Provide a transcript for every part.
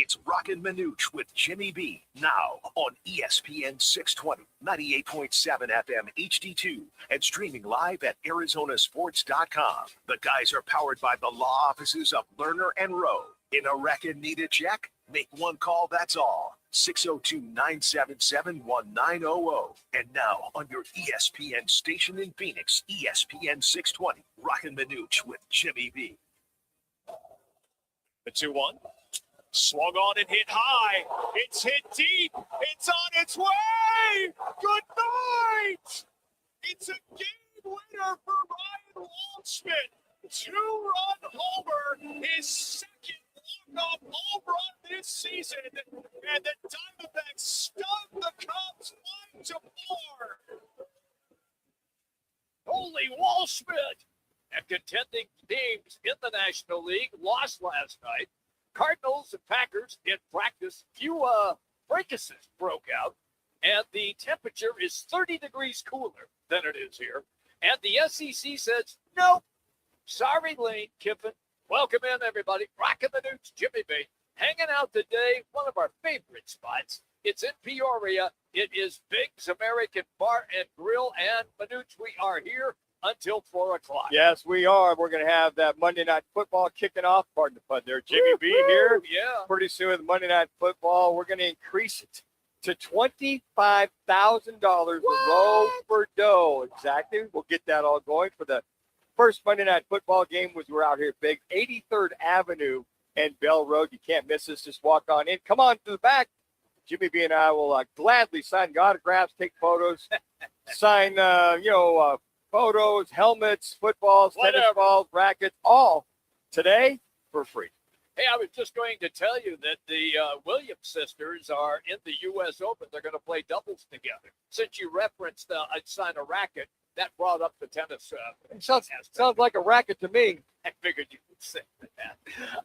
It's Roc and Manuch with Jimmy B. Now on ESPN 620, 98.7 FM HD-2, and streaming live at ArizonaSports.com. The guys are powered by the law offices of Lerner and Rowe. In a wreck and need a check? Make one call, that's all. 602-977-1900. And now on your ESPN station in Phoenix, ESPN 620, Roc and Manuch with Jimmy B. The 2-1. Swung on and hit high. It's hit deep. It's on its way. Good night. It's a game winner for Ryan Waldschmidt. 2-run homer, his second walk-off home run this season. And the Diamondbacks stun the Cubs 5-4. Holy Waldschmidt. And contending teams in the National League lost last night. Cardinals and Packers in practice. Few fracases broke out, and the temperature is 30 degrees cooler than it is here. And the SEC says, nope. Sorry, Lane Kiffin. Welcome in, everybody. Roc and Manuch, Jimmy B. Hanging out today, one of our favorite spots. It's in Peoria. It is Big's American Bar and Grill, and Manuch, we are here until 4 o'clock. Yes, we are. We're going to have that Monday Night Football kicking off. Pardon the pun there. Jimmy B here. Yeah. Pretty soon with Monday Night Football, we're going to increase it to $25,000 roll for dough. Exactly. We'll get that all going for the first Monday Night Football game. We're out here big, 83rd Avenue and Bell Road. You can't miss us. Just walk on in. Come on to the back. Jimmy B and I will gladly sign autographs, take photos, sign, photos, helmets, footballs, tennis balls, rackets, all today for free. Hey, I was just going to tell you that the Williams sisters are in the U.S. Open. They're going to play doubles together. Since you referenced I'd sign a racket, that brought up the tennis. Sounds like a racket to me. I figured you would say that.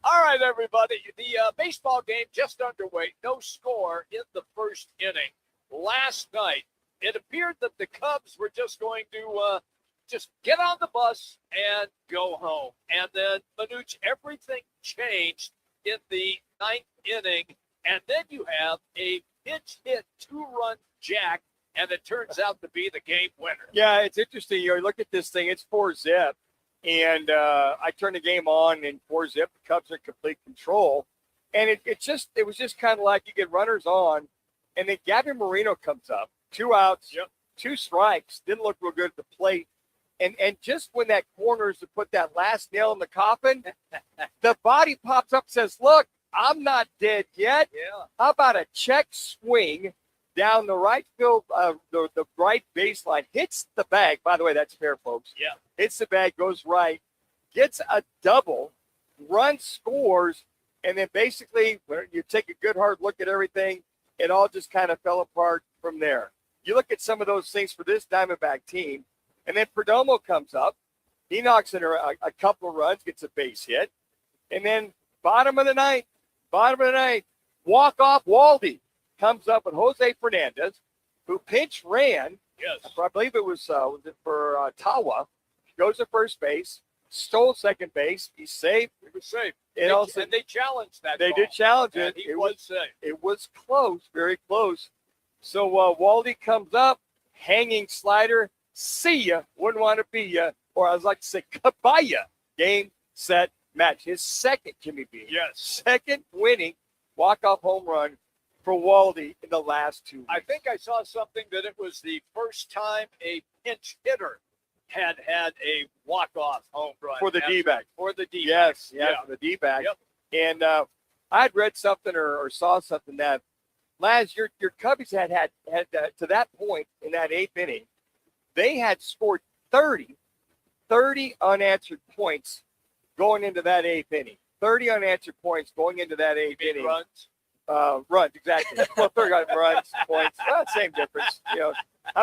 All right, everybody. The baseball game just underway. No score in the first inning. Last night, it appeared that the Cubs were just going to just get on the bus and go home. And then, Manuch, everything changed in the ninth inning. And then you have a pitch hit, 2-run jack, and it turns out to be the game winner. Yeah, it's interesting. You look at this thing, it's 4-zip. And I turned the game on in 4-zip. The Cubs are in complete control. And it was just kind of like you get runners on. And then Gavin Marino comes up, 2 outs, 2 strikes, didn't look real good at the plate. And just when that corners to put that last nail in the coffin, the body pops up and says, look, I'm not dead yet. Yeah. How about a check swing down the right field, the right baseline, hits the bag. By the way, that's fair, folks. Yeah. Hits the bag, goes right, gets a double, run scores, and then basically when you take a good hard look at everything, it all just kind of fell apart from there. You look at some of those things for this Diamondback team, and then Perdomo comes up. He knocks in a couple of runs, gets a base hit. And then bottom of the ninth, walk-off Waldy comes up with Jose Fernandez, who pinch ran. Yes. I believe it was for Tawa. Goes to first base, stole second base. He's safe. He was safe. And they challenged that They ball. did challenge And it. he was safe. It was close, very close. So Waldy comes up, hanging slider. See ya, wouldn't want to be ya, or I was like to say, kabaya. Game, set, match. His second, Jimmy B. Yes. Second winning walk-off home run for Waldy in the last 2 weeks. I think I saw something that it was the first time a pinch hitter had a walk-off home run. For the D-back. For the D-back. Yes, for the D-back. Yep. And I'd read something or saw something that, Laz, your Cubbies had to that point in that 8th inning, they had scored 30 unanswered points going into that 8th inning. 30 unanswered points going into that 8th inning. Runs. Runs, exactly. Well, 30 runs, points. Well, same difference. How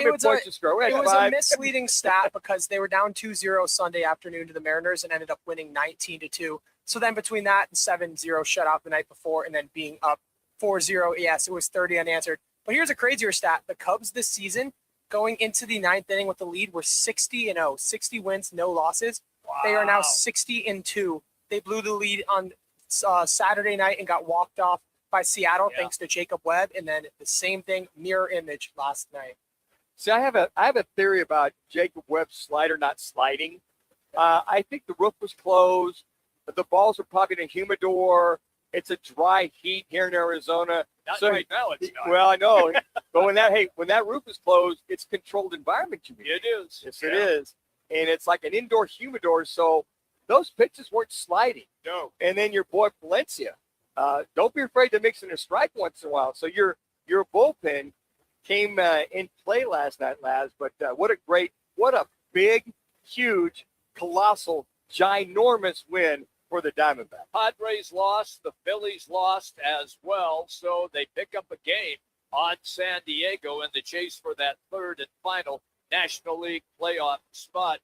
many points to score? It was a misleading stat because they were down 2-0 Sunday afternoon to the Mariners and ended up winning 19-2. So then between that and 7-0 shutout the night before and then being up 4-0, yes, it was 30 unanswered. But here's a crazier stat. The Cubs this season, going into the 9th inning with the lead, were 60-0. 60 wins, no losses. Wow. They are now 60-2. They blew the lead on Saturday night and got walked off by Seattle Yeah. thanks to Jacob Webb, and then the same thing, mirror image last night. See, I have a theory about Jacob Webb's slider not sliding. I think the roof was closed. The balls are probably in a humidor. It's a dry heat here in Arizona. Not So- right now, it's not. Well, I know, but when that roof is closed, it's controlled environment. It is. Yes, it is, and it's like an indoor humidor. So those pitches weren't sliding. No. And then your boy Valencia, don't be afraid to mix in a strike once in a while. So your bullpen came in play last night, Laz. But what a big, huge, colossal, ginormous win for the Diamondbacks. Padres lost. The Phillies lost as well. So they pick up a game on San Diego in the chase for that third and final National League playoff spot.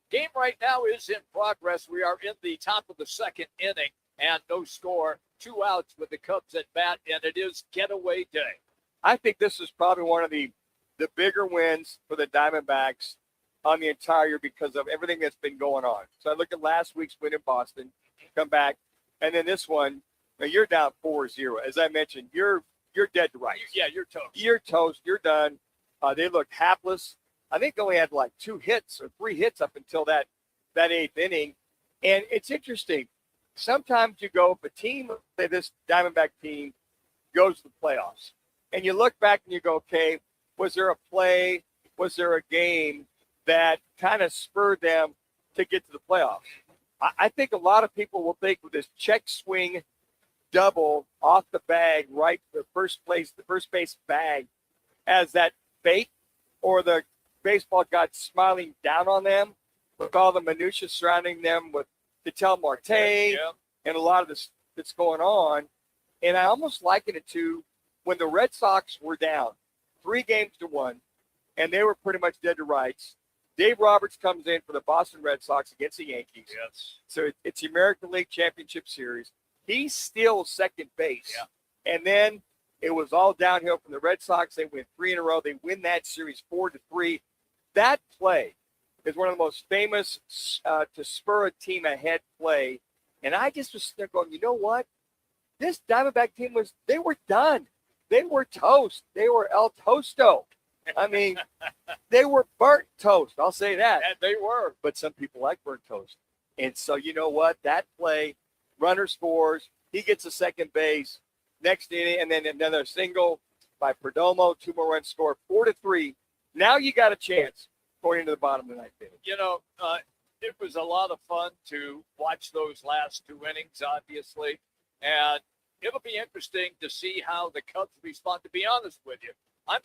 Game right now is in progress. We are in the top of the second inning and no score. 2 outs with the Cubs at bat, and it is getaway day. I think this is probably one of the bigger wins for the Diamondbacks on the entire year because of everything that's been going on. So I look at last week's win in Boston, come back, and then this one. Now you're down 4-0. As I mentioned, you're dead to rights. Yeah, you're toast. You're toast. You're done. They look hapless. I think they only had like 2 hits or 3 hits up until that 8th inning. And it's interesting. Sometimes you go, if a team, say this Diamondback team, goes to the playoffs, and you look back and you go, okay, was there a play, was there a game that kind of spurred them to get to the playoffs? I think a lot of people will think with this check swing double off the bag, right, the first base bag, as that fake, or the baseball god smiling down on them with all the minutia surrounding them with Ketel Marte Yeah. and a lot of this that's going on. And I almost liken it to when the Red Sox were down 3-1, and they were pretty much dead to rights. Dave Roberts comes in for the Boston Red Sox against the Yankees. Yes. So it's the American League Championship Series. He steals second base. Yeah. And then it was all downhill from the Red Sox. They win 3 in a row. They win that series 4-3. That play is one of the most famous to spur a team ahead play. And I just was there going, you know what? This Diamondback team they were done. They were toast. They were El Tosto. I mean, they were burnt toast. I'll say that. And they were. But some people like burnt toast. And so, you know what? That play, runner scores. He gets a second base. Next inning, and then another single by Perdomo. 2 more runs scored. 4-3. Now you got a chance going into the bottom of the 9th inning. You know, it was a lot of fun to watch those last 2 innings, obviously. And it'll be interesting to see how the Cubs respond. To be honest with you, I'm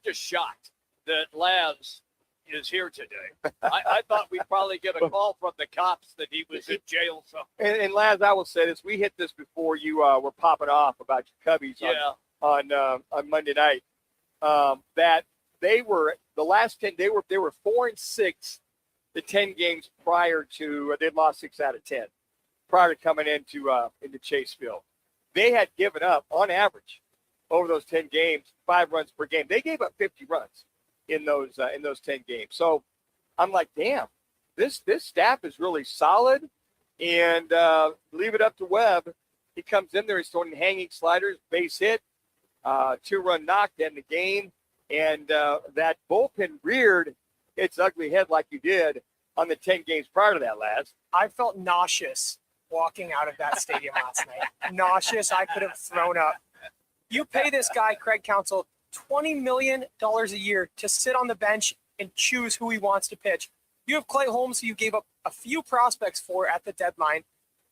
just shocked that Laz is here today. I thought we'd probably get a call from the cops that he was in jail. So And Laz, I will say this: we hit this before you were popping off about your Cubbies on Monday night. That they were the last 10. They were 4-6 the 10 games prior to they'd lost 6 out of 10 prior to coming into Chase Field. They had given up on average over those 10 games 5 runs per game. They gave up 50 runs in those 10 games. So I'm like, damn, this staff is really solid. And leave it up to Webb. He comes in there, he's throwing hanging sliders, base hit, 2-run knock to end the game. And that bullpen reared its ugly head like you did on the 10 games prior to that, lads. I felt nauseous walking out of that stadium last night. Nauseous. I could have thrown up. You pay this guy, Craig Counsell, $20 million a year to sit on the bench and choose who he wants to pitch. You have Clay Holmes, who you gave up a few prospects for at the deadline.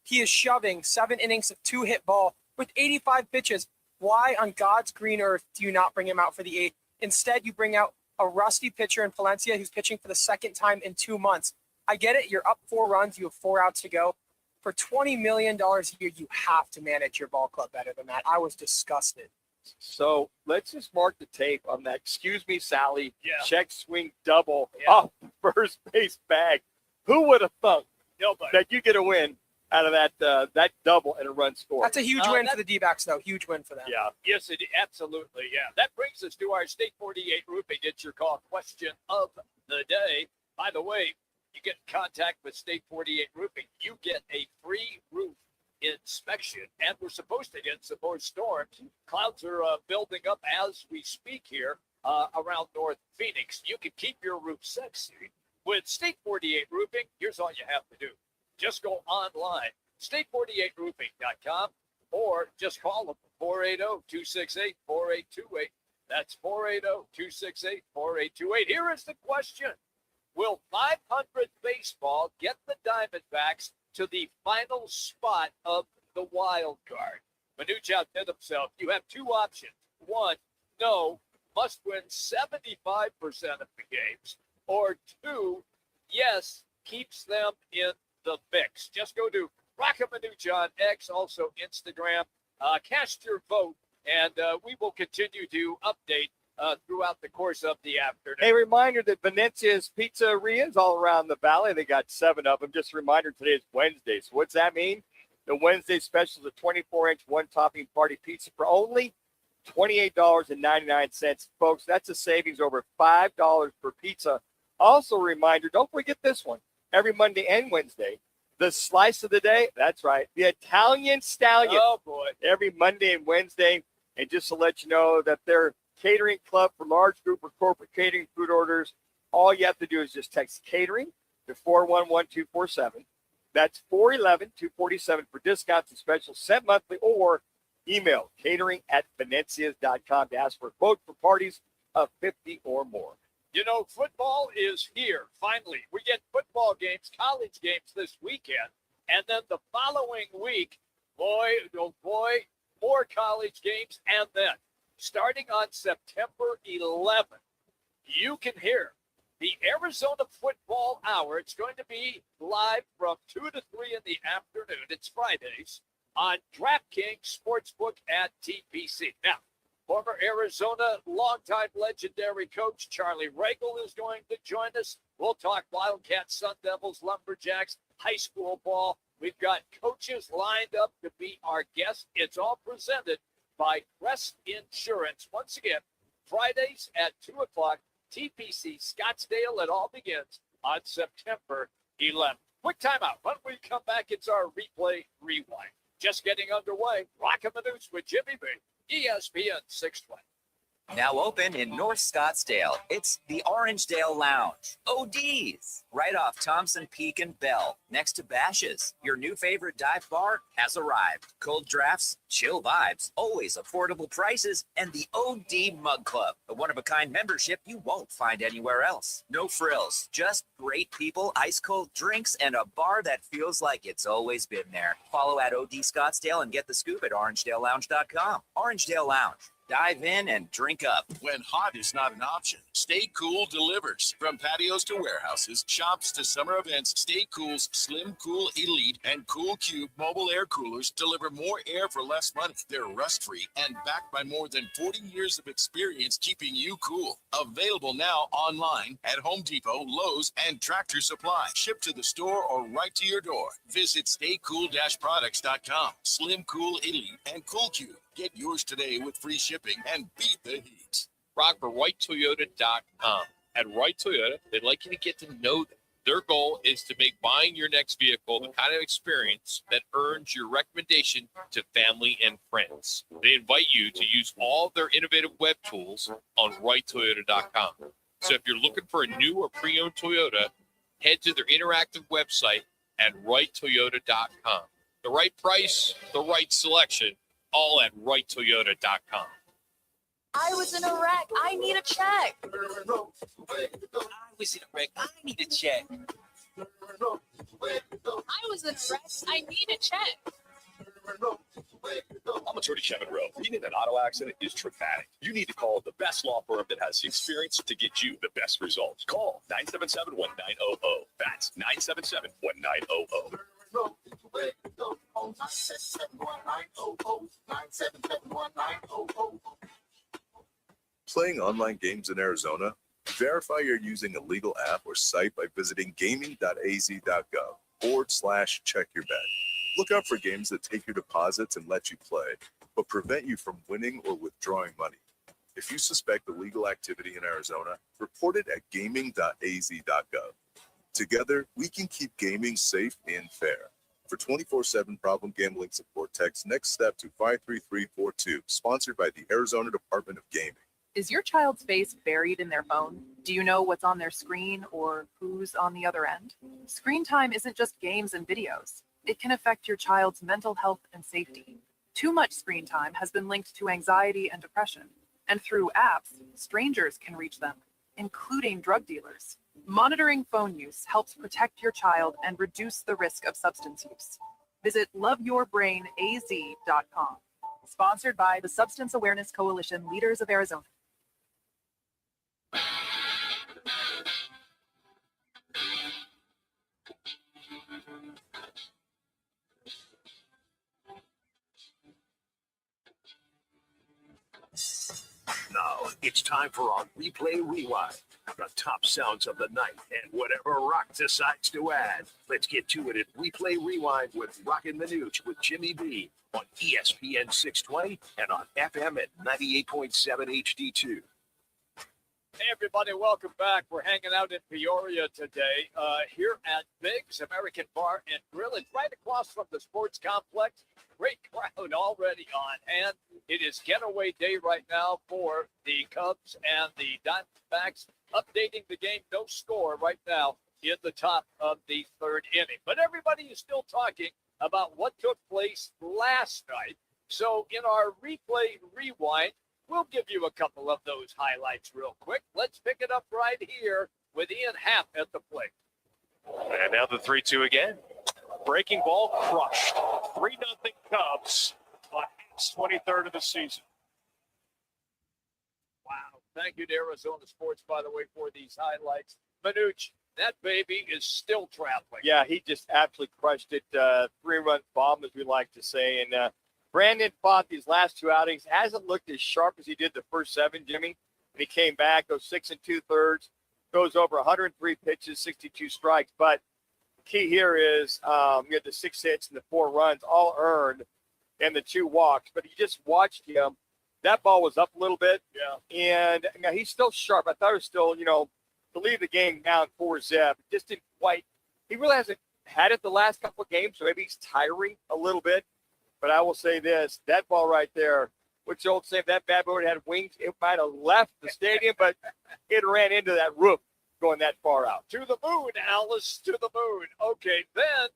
He is shoving 7 innings of 2-hit ball with 85 pitches. Why on God's green earth do you not bring him out for the 8th? Instead, you bring out a rusty pitcher in Valencia who's pitching for the second time in 2 months. I get it. You're up 4 runs. You have 4 outs to go. For $20 million a year, you have to manage your ball club better than that. I was disgusted. So let's just mark the tape on that. Excuse me, Sally. Yeah. Check swing double Yeah. off the first base bag. Who would have thunk nobody. that you get a win out of that double and a run score? That's a huge win for the D-backs, though. Huge win for them. Yeah. Yes, it absolutely. Yeah. That brings us to our State 48 roofing. It's your call question of the day. By the way, you get in contact with State 48 Roofing, you get a free roof inspection, and we're supposed to get some more storms. Clouds are building up as we speak here around North Phoenix. You can keep your roof sexy with State 48 Roofing. Here's all you have to do. Just go online, state48roofing.com, or just call them 480-268-4828. That's 480-268-4828. Here is the question. Will 500 baseball get the Diamondbacks to the final spot of the wild card? Manuch outdid himself. You have two options. One, no, must win 75% of the games. Or two, yes, keeps them in the mix. Just go to Roc and Manuch on X, also Instagram. Cast your vote, and we will continue to update throughout the course of the afternoon. A reminder that Venezia's Pizzeria is all around the valley. They got 7 of them. Just a reminder, today is Wednesday. So what's that mean? The Wednesday special is a 24-inch one-topping party pizza for only $28.99. Folks, that's a savings over $5 per pizza. Also a reminder, don't forget this one. Every Monday and Wednesday, the slice of the day, that's right, the Italian Stallion. Oh, boy. Every Monday and Wednesday. And just to let you know that they're catering club for large group or corporate catering food orders. All you have to do is just text catering to 411247. That's 411-247 for discounts and specials sent monthly, or email catering@venezias.com to ask for a quote for parties of 50 or more. You know, football is here. Finally, we get football games, college games this weekend. And then the following week, boy, oh boy, more college games. And then starting on September 11th, you can hear the Arizona Football Hour. It's going to be live from 2 to 3 in the afternoon. It's Fridays on DraftKings Sportsbook at TPC. Now, former Arizona longtime legendary coach Charlie Regal is going to join us. We'll talk Wildcats, Sun Devils, Lumberjacks, high school ball. We've got coaches lined up to be our guests. It's all presented by Crest Insurance. Once again, Fridays at 2 o'clock, TPC Scottsdale. It all begins on September 11th. Quick timeout. When we come back, it's our replay rewind. Just getting underway. Roc and Manuch with Jimmy B. ESPN 620. Now open in North Scottsdale. It's the Orangedale Lounge. ODs. Right off Thompson Peak and Bell. Next to Bash's. Your new favorite dive bar has arrived. Cold drafts, chill vibes, always affordable prices, and the OD Mug Club. A one-of-a-kind membership you won't find anywhere else. No frills. Just great people, ice-cold drinks, and a bar that feels like it's always been there. Follow at OD Scottsdale and get the scoop at orangedalelounge.com. Orangedale Lounge. Dive in and drink up. When hot is not an option, Stay Cool delivers. From patios to warehouses, shops to summer events, Stay Cool's Slim Cool Elite and Cool Cube mobile air coolers deliver more air for less money. They're rust-free and backed by more than 40 years of experience keeping you cool. Available now online at Home Depot, Lowe's, and Tractor Supply. Shipped to the store or right to your door. Visit staycool-products.com. Slim Cool Elite and Cool Cube. Get yours today with free shipping and beat the heat. Rock for WhiteToyota.com. At Wright Toyota, they'd like you to get to know them. Their goal is to make buying your next vehicle the kind of experience that earns your recommendation to family and friends. They invite you to use all their innovative web tools on WhiteToyota.com. So if you're looking for a new or pre-owned Toyota, head to their interactive website at WrightToyota.com. The right price, the right selection, all at WrightToyota.com. I was in a wreck. I need a check. I was in a wreck. I need a check. I was in a wreck. I need a check. I'm attorney Kevin Rowe. Being in an auto accident is traumatic. You need to call the best law firm that has the experience to get you the best results. Call 977-1900. That's 977-1900. Playing online games in Arizona? Verify you're using a legal app or site by visiting gaming.az.gov/check-your-bet. Look out for games that take your deposits and let you play, but prevent you from winning or withdrawing money. If you suspect illegal activity in Arizona, report it at gaming.az.gov. Together, we can keep gaming safe and fair. For 24/7 problem gambling support, text Next Step to 53342. Sponsored by the Arizona Department of Gaming. Is your child's face buried in their phone? Do you know what's on their screen or who's on the other end? Screen time isn't just games and videos. It can affect your child's mental health and safety. Too much screen time has been linked to anxiety and depression. And through apps, strangers can reach them, including drug dealers. Monitoring phone use helps protect your child and reduce the risk of substance use. Visit loveyourbrainaz.com. Sponsored by the Substance Awareness Coalition Leaders of Arizona. Now it's time for our replay rewind. The top sounds of the night and whatever Roc decides to add. Let's get to it at Replay Rewind with Roc and Manuch with Jimmy B on ESPN 620 and on FM at 98.7 HD2. Hey, everybody, welcome back. We're hanging out in Peoria today here at Biggs American Bar and Grill. It's right across from the sports complex. Great crowd already on hand. It is getaway day right now for the Cubs and the Diamondbacks. Updating the game, no score right now in the top of the third inning. But everybody is still talking about what took place last night. So in our replay rewind, we'll give you a couple of those highlights real quick. Let's pick it up right here with Ian Happ at the plate. And now the 3-2 again. Breaking ball crushed. 3-0 Cubs on Happ's 23rd of the season. Wow. Thank you to Arizona Sports, by the way, for these highlights. Manuch, that baby is still traveling. Yeah, he just absolutely crushed it. 3-run bomb, as we like to say. And Brandon fought these last two outings. Hasn't looked as sharp as he did the first 7, Jimmy. And he came back, goes 6 2/3, goes over 103 pitches, 62 strikes. But the key here is you had the 6 hits and the 4 runs, all earned, and the 2 walks. But you just watched him. That ball was up a little bit. Yeah. And he's still sharp. I thought it was still, to leave the game down 4-zip. Just didn't quite. He really hasn't had it the last couple of games, so maybe he's tiring a little bit. But I will say this, that ball right there, which old say if that bad boy had wings, it might have left the stadium, but it ran into that roof going that far out. To the moon, Alice, to the moon. Okay, then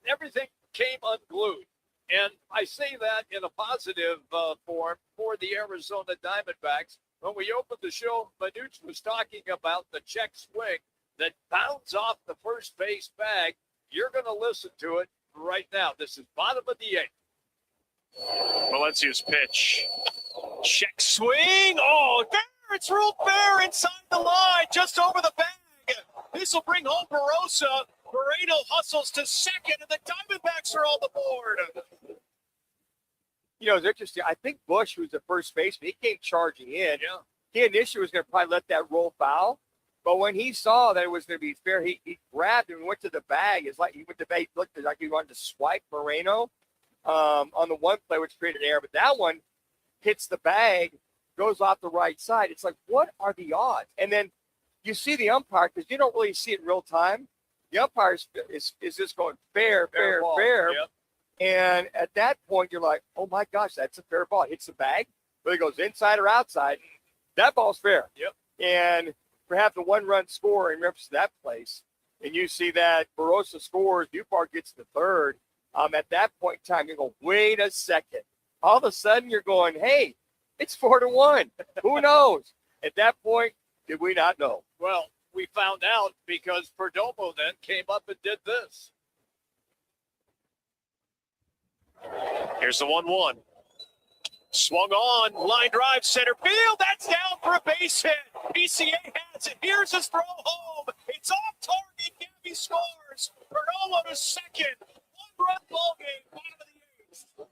everything came unglued. And I say that in a positive form for the Arizona Diamondbacks. When we opened the show, Manuch was talking about the check swing that bounds off the first base bag. You're going to listen to it right now. This is bottom of the 8th. Valencia's pitch. Check swing. Oh, fair. It's ruled fair inside the line, just over the bag. This will bring home Barossa. Moreno hustles to second, and the Diamondbacks are on the board. It's interesting. I think Bush, who's the first baseman, he came charging in. Yeah. He initially was going to probably let that roll foul. But when he saw that it was going to be fair, he grabbed and went to the bag. It's like he went to bag, looked like he wanted to swipe Moreno on the one play, which created an error. But that one hits the bag, goes off the right side. It's like, what are the odds? And then you see the umpire, because you don't really see it in real time. The umpire is just going fair. Yep. And at that point, you're like, oh, my gosh, that's a fair ball. It hits the bag, whether it goes inside or outside. That ball's fair. Yep. And perhaps the 1-run score in reference to that place, and you see that Barossa scores, Newpark gets the third. At that point in time, you go, wait a second. All of a sudden, you're going, hey, it's 4-1. Who knows? At that point, did we not know? Well, we found out because Perdomo then came up and did this. Here's the 1-1. Swung on, line drive, center field. That's down for a base hit. PCA has it. Here's his throw home. It's off target. Gabby scores. Perdomo to second. 1-run ball game. Bottom of the 8th.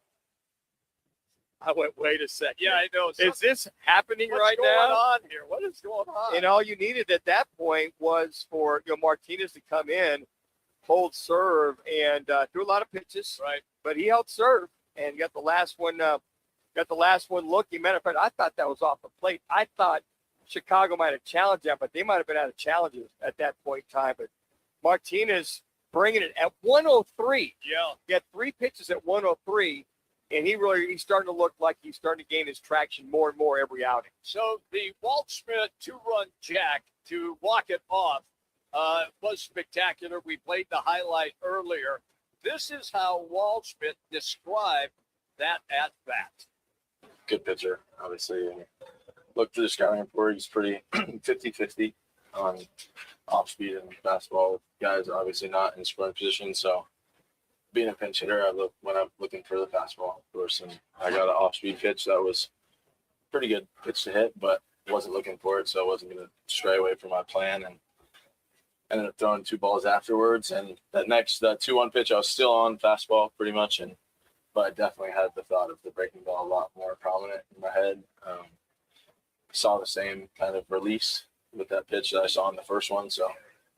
I went, wait a second. Yeah, I know. Is this happening right What's going now? on here? What is going on? And all you needed at that point was for Martinez to come in, hold serve, and threw a lot of pitches. Right. But he held serve and got the last one. Looking. Matter of fact, I thought that was off the plate. I thought Chicago might have challenged that, but they might have been out of challenges at that point in time. But Martinez bringing it at 103. Yeah. He had 3 pitches at 103, and he's starting to look like he's starting to gain his traction more and more every outing. So the Walt Schmidt 2-run jack to walk it off was spectacular. We played the highlight earlier. This is how Walt Schmidt described that at bat. Good pitcher, obviously. And look through the scouting report, he's pretty 50-50 on off speed and fastball. Guys obviously not in scoring position, so being a pinch hitter, when I'm looking for the fastball, of course, and I got an off speed pitch that was pretty good pitch to hit, but wasn't looking for it, so I wasn't going to stray away from my plan, and ended up throwing 2 balls afterwards. And that 2-1 pitch, I was still on fastball pretty much, but I definitely had the thought of the breaking ball a lot more prominent in my head. Saw the same kind of release with that pitch that I saw in the first one, so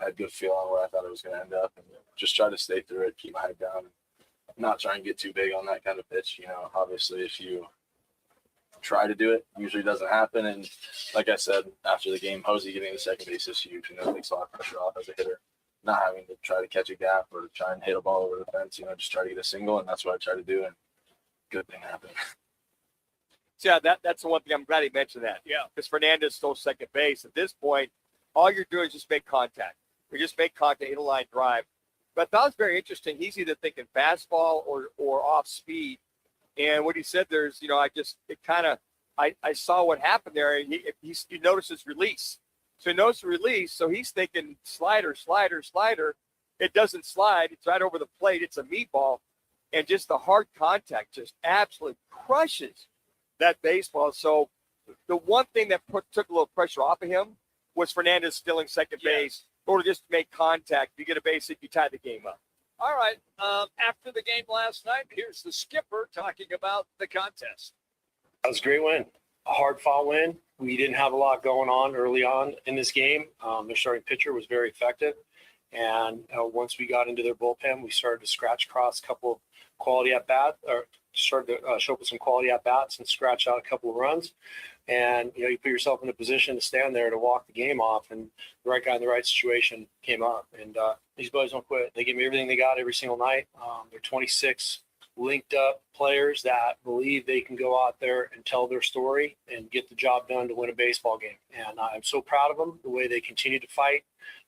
I had a good feel on where I thought it was going to end up, and just try to stay through it, keep my head down, and not try and get too big on that kind of pitch. Obviously, if you try to do it, usually doesn't happen. And like I said, after the game, Hosey getting the second base is huge. It takes a lot of pressure off as a hitter, not having to try to catch a gap or try and hit a ball over the fence. Just try to get a single, and that's what I try to do. And good thing happened. So yeah, that's the one thing. I'm glad he mentioned that. Yeah. Because Fernandez stole second base. At this point, all you're doing is just make contact. You just make contact, hit a line drive. But I thought it was very interesting. He's either thinking fastball or off speed. And what he said there's, I saw what happened there. And he noticed his release. So he noticed the release. So he's thinking slider. It doesn't slide. It's right over the plate. It's a meatball. And just the hard contact just absolutely crushes that baseball. So the one thing that took a little pressure off of him was Fernandez stealing second base, or just make contact. You get a base hit, you tie the game up. All right. After the game last night, here's the skipper talking about the contest. That was a great win. A hard-fought win. We didn't have a lot going on early on in this game. Their starting pitcher was very effective. And once we got into their bullpen, we started to scratch across a couple of quality at-bats, or started to show up with some quality at-bats and scratch out a couple of runs. And, you put yourself in a position to stand there to walk the game off, and the right guy in the right situation came up. And these boys don't quit. They give me everything they got every single night. They're 26 linked up players that believe they can go out there and tell their story and get the job done to win a baseball game. And I'm so proud of them, the way they continue to fight.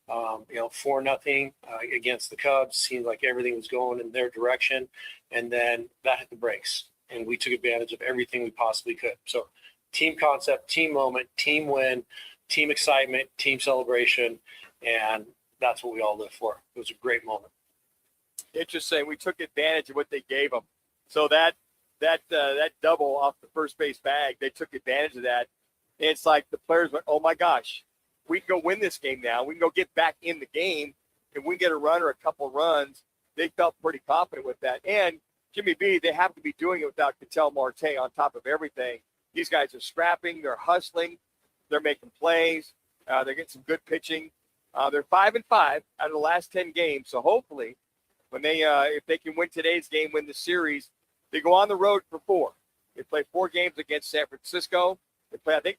4-0 against the Cubs. Seemed like everything was going in their direction. And then that hit the brakes, and we took advantage of everything we possibly could. So team concept, team moment, team win, team excitement, team celebration, and that's what we all live for. It was a great moment. Interesting. We took advantage of what they gave them. So that double off the first base bag, they took advantage of that. And it's like the players went, oh my gosh, we can go win this game now. We can go get back in the game, and we get a run or a couple runs. They felt pretty confident with that. And Jimmy B, they have to be doing it without Ketel Marte on top of everything. These guys are scrapping, they're hustling, they're making plays, they're getting some good pitching. They're 5-5 out of the last 10 games. So hopefully, when if they can win today's game, win the series, they go on the road for 4. They play 4 games against San Francisco. They play, I think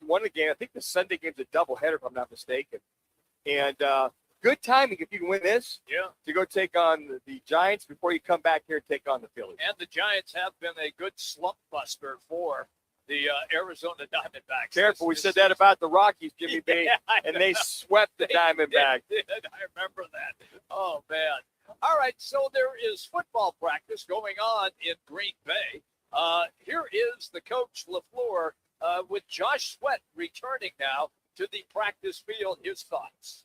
the Sunday game's a doubleheader, if I'm not mistaken. And good timing if you can win this. Yeah. To go take on the Giants before you come back here and take on the Phillies. And the Giants have been a good slump buster for the Arizona Diamondbacks. Careful, we said that about the Rockies, Jimmy B, and they swept the Diamondbacks. I remember that. Oh, man. All right, so there is football practice going on in Green Bay. Here is the coach, LaFleur, with Josh Sweat returning now to the practice field. His thoughts.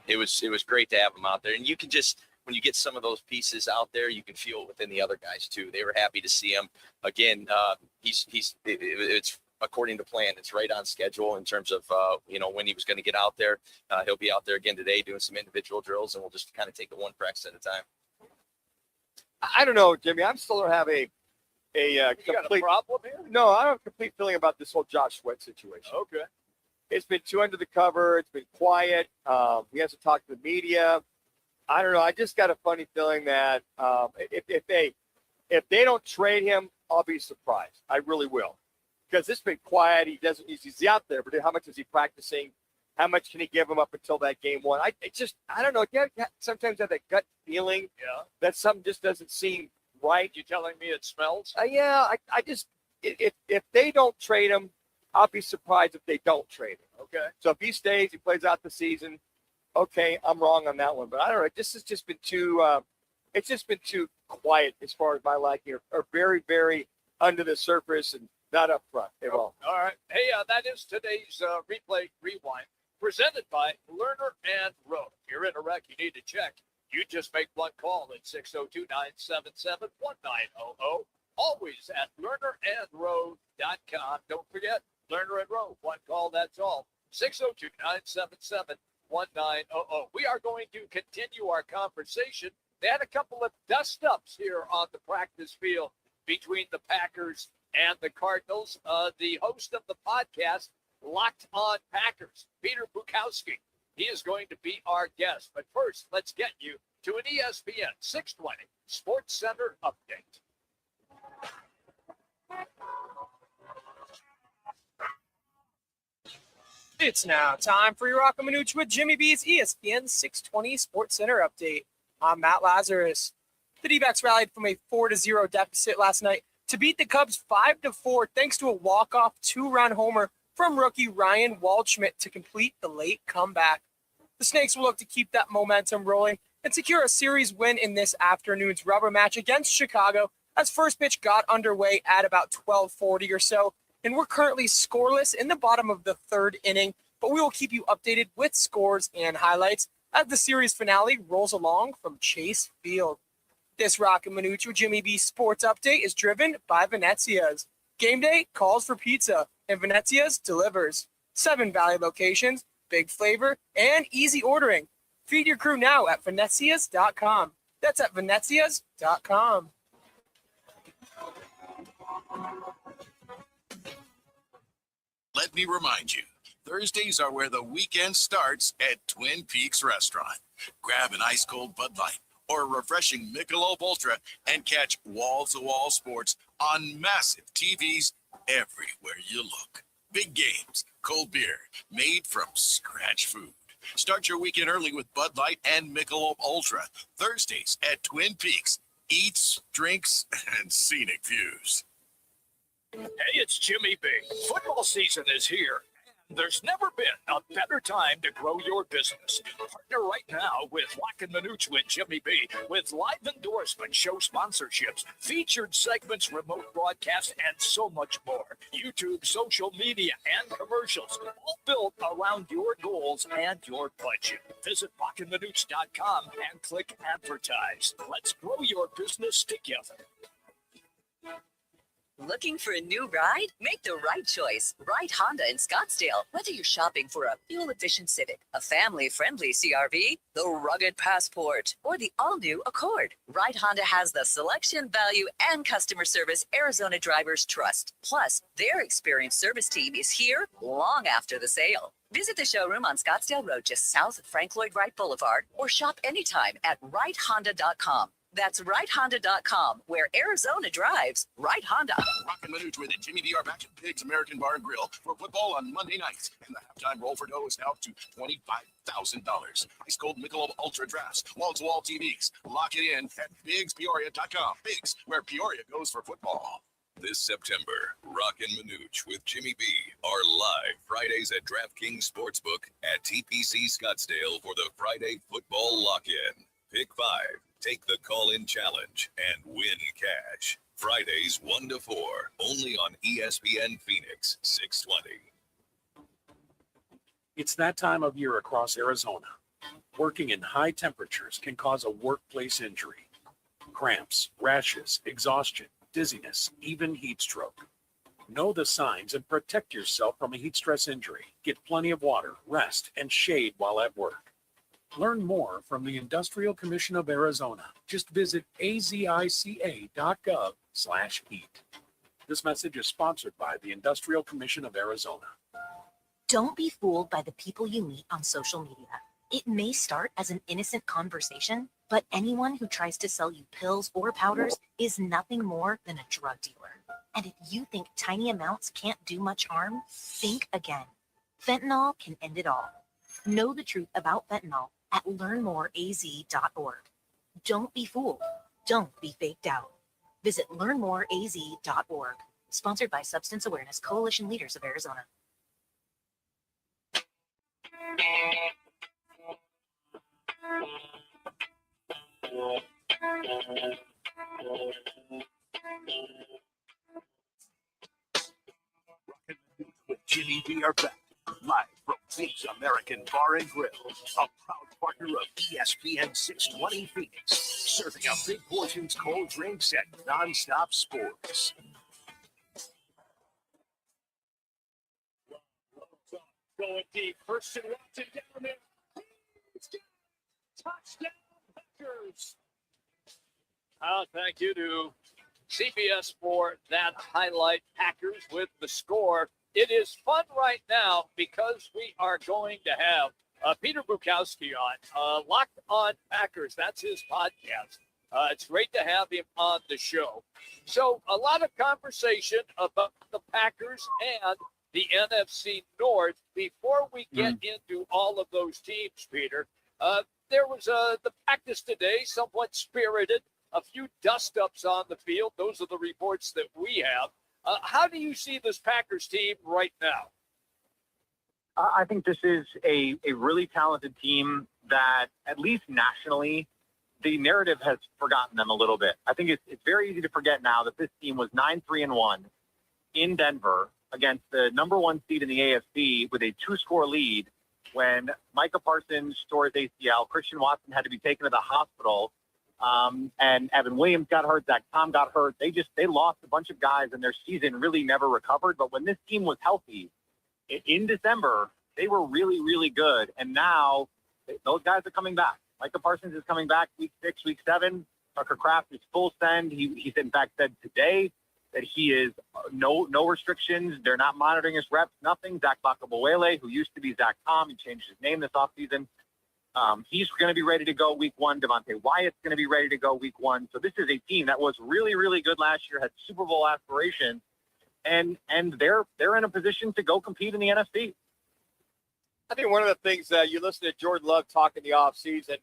It was great to have him out there, and you can just, when you get some of those pieces out there, you can feel it within the other guys too. They were happy to see him again. It's according to plan. It's right on schedule in terms of when he was going to get out there. He'll be out there again today doing some individual drills, and we'll just kind of take it one practice at a time. I don't know, Jimmy. I still don't have a got a problem here? No, I don't have a complete feeling about this whole Josh Sweat situation. Okay. It's been too under the cover. It's been quiet. He hasn't talked to the media. I don't know. I just got a funny feeling that if they don't trade him, I'll be surprised. I really will, because it's been quiet. He's out there, but how much is he practicing? How much can he give them up until that game one? I don't know. You sometimes have that gut feeling that something just doesn't seem right. You telling me it smells? Yeah, I just if they don't trade him, I'll be surprised if they don't trade him. Okay. So if he stays, he plays out the season. Okay, I'm wrong on that one, but I don't know. This has just been too. It's just been too quiet as far as my liking, or very, very under the surface and not up front at all. All right. Hey, that is today's replay rewind presented by Lerner and Rowe. If you're in a wreck, you need to check. You just make one call at 602-977-1900. Always at lernerandrowe.com. Don't forget, Lerner and Rowe. One call, that's all. 602-977-1900. We are going to continue our conversation. They had a couple of dust-ups here on the practice field between the Packers and the Cardinals. The host of the podcast, Locked On Packers, Peter Bukowski, he is going to be our guest. But first, let's get you to an ESPN 620 Sports Center update. It's now time for your Roc and Manuch with Jimmy B's ESPN 620 Sports Center update. I'm Matt Lazarus. The D-backs rallied from a 4-0 deficit last night to beat the Cubs 5-4 thanks to a walk-off two-run homer from rookie Ryan Waldschmidt to complete the late comeback. The Snakes will look to keep that momentum rolling and secure a series win in this afternoon's rubber match against Chicago as first pitch got underway at about 12:40 or so. And we're currently scoreless in the bottom of the third inning, but we will keep you updated with scores and highlights as the series finale rolls along from Chase Field. This Roc and Manuch with Jimmy B Sports Update is driven by Venezia's. Game day calls for pizza, and Venezia's delivers. 7 Valley locations, big flavor, and easy ordering. Feed your crew now at Venezias.com. That's at Venezias.com. Let me remind you, Thursdays are where the weekend starts at Twin Peaks Restaurant. Grab an ice-cold Bud Light or a refreshing Michelob Ultra and catch wall-to-wall sports on massive TVs everywhere you look. Big games, cold beer, made from scratch food. Start your weekend early with Bud Light and Michelob Ultra. Thursdays at Twin Peaks. Eats, drinks, and scenic views. Hey, it's Jimmy B. Football season is here. There's never been a better time to grow your business. Partner right now with Roc and Manuch with Jimmy B. With live endorsements, show sponsorships, featured segments, remote broadcasts, and so much more. YouTube, social media, and commercials, all built around your goals and your budget. Visit rocandmanuch.com and click advertise. Let's grow your business together. Looking for a new ride? Make the right choice. Ride Honda in Scottsdale. Whether you're shopping for a fuel-efficient Civic, a family-friendly CRV, the rugged Passport, or the all-new Accord, Ride Honda has the selection, value, and customer service Arizona drivers trust. Plus, their experienced service team is here long after the sale. Visit the showroom on Scottsdale Road just south of Frank Lloyd Wright Boulevard or shop anytime at ridehonda.com. That's ridehonda.com, where Arizona drives. Ride Honda. Roc and Manuch with Jimmy D. are back at Pigs American Bar and Grill for football on Monday nights. And the halftime roll for dough is now up to $25,000. Ice cold Michelob Ultra drafts, wall-to-wall TVs. Lock it in at BigsPeoria.com. Bigs, where Peoria goes for football. This September, Roc and Manuch with Jimmy B are live Fridays at DraftKings Sportsbook at TPC Scottsdale for the Friday Football Lock-In. Pick 5. Take the call-in challenge and win cash. Fridays 1 to 4, only on ESPN Phoenix 620. It's that time of year across Arizona. Working in high temperatures can cause a workplace injury. Cramps, rashes, exhaustion, dizziness, even heat stroke. Know the signs and protect yourself from a heat stress injury. Get plenty of water, rest, and shade while at work. Learn more from the Industrial Commission of Arizona. Just visit azica.gov/heat. This message is sponsored by the Industrial Commission of Arizona. Don't be fooled by the people you meet on social media. It may start as an innocent conversation, but anyone who tries to sell you pills or powders is nothing more than a drug dealer. And if you think tiny amounts can't do much harm, think again. Fentanyl can end it all. Know the truth about fentanyl at learnmoreaz.org. Don't be fooled. Don't be faked out. Visit learnmoreaz.org. Sponsored by Substance Awareness Coalition Leaders of Arizona. With Jimmy B are back, live from Pete's American Bar and Grill, a proud partner of ESPN 620 Phoenix, serving up big portions, cold drinks, and nonstop sports. Going deep. First and Watson down there. Touchdown, Packers. Thank you to CBS for that highlight. Packers with the score. It is fun right now because we are going to have Peter Bukowski on. Locked on Packers. That's his podcast. It's great to have him on the show. So a lot of conversation about the Packers and the NFC North. Before we get into all of those teams, Peter, there was the practice today, somewhat spirited, a few dust-ups on the field. Those are the reports that we have. How do you see this Packers team right now? I think this is a really talented team that, at least nationally, the narrative has forgotten them a little bit. I think it's very easy to forget now that this team was 9-3-1 in Denver against the number one seed in the AFC with a 2-score lead when Micah Parsons tore his ACL, Christian Watson had to be taken to the hospital, and Evan Williams got hurt, Zach Tom got hurt. They lost a bunch of guys, and their season really never recovered. But when this team was healthy in December, they were really, really good. And now those guys are coming back. Micah Parsons is coming back week 6, week 7. Tucker Kraft is full send. He's in fact said today that he is no restrictions. They're not monitoring his reps, nothing. Zach Bakabawele, who used to be Zach Tom, he changed his name this offseason. He's going to be ready to go week 1. Devontae Wyatt's going to be ready to go week 1. So this is a team that was really, really good last year, had Super Bowl aspirations, and they're in a position to go compete in the NFC. I think one of the things you listen to Jordan Love talk in the offseason,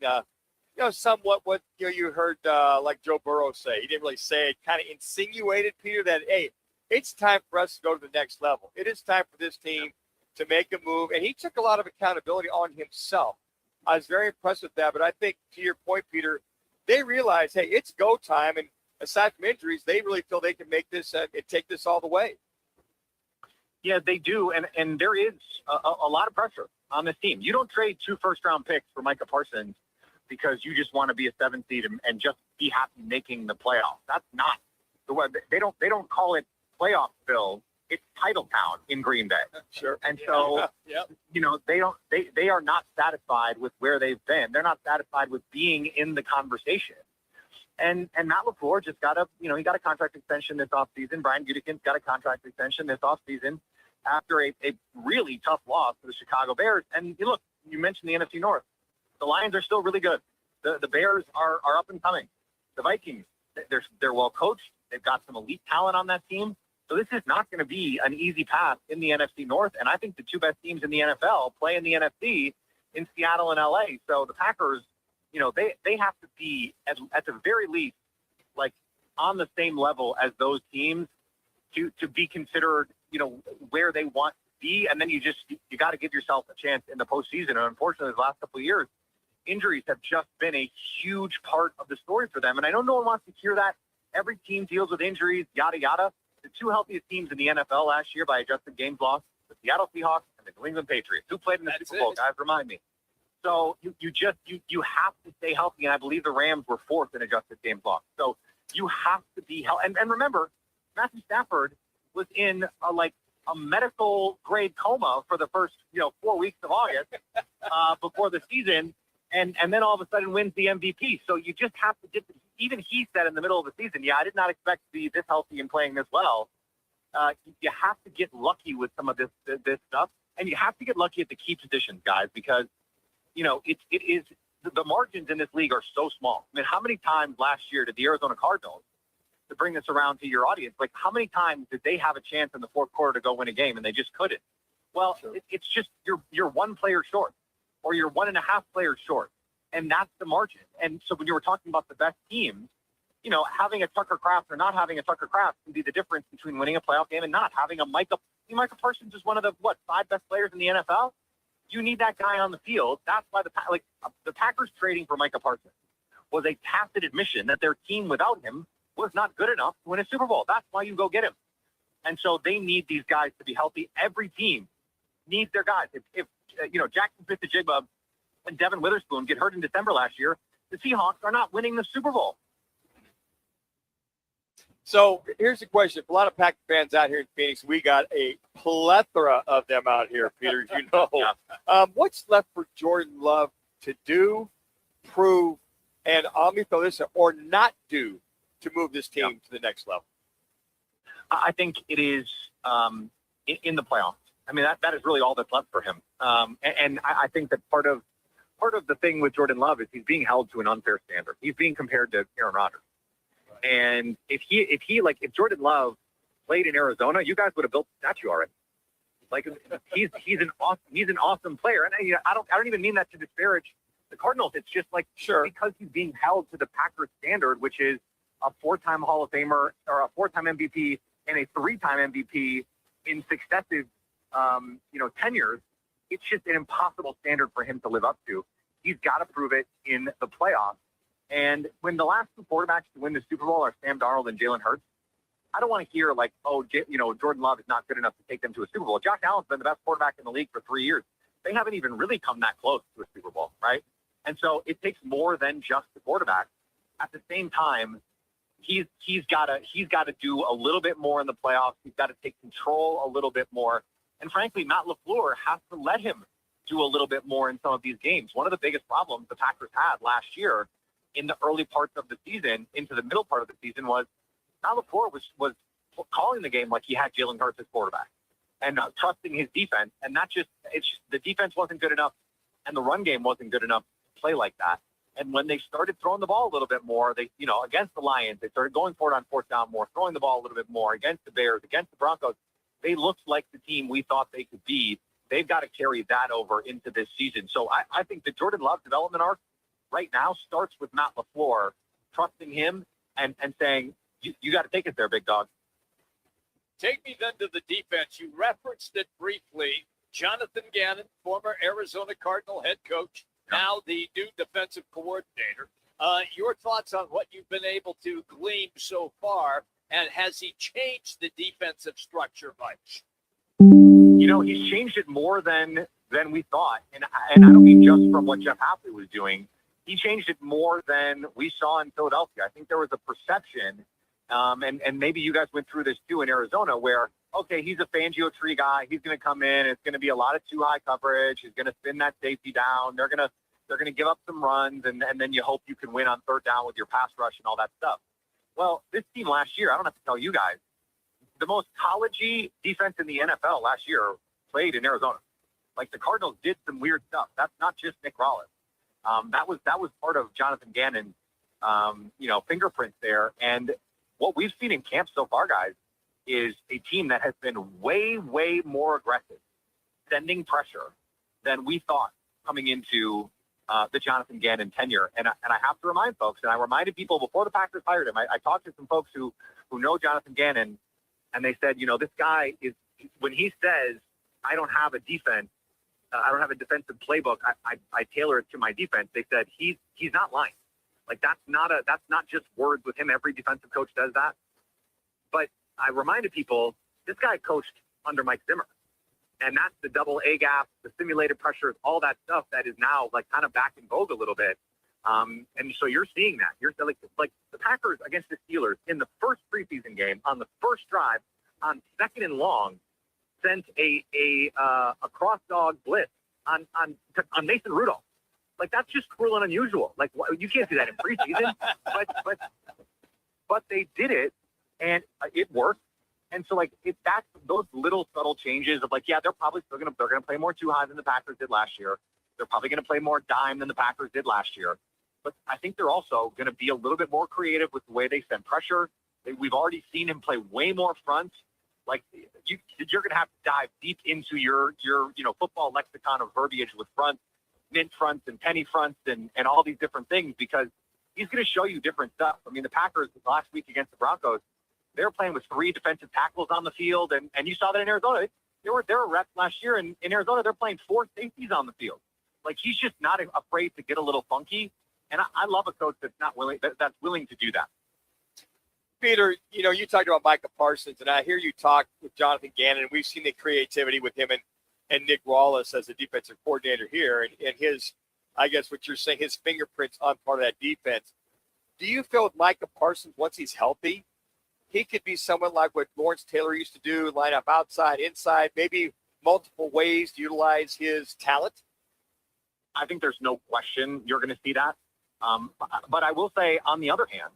somewhat what you heard like Joe Burrow say. He didn't really say it, kind of insinuated, Peter, that, hey, it's time for us to go to the next level. It is time for this team to make a move. And he took a lot of accountability on himself. I was very impressed with that. But I think, to your point, Peter, they realize, hey, it's go time. And aside from injuries, they really feel they can make this and take this all the way. Yeah, they do. And there is a lot of pressure on this team. You don't trade 2 first-round picks for Micah Parsons because you just want to be a 7th seed and just be happy making the playoffs. That's not the way. They don't call it playoff Phil. It's title town in Green Bay. Sure. And so, they are not satisfied with where they've been. They're not satisfied with being in the conversation. And Matt LaFleur just got he got a contract extension this offseason. Brian Gutekunst got a contract extension this offseason after a really tough loss to the Chicago Bears. And look, you mentioned the NFC North. The Lions are still really good. The Bears are up and coming. The Vikings, they're well coached. They've got some elite talent on that team. So this is not going to be an easy path in the NFC North. And I think the 2 best teams in the NFL play in the NFC in Seattle and LA. So the Packers, they have to be at the very least like on the same level as those teams to be considered, where they want to be. And then you got to give yourself a chance in the postseason. And unfortunately, the last couple of years, injuries have just been a huge part of the story for them. And I know no one wants to hear that. Every team deals with injuries, yada, yada. The 2 healthiest teams in the NFL last year by adjusted games lost, the Seattle Seahawks and the New England Patriots. Who played in the Super Bowl, guys? Remind me. So you have to stay healthy. And I believe the Rams were 4th in adjusted games lost. So you have to be healthy. And remember, Matthew Stafford was in a medical grade coma for the first 4 weeks of August before the season, and then all of a sudden wins the MVP. So you just have to get. Even he said in the middle of the season, I did not expect to be this healthy and playing this well. You have to get lucky with some of this stuff, and you have to get lucky at the key positions, guys, because it is the margins in this league are so small. I mean, how many times last year did the Arizona Cardinals, to bring this around to your audience, how many times did they have a chance in the 4th quarter to go win a game and they just couldn't? Well, it's just you're one player short. or you're 1.5 players short. And that's the margin. And so when you were talking about the best teams, having a Tucker Kraft or not having a Tucker Kraft can be the difference between winning a playoff game and not. Having a Micah Parsons is one of the 5 best players in the NFL. You need that guy on the field. That's why the Packers trading for Micah Parsons was a tacit admission that their team without him was not good enough to win a Super Bowl. That's why you go get him. And so they need these guys to be healthy. Every team needs their guys. If Jackson Fitzgerald and Devin Witherspoon get hurt in December last year, the Seahawks are not winning the Super Bowl. So here's the question. For a lot of Packer fans out here in Phoenix, we got a plethora of them out here, Peter, you know. What's left for Jordan Love to do, prove, and let me throw this in, or not do to move this team to the next level? I think it is in the playoffs. I mean, that is really all that's left for him. And I think that part of the thing with Jordan Love is he's being held to an unfair standard. He's being compared to Aaron Rodgers. And if Jordan Love played in Arizona, you guys would have built a statue already. Like he's an awesome player. And I don't even mean that to disparage the Cardinals. It's just because he's being held to the Packers standard, which is a 4-time Hall of Famer or a 4-time MVP and a 3-time MVP in successive tenures. It's just an impossible standard for him to live up to. He's got to prove it in the playoffs. And when the last 2 quarterbacks to win the Super Bowl are Sam Darnold and Jalen Hurts, I don't want to hear Jordan Love is not good enough to take them to a Super Bowl. Josh Allen's been the best quarterback in the league for 3 years. They haven't even really come that close to a Super Bowl, right? And so it takes more than just the quarterback. At the same time, he's got to do a little bit more in the playoffs. He's got to take control a little bit more. And frankly, Matt LaFleur has to let him do a little bit more in some of these games. One of the biggest problems the Packers had last year in the early parts of the season, into the middle part of the season, was Matt LaFleur was calling the game like he had Jalen Hurts as quarterback and trusting his defense. And the defense wasn't good enough and the run game wasn't good enough to play like that. And when they started throwing the ball a little bit more, against the Lions, they started going for it on 4th down more, throwing the ball a little bit more against the Bears, against the Broncos. They looked like the team we thought they could be. They've got to carry that over into this season. So I think the Jordan Love development arc right now starts with Matt LaFleur, trusting him and saying, you got to take it there, big dog. Take me then to the defense. You referenced it briefly. Jonathan Gannon, former Arizona Cardinal head coach, now the new defensive coordinator. Your thoughts on what you've been able to glean so far, and has he changed the defensive structure much? He's changed it more than we thought. And I don't mean just from what Jeff Hafley was doing. He changed it more than we saw in Philadelphia. I think there was a perception, and maybe you guys went through this too in Arizona, where, okay, he's a Fangio tree guy. He's going to come in. It's going to be a lot of too high coverage. He's going to spin that safety down. They're going to give up some runs, and then you hope you can win on 3rd down with your pass rush and all that stuff. Well, this team last year, I don't have to tell you guys, the most collegey defense in the NFL last year played in Arizona. Like, the Cardinals did some weird stuff. That's not just Nick Rollins. That was part of Jonathan Gannon's, fingerprints there. And what we've seen in camp so far, guys, is a team that has been way, way more aggressive, sending pressure than we thought coming into the Jonathan Gannon tenure. And I have to remind folks, and I reminded people before the Packers hired him, I talked to some folks who know Jonathan Gannon, and they said, this guy is, when he says, I don't have a defense, I don't have a defensive playbook, I tailor it to my defense. They said he's not lying. Like, that's not just words with him. Every defensive coach does that. But I reminded people, this guy coached under Mike Zimmer. And that's the double A gap, the simulated pressures, all that stuff that is now kind of back in vogue a little bit. And so you're seeing that. You're like the Packers against the Steelers in the first preseason game on the first drive on 2nd and long sent a cross dog blitz on Mason Rudolph. Like, that's just cruel and unusual. Like, you can't do that in preseason, but they did it and it worked. And so, that's those little subtle changes of they're probably still going to play more too high than the Packers did last year. They're probably going to play more dime than the Packers did last year. But I think they're also going to be a little bit more creative with the way they send pressure. We've already seen him play way more front. Like, you're going to have to dive deep into your football lexicon of verbiage with front mint fronts and penny fronts and all these different things because he's going to show you different stuff. I mean, the Packers last week against the Broncos, they were playing with 3 defensive tackles on the field, and you saw that in Arizona. There were reps last year in Arizona. They're playing 4 safeties on the field. Like, he's just not afraid to get a little funky, and I love a coach that's willing to do that. Peter, you talked about Micah Parsons, and I hear you talk with Jonathan Gannon, and we've seen the creativity with him and Nick Wallace as the defensive coordinator here, and his, I guess what you're saying, his fingerprints on part of that defense. Do you feel with Micah Parsons, once he's healthy, he could be someone like what Lawrence Taylor used to do, line up outside, inside, maybe multiple ways to utilize his talent? I think there's no question you're going to see that. But I will say, on the other hand,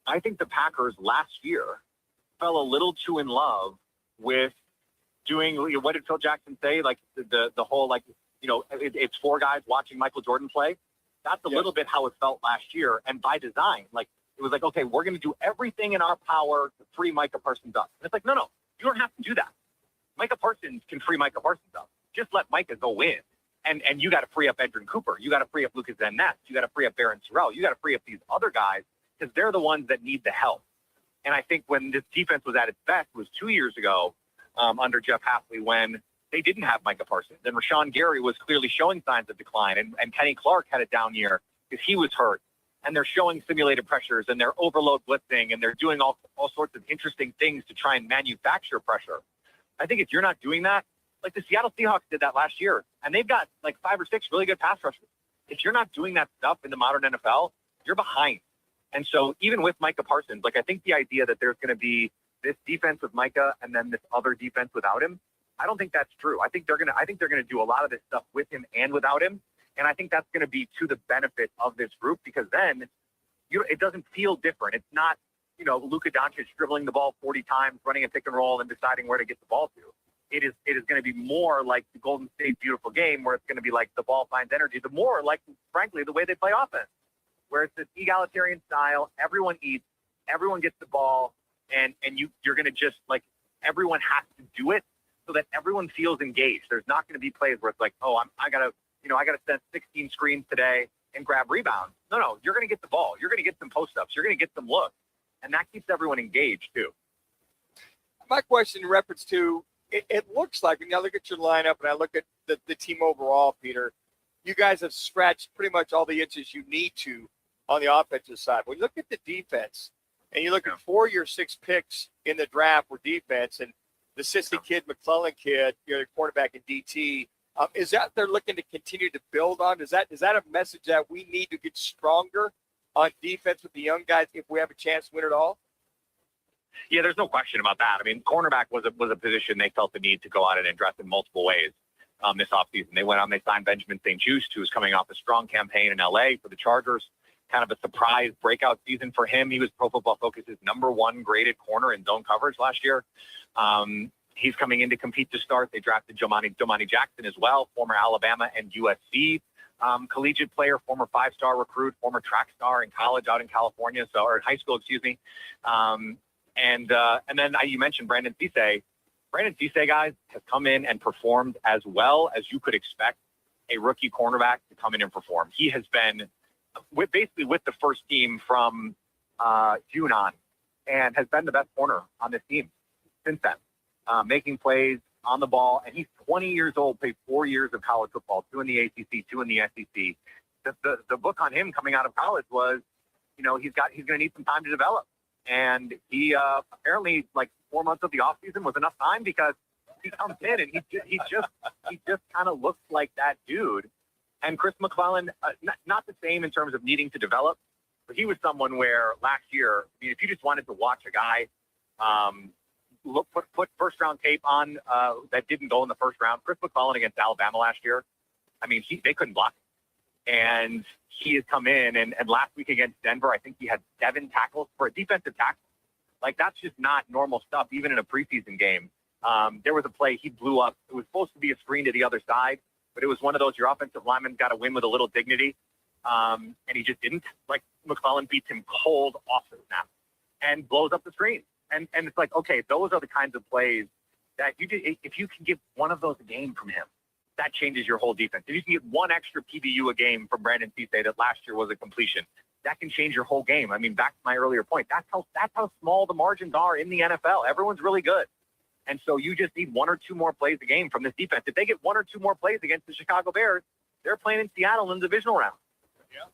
I think the Packers last year fell a little too in love with doing, what did Phil Jackson say? Like the whole, it's 4 guys watching Michael Jordan play. That's a little bit how it felt last year. And by design, like, it was like, okay, we're going to do everything in our power to free Micah Parsons up. And it's like, no, you don't have to do that. Micah Parsons can free Micah Parsons up. Just let Micah go in. And you got to free up Edrin Cooper. You got to free up Lucas Van Ness. You got to free up Barron Sorrell. You got to free up these other guys because they're the ones that need the help. And I think when this defense was at its best was 2 years ago under Jeff Hafley when they didn't have Micah Parsons. And Rashawn Gary was clearly showing signs of decline. And Kenny Clark had a down year because he was hurt. And they're showing simulated pressures and they're overload blitzing and they're doing all sorts of interesting things to try and manufacture pressure. I think if you're not doing that, like the Seattle Seahawks did that last year, and they've got like 5 or 6 really good pass rushers. If you're not doing that stuff in the modern NFL, you're behind. And so even with Micah Parsons, like I think the idea that there's going to be this defense with Micah and then this other defense without him, I don't think that's true. I think they're going to do a lot of this stuff with him and without him. And I think that's going to be to the benefit of this group because then it doesn't feel different. It's not, Luka Doncic dribbling the ball 40 times, running a pick and roll and deciding where to get the ball to. It is going to be more like the Golden State beautiful game where it's going to be like the ball finds energy, the more like, frankly, the way they play offense, where it's this egalitarian style. Everyone eats, everyone gets the ball, and you're going to just like everyone has to do it so that everyone feels engaged. There's not going to be plays where it's like, oh, I got to send 16 screens today and grab rebounds. No, you're going to get the ball. You're going to get some post-ups. You're going to get some looks, and that keeps everyone engaged too. My question in reference to it looks like when I look at your lineup and I look at the team overall, Peter, you guys have scratched pretty much all the itches you need to on the offensive side. When you look at the defense and you look at 4 of your 6 picks in the draft were defense and the Sissy kid, McClellan kid, the quarterback in DT, is that they're looking to continue to build on? Is that a message that we need to get stronger on defense with the young guys if we have a chance to win it all? Yeah, there's no question about that. I mean, cornerback was a position they felt the need to go out and address in multiple ways this offseason. They went out and they signed Benjamin St. Juste, who was coming off a strong campaign in L.A. for the Chargers, kind of a surprise breakout season for him. He was Pro Football Focus's #1 graded corner in zone coverage last year. He's coming in to compete to start. They drafted Domani Jackson as well, former Alabama and USC collegiate player, former 5-star recruit, former track star in college out in California, or in high school, excuse me. And then you mentioned Brandon Cisse. Brandon Cisse, guys, has come in and performed as well as you could expect a rookie cornerback to come in and perform. He has been basically with the first team from June on and has been the best corner on this team since then, making plays on the ball. And he's 20 years old, played 4 years of college football, 2 in the ACC, 2 in the SEC. The book on him coming out of college was, he's going to need some time to develop. And he apparently, like 4 months of the offseason was enough time because he comes in and he just kind of looks like that dude. And Chris McClellan, not the same in terms of needing to develop, but he was someone where last year, I mean, if you just wanted to watch a guy put first round tape on that didn't go in the first round, Chris McClellan against Alabama last year, I mean, they couldn't block him. And he has come in, and last week against Denver, I think he had 7 tackles for a defensive tackle. Like, that's just not normal stuff, even in a preseason game. There was a play he blew up. It was supposed to be a screen to the other side, but it was one of those, your offensive lineman got to win with a little dignity, and he just didn't. Like, McClellan beats him cold off the snap and blows up the screen. And it's like, okay, those are the kinds of plays that if you can get one of those a game from him, that changes your whole defense. If you can get one extra PBU a game from Brandon Cisse that last year was a completion, that can change your whole game. I mean, back to my earlier point, that's how small the margins are in the NFL. Everyone's really good. And so you just need one or two more plays a game from this defense. If they get one or two more plays against the Chicago Bears, they're playing in Seattle in the divisional round. Yeah.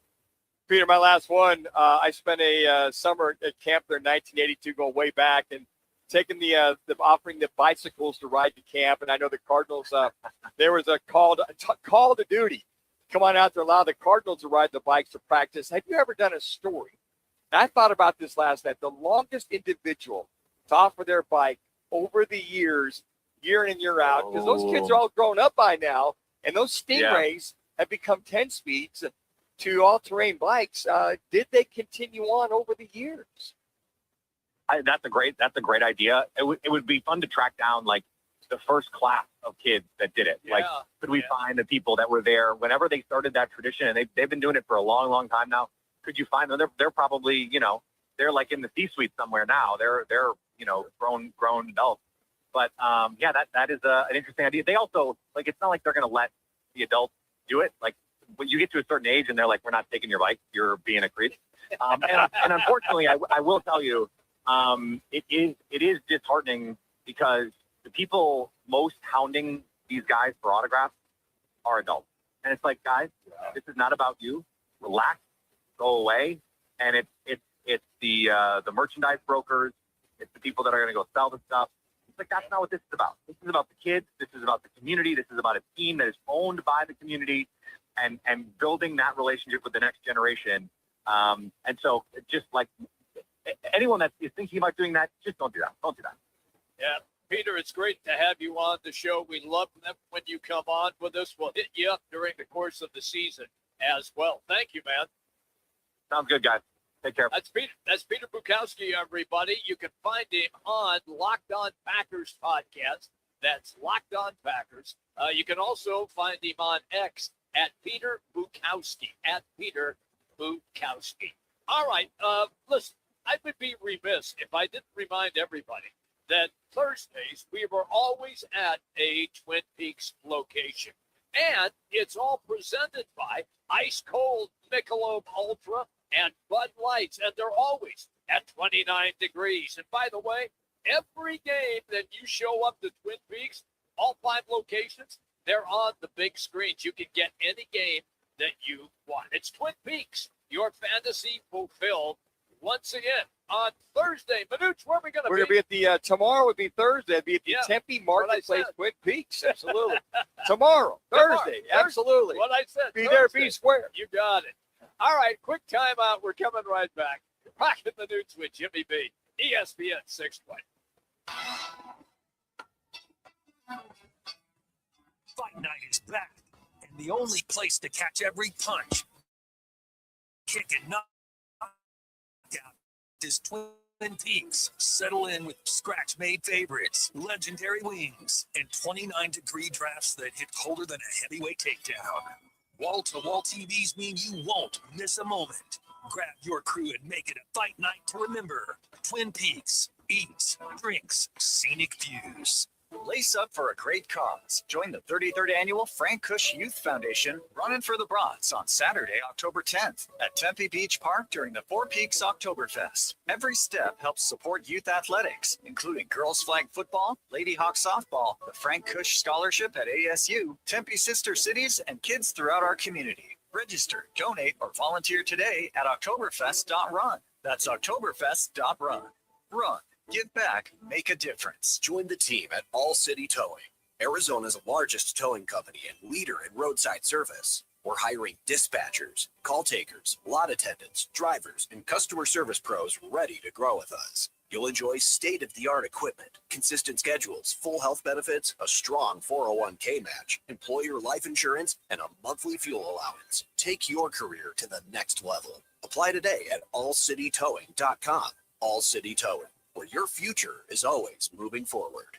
Peter, my last one, I spent a summer at camp there in 1982, going way back, and taking the offering the bicycles to ride to camp. And I know the Cardinals, there was a call to duty. Come on out there, allow the Cardinals to ride the bikes to practice. Have you ever done a story? And I thought about this last night. The longest individual to offer their bike over the years, year in and year out, because those kids are all grown up by now, and those Stingrays have become 10 speeds to all-terrain bikes. Did they continue on over the years? That's a great idea. It would be fun to track down like the first class of kids that did it. Like, could we find the people that were there whenever they started that tradition? And they've been doing it for a long, long time now. Could you find them? They're probably, they're like in the C-suite somewhere now. They're grown adults. But that is an interesting idea. They also, like, it's not like they're going to let the adults do it. Like, when you get to a certain age and they're like, we're not taking your bike, you're being a creep. And unfortunately, I will tell you, it is disheartening because the people most hounding these guys for autographs are adults. And it's like, guys, this is not about you. Relax, go away. And it's the merchandise brokers. It's the people that are going to go sell the stuff. It's like, that's not what this is about. This is about the kids. This is about the community. This is about a team that is owned by the community and building that relationship with the next generation. And so just like anyone that is thinking about doing that, just don't do that. Don't do that. Yeah. Peter, it's great to have you on the show. We love them when you come on with us. We'll hit you up during the course of the season as well. Thank you, man. Sounds good, guys. Take care. That's Peter Bukowski, everybody. You can find him on Locked On Packers podcast. That's Locked On Packers. You can also find him on X at Peter Bukowski, at Peter Bukowski. All right, listen, I would be remiss if I didn't remind everybody that Thursdays we were always at a Twin Peaks location. And it's all presented by Ice Cold Michelob Ultra and Bud Lights, and they're always at 29 degrees. And by the way, every game that you show up to Twin Peaks, all 5 locations, they're on the big screens. You can get any game that you want. It's Twin Peaks, your fantasy fulfilled once again on Thursday. Manuch, where are we going to be? We're going to be at the, tomorrow would be Thursday. It'd be at the Tempe Marketplace, Twin Peaks. Absolutely. Tomorrow, Thursday. Absolutely. What I said. Be there, be square. You got it. All right, quick timeout. We're coming right back. Rocking the News with Jimmy B. ESPN 620. Fight Night is back, and the only place to catch every punch, kick, and knockout is Twin Peaks. Settle in with scratch-made favorites, legendary wings, and 29-degree drafts that hit colder than a heavyweight takedown. Wall-to-wall TVs mean you won't miss a moment. Grab your crew and make it a fight night to remember. Twin Peaks. Eats, drinks, scenic views. Lace up for a great cause. Join the 33rd Annual Frank Kush Youth Foundation Running for the Bronx on Saturday, October 10th at Tempe Beach Park during the Four Peaks Oktoberfest. Every step helps support youth athletics, including girls flag football, Lady Hawk softball, the Frank Kush Scholarship at ASU, Tempe Sister Cities, and kids throughout our community. Register, donate, or volunteer today at Oktoberfest.run. That's Oktoberfest.run. Run. Give back, make a difference. Join the team at All City Towing, Arizona's largest towing company and leader in roadside service. We're hiring dispatchers, call takers, lot attendants, drivers, and customer service pros ready to grow with us. You'll enjoy state-of-the-art equipment, consistent schedules, full health benefits, a strong 401k match, employer life insurance, and a monthly fuel allowance. Take your career to the next level. Apply today at allcitytowing.com. All City Towing, where your future is always moving forward.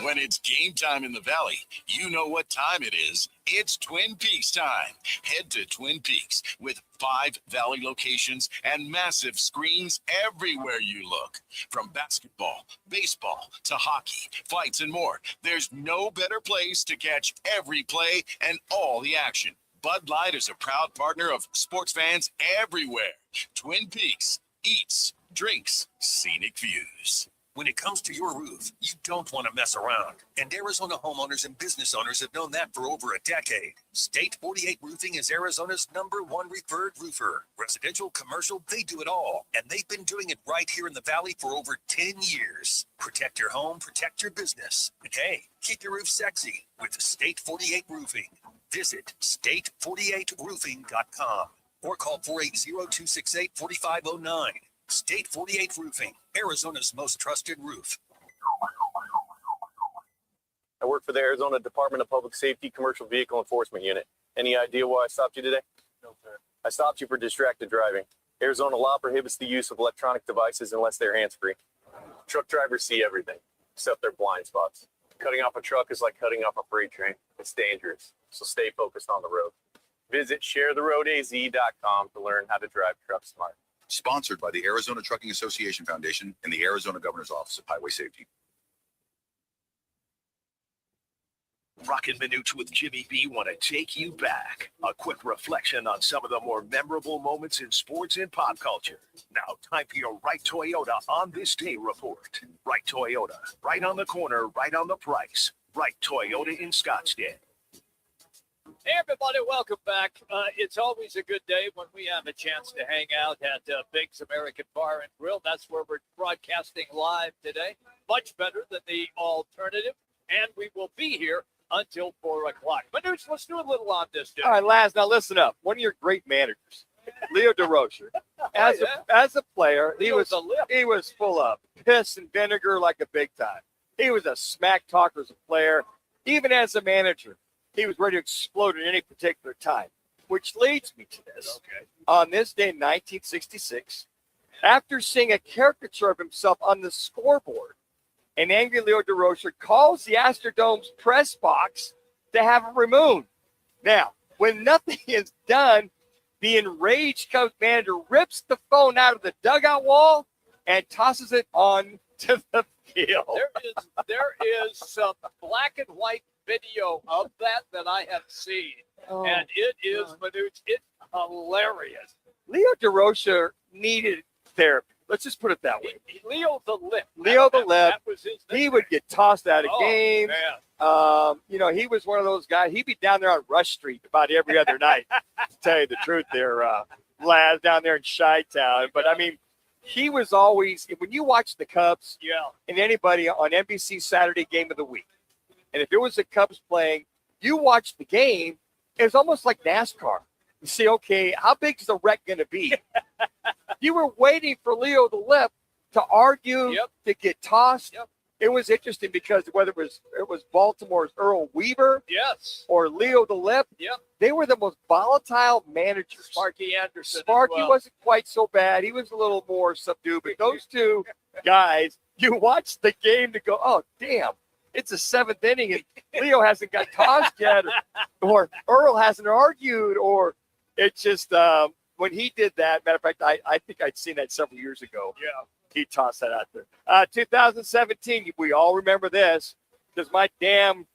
When it's game time in the Valley, you know what time it is. It's Twin Peaks time. Head to Twin Peaks with 5 Valley locations and massive screens everywhere you look. From basketball, baseball, to hockey, fights, and more, there's no better place to catch every play and all the action. Bud Light is a proud partner of sports fans everywhere. Twin Peaks, eats, drinks, scenic views. When it comes to your roof, you don't want to mess around. And Arizona homeowners and business owners have known that for over a decade. State 48 Roofing is Arizona's #1 referred roofer. Residential, commercial, they do it all. And they've been doing it right here in the Valley for over 10 years. Protect your home, protect your business. And hey, keep your roof sexy with State 48 Roofing. Visit state48roofing.com or call 480-268-4509. State 48 Roofing, Arizona's most trusted roof. I work for the Arizona Department of Public Safety Commercial Vehicle Enforcement Unit. Any idea why I stopped you today? No, sir. I stopped you for distracted driving. Arizona law prohibits the use of electronic devices unless they're hands-free. Truck drivers see everything, except their blind spots. Cutting off a truck is like cutting off a freight train. It's dangerous, so stay focused on the road. Visit sharetheroadaz.com to learn how to drive trucks smart. Sponsored by the Arizona Trucking Association Foundation and the Arizona Governor's Office of Highway Safety. Roc and Manuch with Jimmy B want to take you back. A quick reflection on some of the more memorable moments in sports and pop culture. Now, time for your Right Toyota on this day report. Right Toyota, right on the corner, right on the price. Right Toyota in Scottsdale. Hey, everybody, welcome back. It's always a good day when we have a chance to hang out at Big's American Bar and Grill. That's where we're broadcasting live today. Much better than the alternative. And we will be here until 4 o'clock. Manuch, let's do a little on this day. All right, Laz, now listen up. One of your great managers, Leo DeRocher, as a player, he was full of piss and vinegar like a big time. He was a smack talker as a player. Even as a manager, he was ready to explode at any particular time, which leads me to this. Okay. On this day in 1966, after seeing a caricature of himself on the scoreboard, an angry Leo DeRocher calls the Astrodome's press box to have it removed. Now, when nothing is done, the enraged Cubs manager rips the phone out of the dugout wall and tosses it on to the field. There is some black and white video of that I have seen, and it is, Manuch, it's hilarious. Leo DeRocher needed therapy. Let's just put it that way. Leo the Lip. That was his he would get tossed out of games. Man. He was one of those guys. He'd be down there on Rush Street about every other night. To tell you the truth, there, Laz, down there in Chi-Town. But I mean, he was always, when you watch the Cubs and anybody on NBC Saturday Game of the Week, and if it was the Cubs playing, you watch the game, it was almost like NASCAR. You see, okay, how big is the wreck going to be? You were waiting for Leo the Lip to argue, to get tossed. It was interesting because whether it was Baltimore's Earl Weaver or Leo the Lip, they were the most volatile managers. Sparky Anderson. Sparky wasn't quite so bad. He was a little more subdued. But those two guys, you watch the game to go, oh, damn, it's the 7th inning and Leo hasn't got tossed yet or Earl hasn't argued or it's just when he did that, matter of fact, I think I'd seen that several years ago. He tossed that out there. 2017, we all remember this because my damn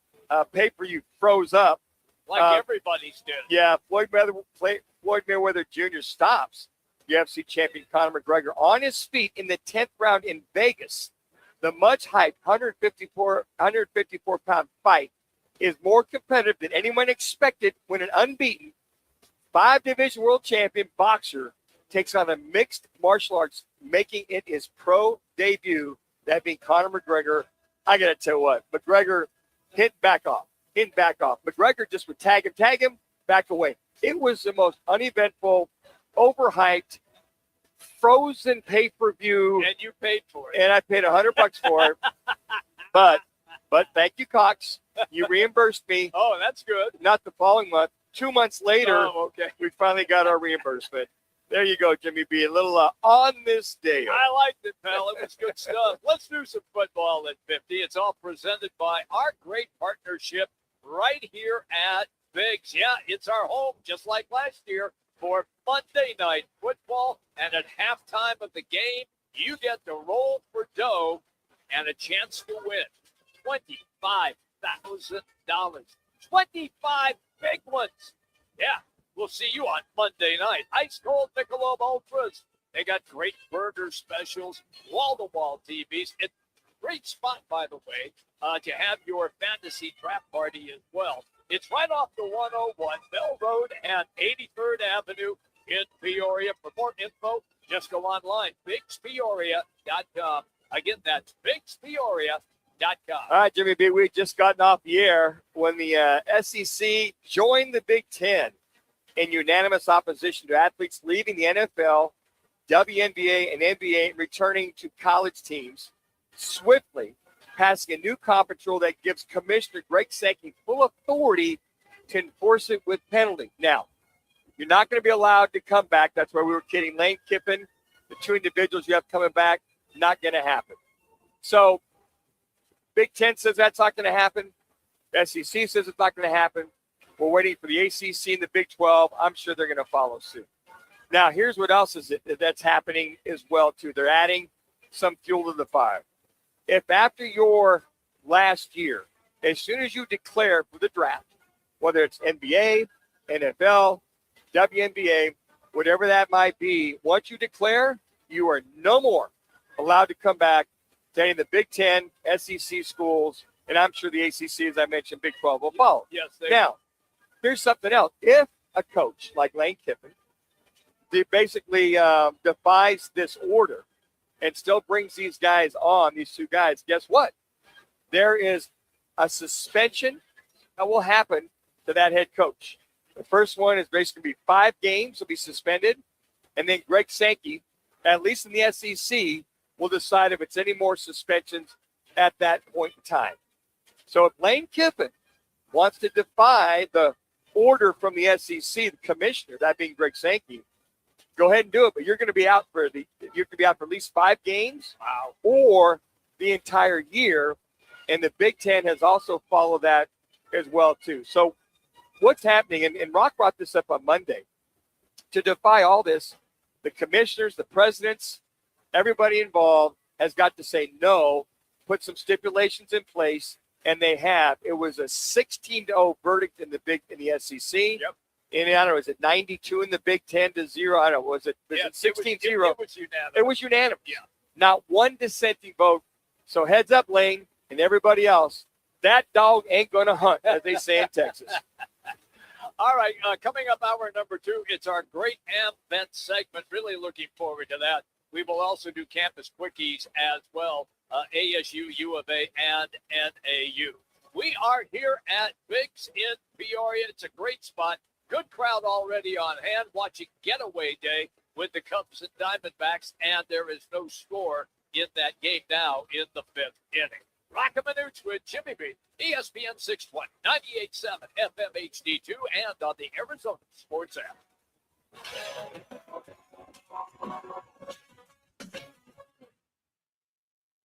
pay-per-view froze up. Like everybody's did. Yeah, Floyd Mayweather Jr. stops UFC champion Conor McGregor on his feet in the 10th round in Vegas. The much-hyped 154-pound fight is more competitive than anyone expected when an unbeaten 5-division world champion boxer takes on a mixed martial arts, making it his pro debut, that being Conor McGregor. I got to tell you what, McGregor hit back off. McGregor just would tag him, back away. It was the most uneventful, overhyped, frozen pay-per-view. And you paid for it. And I paid $100 for it. But thank you, Cox. You reimbursed me. Oh, that's good. Not the following month. 2 months later, we finally got our reimbursement. There you go, Jimmy B. A little on this day. I liked it, pal. It was good stuff. Let's do some football at 50. It's all presented by our great partnership right here at Biggs. Yeah, it's our home, just like last year, for Monday night football. And at halftime of the game, you get to roll for dough and a chance to win $25,000. 25 big ones. Yeah, we'll see you on Monday night. Ice Cold Michelob Ultras. They got great burger specials, wall-to-wall TVs. It's a great spot, by the way, to have your fantasy draft party as well. It's right off the 101 Bell Road and 83rd Avenue in Peoria. For more info, just go online, BiggsPeoria.com. Again, that's BiggsPeoria.com. All right, Jimmy B, we just gotten off the air when the SEC joined the Big Ten in unanimous opposition to athletes leaving the NFL, WNBA, and NBA and returning to college teams, swiftly passing a new conference rule that gives Commissioner Greg Sankey full authority to enforce it with penalty. Now, you're not going to be allowed to come back. That's where we were kidding. Lane Kiffin, the two individuals you have coming back, not going to happen. So, Big Ten says that's not going to happen. SEC says it's not going to happen. We're waiting for the ACC and the Big 12. I'm sure they're going to follow suit. Now, here's what else is that's happening as well, too. They're adding some fuel to the fire. If after your last year, as soon as you declare for the draft, whether it's NBA, NFL, WNBA, whatever that might be, once you declare, you are no more allowed to come back to any of the Big Ten, SEC schools, and I'm sure the ACC, as I mentioned, Big 12 will follow. Yes. Now, here's something else. If a coach like Lane Kiffin basically defies this order and still brings these guys on, these two guys, guess what? There is a suspension that will happen to that head coach. The first one is basically going to be 5 games will be suspended, and then Greg Sankey, at least in the SEC, will decide if it's any more suspensions at that point in time. So if Lane Kiffin wants to defy the order from the SEC, the commissioner, that being Greg Sankey, go ahead and do it. But you're going to be out for at least 5 games, or the entire year. And the Big Ten has also followed that as well too. So what's happening? And Roc brought this up on Monday. To defy all this, the commissioners, the presidents, everybody involved has got to say no, put some stipulations in place, and they have. It was a 16-0 verdict in the SEC. Yep. And I don't know, is it 92 in the Big Ten to 0? I don't know. Was it 16-0? It was unanimous. It was unanimous. Yeah. Not one dissenting vote. So heads up, Lane, and everybody else. That dog ain't going to hunt, as they say in Texas. All right, coming up hour number 2, it's our Great AmVet segment. Really looking forward to that. We will also do campus quickies as well, ASU, U of A, and NAU. We are here at Biggs in Peoria. It's a great spot. Good crowd already on hand watching Getaway Day with the Cubs and Diamondbacks, and there is no score in that game now in the 5th inning. Roc and Manuch with Jimmy B, ESPN 620, 98.7 FM HD2, and on the Arizona Sports app.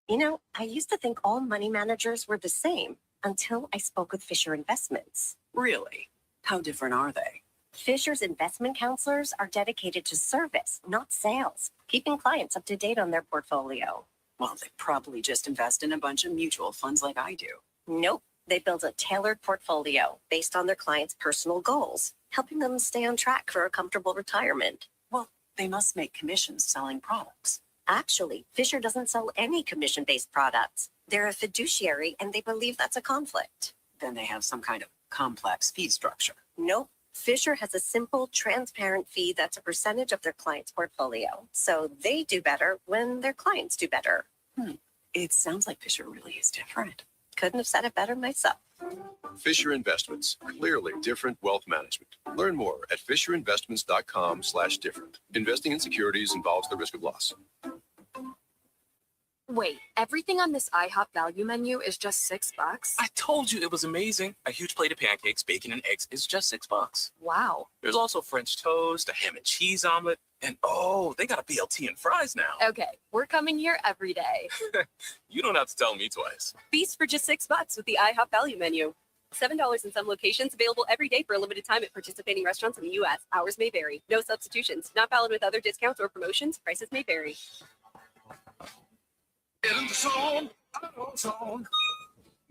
You know, I used to think all money managers were the same until I spoke with Fisher Investments. Really? How different are they? Fisher's investment counselors are dedicated to service, not sales, keeping clients up to date on their portfolio. Well, they probably just invest in a bunch of mutual funds like I do. Nope. They build a tailored portfolio based on their clients' personal goals, helping them stay on track for a comfortable retirement. Well, they must make commissions selling products. Actually, Fisher doesn't sell any commission-based products. They're a fiduciary, and they believe that's a conflict. Then they have some kind of complex fee structure. Nope. Fisher has a simple, transparent fee that's a percentage of their client's portfolio. So they do better when their clients do better. It sounds like Fisher really is different. Couldn't have said it better myself. Fisher Investments, clearly different wealth management. Learn more at fisherinvestments.com/different. Investing in securities involves the risk of loss. Wait, everything on this IHOP value menu is just $6? I told you it was amazing. A huge plate of pancakes, bacon, and eggs is just $6. Wow. There's also French toast, a ham and cheese omelet, and oh, they got a BLT and fries now. Okay, we're coming here every day. You don't have to tell me twice. Feast for just $6 with the IHOP value menu. $7 in some locations, available every day for a limited time at participating restaurants in the U.S. Hours may vary. No substitutions. Not valid with other discounts or promotions. Prices may vary. Get in the zone, AutoZone.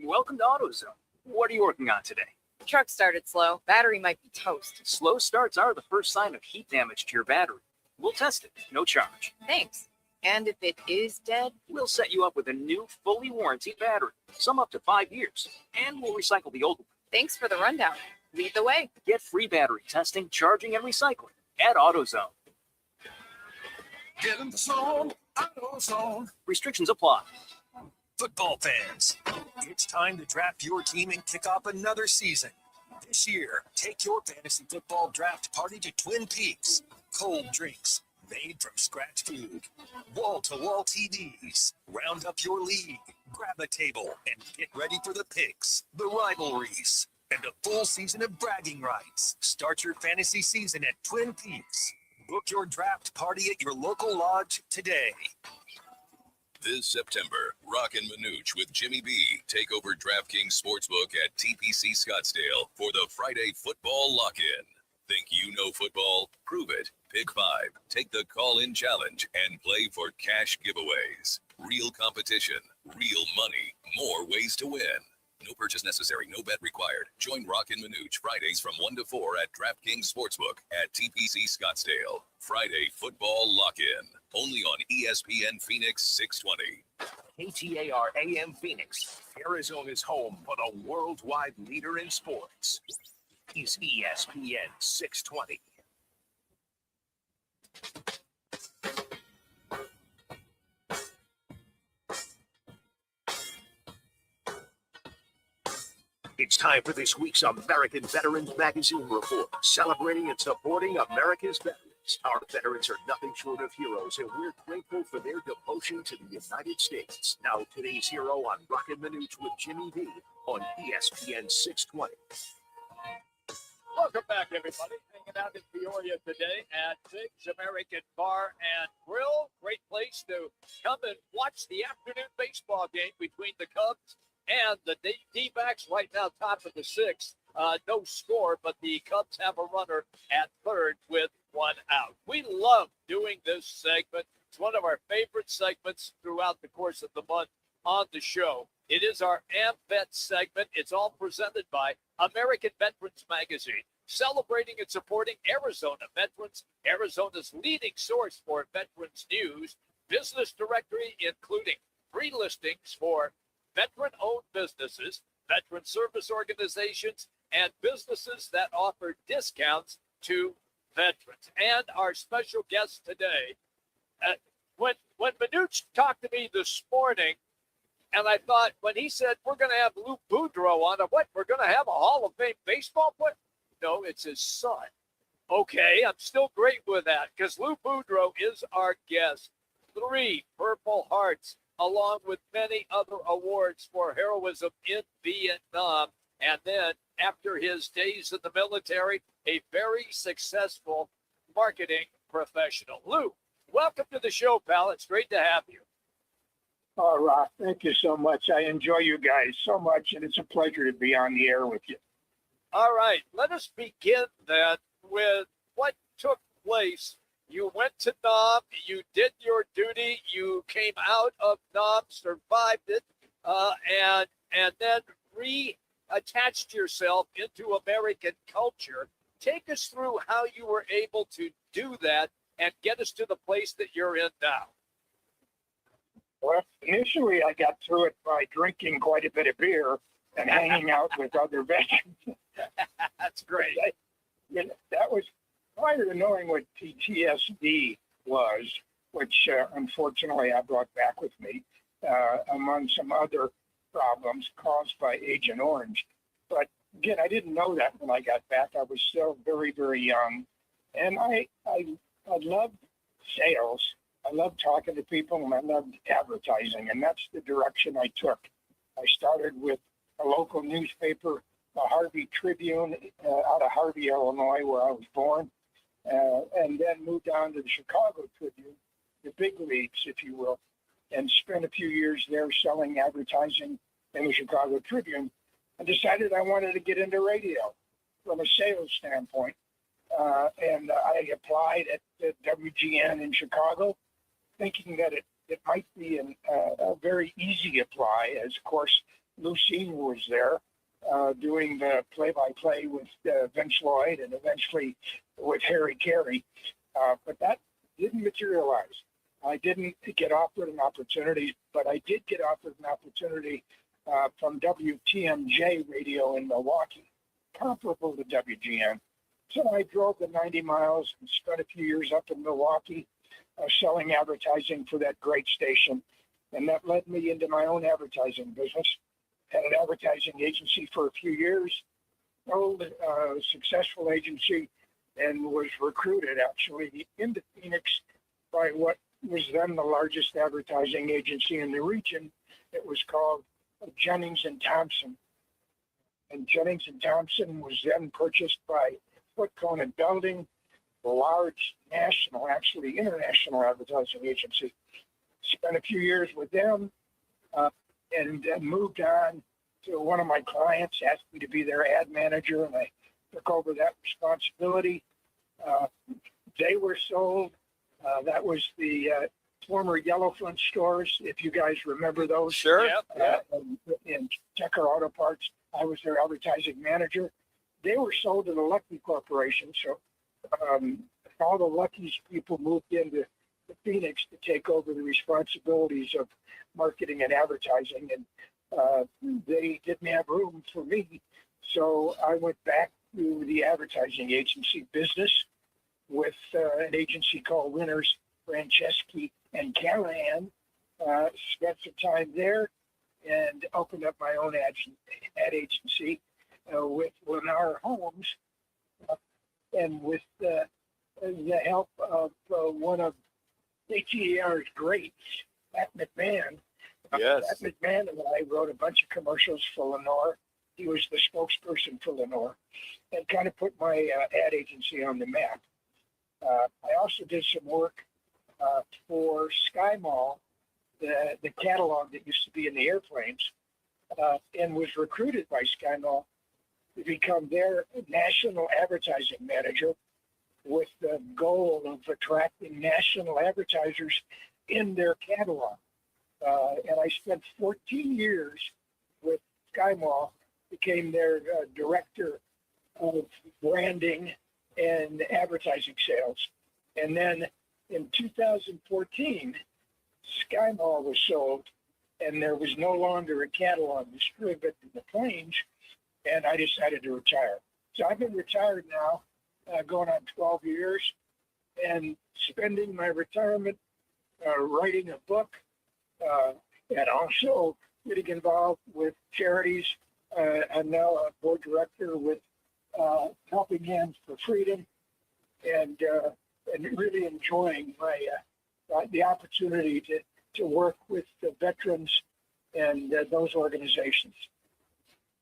Welcome to AutoZone. What are you working on today? Truck started slow. Battery might be toast. Slow starts are the first sign of heat damage to your battery. We'll test it, no charge. Thanks. And if it is dead? We'll set you up with a new, fully warranted battery, some up to 5 years, and we'll recycle the old one. Thanks for the rundown. Lead the way. Get free battery testing, charging, and recycling at AutoZone. Get in the zone, AutoZone. Restrictions apply. Football fans, it's time to draft your team and kick off another season. This year, take your fantasy football draft party to Twin Peaks. Cold drinks, made from scratch food, wall-to-wall TVs. Round up your league, grab a table, and get ready for the picks, the rivalries, and a full season of bragging rights. Start your fantasy season at Twin Peaks. Book your draft party at your local lodge today. This September, Roc and Manuch with Jimmy B take over DraftKings Sportsbook at TPC Scottsdale for the Friday football lock-in. Think you know football? Prove it. Pick 5, take the call-in challenge, and play for cash giveaways. Real competition, real money, more ways to win. No purchase necessary, no bet required. Join Roc and Manuch Fridays from 1 to 4 at DraftKings Sportsbook at TPC Scottsdale. Friday football lock-in, only on ESPN Phoenix 620. KTAR AM Phoenix, Arizona's home for the worldwide leader in sports. Is ESPN 620. It's time for this week's American Veterans Magazine report, celebrating and supporting America's veterans. Our veterans are nothing short of heroes, and we're grateful for their devotion to the United States. Now, today's hero on Roc and Manuch with Jimmy B on ESPN 620. Welcome back, everybody. Hanging out in Peoria today at Big's American Bar and Grill. Great place to come and watch the afternoon baseball game between the Cubs and the D-backs. Right now, top of the 6th. No score, but the Cubs have a runner at third with 1 out. We love doing this segment. It's one of our favorite segments throughout the course of the month on the show. It is our AmVet segment. It's all presented by American Veterans Magazine, celebrating and supporting Arizona veterans, Arizona's leading source for veterans news, business directory, including free listings for veteran-owned businesses, veteran service organizations, and businesses that offer discounts to veterans. And our special guest today, when Manuch talked to me this morning, and I thought, when he said, we're going to have Lou Boudreau on, what, we're going to have a Hall of Fame baseball player? No, it's his son. Okay, I'm still great with that, because Lou Boudreau is our guest. 3 Purple Hearts, along with many other awards for heroism in Vietnam. And then, after his days in the military, a very successful marketing professional. Lou, welcome to the show, pal. It's great to have you. Oh, Roc, thank you so much. I enjoy you guys so much, and it's a pleasure to be on the air with you. All right, let us begin then with what took place. You went to Nam, you did your duty, you came out of Nam, survived it, and then reattached yourself into American culture. Take us through how you were able to do that and get us to the place that you're in now. Well, initially I got through it by drinking quite a bit of beer and hanging out with other veterans. That's great. That was prior to knowing what PTSD was, which unfortunately I brought back with me, among some other problems caused by Agent Orange. But again, I didn't know that when I got back. I was still very, very young. And I loved sales. I loved talking to people and I loved advertising, and that's the direction I took. I started with a local newspaper, the Harvey Tribune, out of Harvey, Illinois, where I was born, and then moved on to the Chicago Tribune, the big leagues, if you will, and spent a few years there selling advertising in the Chicago Tribune, and decided I wanted to get into radio from a sales standpoint. And I applied at the WGN in Chicago, thinking that it might be a very easy apply, as, of course, Lou Senior was there doing the play-by-play with Vince Lloyd and eventually with Harry Carey. But that didn't materialize. I didn't get offered an opportunity, but I did get offered an opportunity from WTMJ radio in Milwaukee, comparable to WGN. So I drove the 90 miles and spent a few years up in Milwaukee selling advertising for that great station. And that led me into my own advertising business. Had an advertising agency for a few years, sold a successful agency, and was recruited actually into Phoenix by what was then the largest advertising agency in the region. It was called Jennings and Thompson. And Jennings and Thompson was then purchased by Foot Cone Building, a large national, actually international advertising agency. Spent a few years with them and then moved on to one of my clients, asked me to be their ad manager, and I took over that responsibility. They were sold. That was the former Yellowfront stores, if you guys remember those. Sure. In Checker Auto Parts, I was their advertising manager. They were sold to the Lucky Corporation, so all the Lucky's people moved into Phoenix to take over the responsibilities of marketing and advertising, and they didn't have room for me, so I went back to the advertising agency business with an agency called Winners, Franceschi, and Callahan. Spent some time there and opened up my own ad agency with Lennar Homes, and with the help of one of ATR's greats, Pat McMahon. Yes. Pat McMahon and I wrote a bunch of commercials for Lennar. He was the spokesperson for Lennar and kind of put my ad agency on the map. I also did some work for Sky Mall, the catalog that used to be in the airplanes, and was recruited by Sky Mall to become their national advertising manager with the goal of attracting national advertisers in their catalog. And I spent 14 years with Sky Mall, became their director of branding and advertising sales. And then in 2014, Sky Mall was sold, and there was no longer a catalog distributed in the plains, and I decided to retire. So I've been retired now, going on 12 years, and spending my retirement writing a book, and also getting involved with charities. I'm now a board director with Helping Hands for Freedom, and really enjoying the opportunity to work with the veterans and those organizations.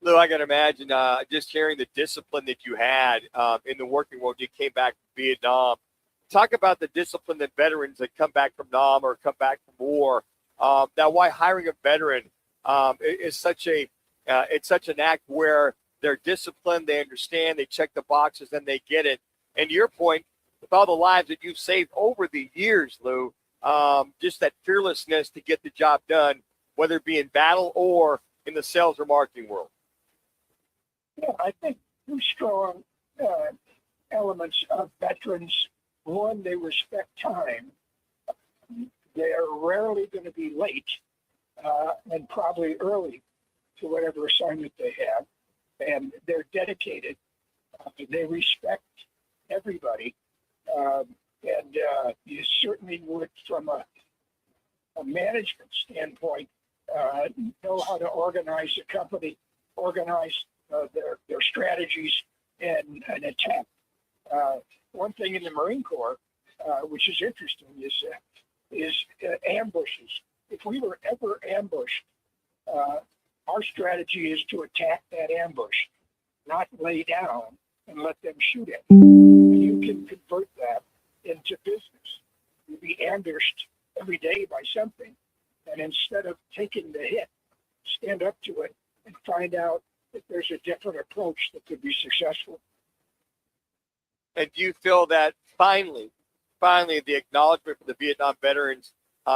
Lou, I can imagine just hearing the discipline that you had in the working world. You came back from Vietnam. Talk about the discipline that veterans that come back from Nam or come back from war. Now, why hiring a veteran is such an act where they're disciplined, they understand, they check the boxes, and they get it. And to your point, with all the lives that you've saved over the years, Lou, just that fearlessness to get the job done, whether it be in battle or in the sales or marketing world. Yeah, I think two strong elements of veterans. One, they respect time. They are rarely going to be late and probably early to whatever assignment they have. And they're dedicated. They respect everybody. And you certainly would, from a management standpoint, know how to organize a company, organize their strategies and attack. One thing in the Marine Corps, which is interesting, is is ambushes. If we were ever ambushed, our strategy is to attack that ambush, not lay down and let them shoot it. And you can convert that into business. You'll be ambushed every day by something. And instead of taking the hit, stand up to it and find out that there's a different approach that could be successful. And do you feel that finally, the acknowledgement for the Vietnam veterans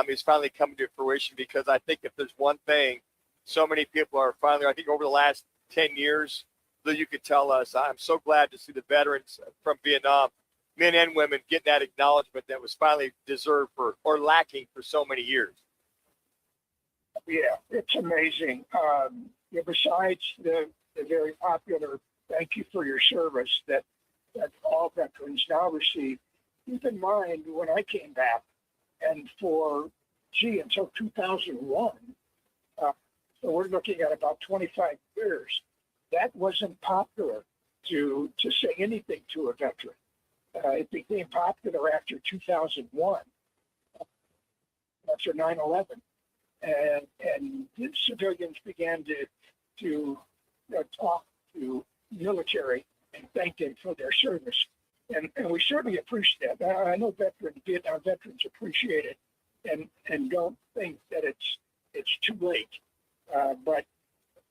is finally coming to fruition? Because I think if there's one thing, so many people are finally, I think over the last 10 years, that you could tell us, I'm so glad to see the veterans from Vietnam, men and women, get that acknowledgement that was finally deserved for, or lacking for so many years. Yeah, it's amazing. Besides the very popular thank you for your service that all veterans now receive, keep in mind when I came back, and until 2001, so we're looking at about 25 years, that wasn't popular to say anything to a veteran. It became popular after 2001, after 9/11. And civilians began to talk to military and thank them for their service. And we certainly appreciate that. I know Vietnam veterans appreciate it and don't think that it's too late. But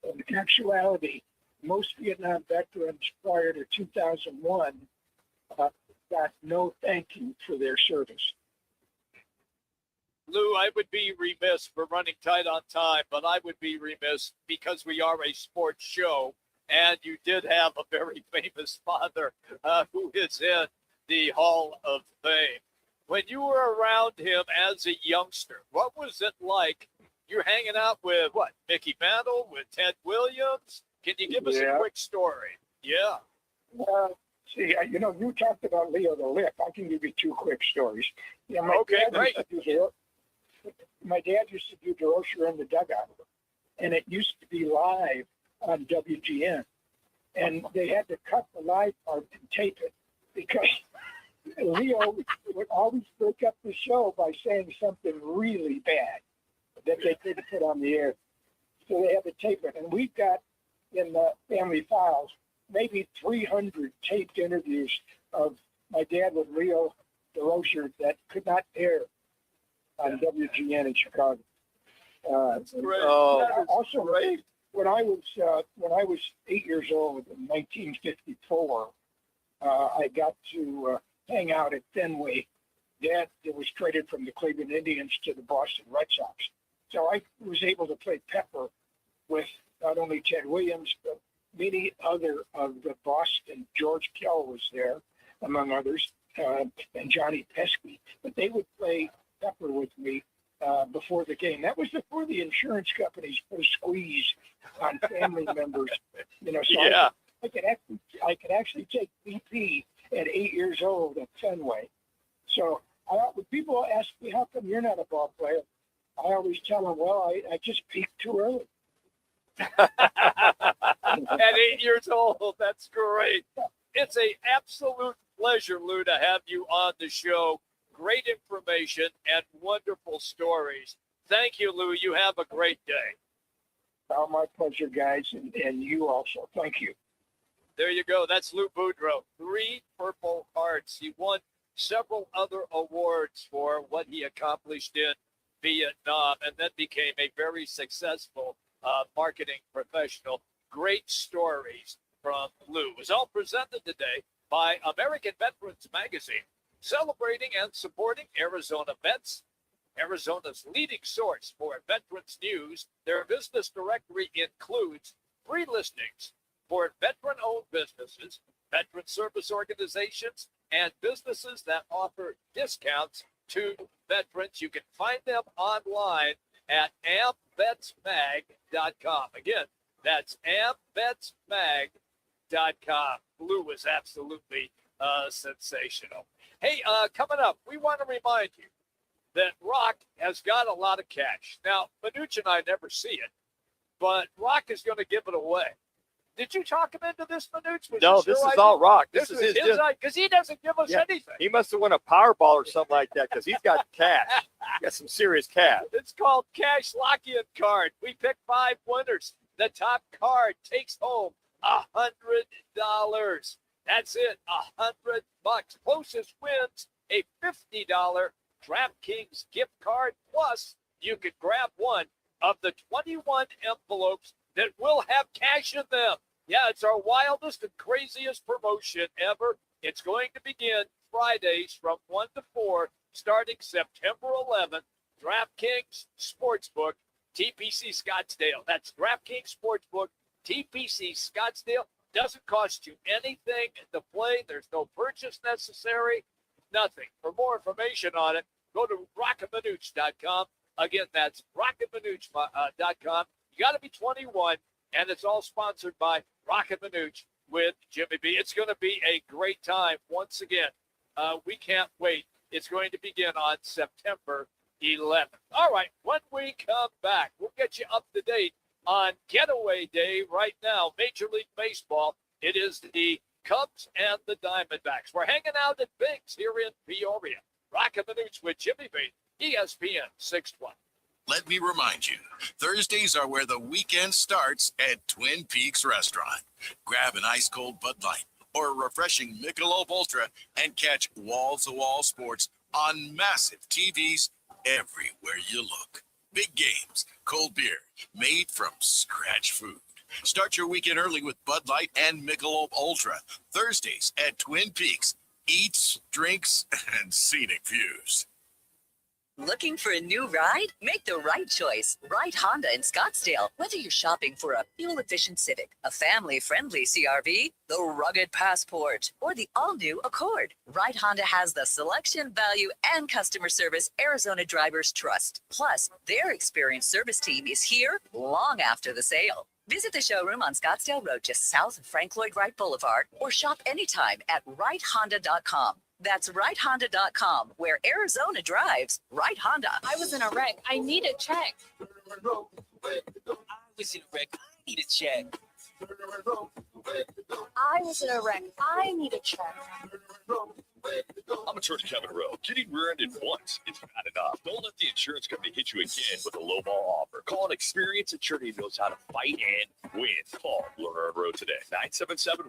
in actuality, most Vietnam veterans prior to 2001 got no thank you for their service. Lou, I would be remiss, we're running tight on time, but I would be remiss because we are a sports show, and you did have a very famous father who is in the Hall of Fame. When you were around him as a youngster, what was it like? You're hanging out with, Mickey Mantle, with Ted Williams? Can you give us a quick story? Yeah. See, you talked about Leo the Lip. I can give you two quick stories. Yeah, my dad used to do Derosher in the Dugout, and it used to be live on WGN. And they had to cut the live part and tape it because Leo would always break up the show by saying something really bad that they couldn't put on the air. So they had to tape it. And we've got in the family files maybe 300 taped interviews of my dad with Leo Derosher that could not air on WGN in Chicago. That's great. Also, great. When I was 8 years old in 1954, I got to hang out at Fenway. Dad was traded from the Cleveland Indians to the Boston Red Sox, so I was able to play pepper with not only Ted Williams but many other of the Boston. George Kell was there, among others, and Johnny Pesky. But they would play pepper with me before the game. That was before the insurance companies put a squeeze on family members. So I could actually take BP at 8 years old at Fenway. So when people ask me, how come you're not a ball player? I always tell them, well, I just peaked too early. At 8 years old, that's great. It's an absolute pleasure, Lou, to have you on the show. Great information and wonderful stories. Thank you, Lou. You have a great day. Oh, my pleasure, guys, and you also. Thank you. There you go. That's Lou Boudreau. 3 Purple Hearts. He won several other awards for what he accomplished in Vietnam and then became a very successful marketing professional. Great stories from Lou. It was all presented today by American Veterans Magazine, celebrating and supporting Arizona vets. Arizona's leading source for veterans news. Their business directory includes free listings for veteran-owned businesses, veteran service organizations, and businesses that offer discounts to veterans. You can find them online at amvetsmag.com. Again, that's amvetsmag.com. Lou is absolutely sensational. Hey, coming up, we want to remind you that Roc has got a lot of cash. Now, Manuch and I never see it, but Roc is going to give it away. Did you talk him into this, Manuch? Was No, this this your is idea? all Roc. This This is is his his. because he doesn't give us Yeah. anything. He must have won a Powerball or something like that because he's got cash. He got some serious cash. It's called Cash Lock-In Card. We pick 5 winners. The top card takes home $100. That's it, $100. Closest wins a $50 DraftKings gift card. Plus, you could grab one of the 21 envelopes that will have cash in them. Yeah, it's our wildest and craziest promotion ever. It's going to begin Fridays from 1 to 4, starting September 11th. DraftKings Sportsbook, TPC Scottsdale. That's DraftKings Sportsbook, TPC Scottsdale. Doesn't cost you anything to play. There's no purchase necessary. Nothing. For more information on it, go to rockandmanuch.com. Again, that's rockandmanuch.com. You got to be 21, and it's all sponsored by Roc and Manuch with Jimmy B. It's going to be a great time once again. We can't wait. It's going to begin on September 11th. All right, when we come back, we'll get you up to date on Getaway Day right now. Major League Baseball. It is the Cubs and the Diamondbacks. We're hanging out at Biggs here in Peoria. Roc and Manuch with Jimmy B. ESPN 620. Let me remind you, Thursdays are where the weekend starts at Twin Peaks Restaurant. Grab an ice-cold Bud Light or a refreshing Michelob Ultra and catch wall-to-wall sports on massive TVs everywhere you look. Big games, cold beer, made from scratch food. Start your weekend early with Bud Light and Michelob Ultra. Thursdays at Twin Peaks. Eats, drinks, and scenic views. Looking for a new ride? Make the right choice. Ride Honda in Scottsdale. Whether you're shopping for a fuel-efficient Civic, a family-friendly CRV, the rugged Passport, or the all-new Accord, Ride Honda has the selection, value, and customer service Arizona drivers trust. Plus, their experienced service team is here long after the sale. Visit the showroom on Scottsdale Road just south of Frank Lloyd Wright Boulevard or shop anytime at RideHonda.com. That's RideHonda.com, where Arizona drives. Ride Honda. I was in a wreck. I need a check. I was in a wreck. I need a check. I was in a wreck. I need a check. I'm Attorney Kevin Rowe. Getting rear-ended once is not enough. Don't let the insurance company hit you again with a lowball offer. Call an experienced attorney who knows how to fight and win. Call Lerner Rowe today. 977-1900.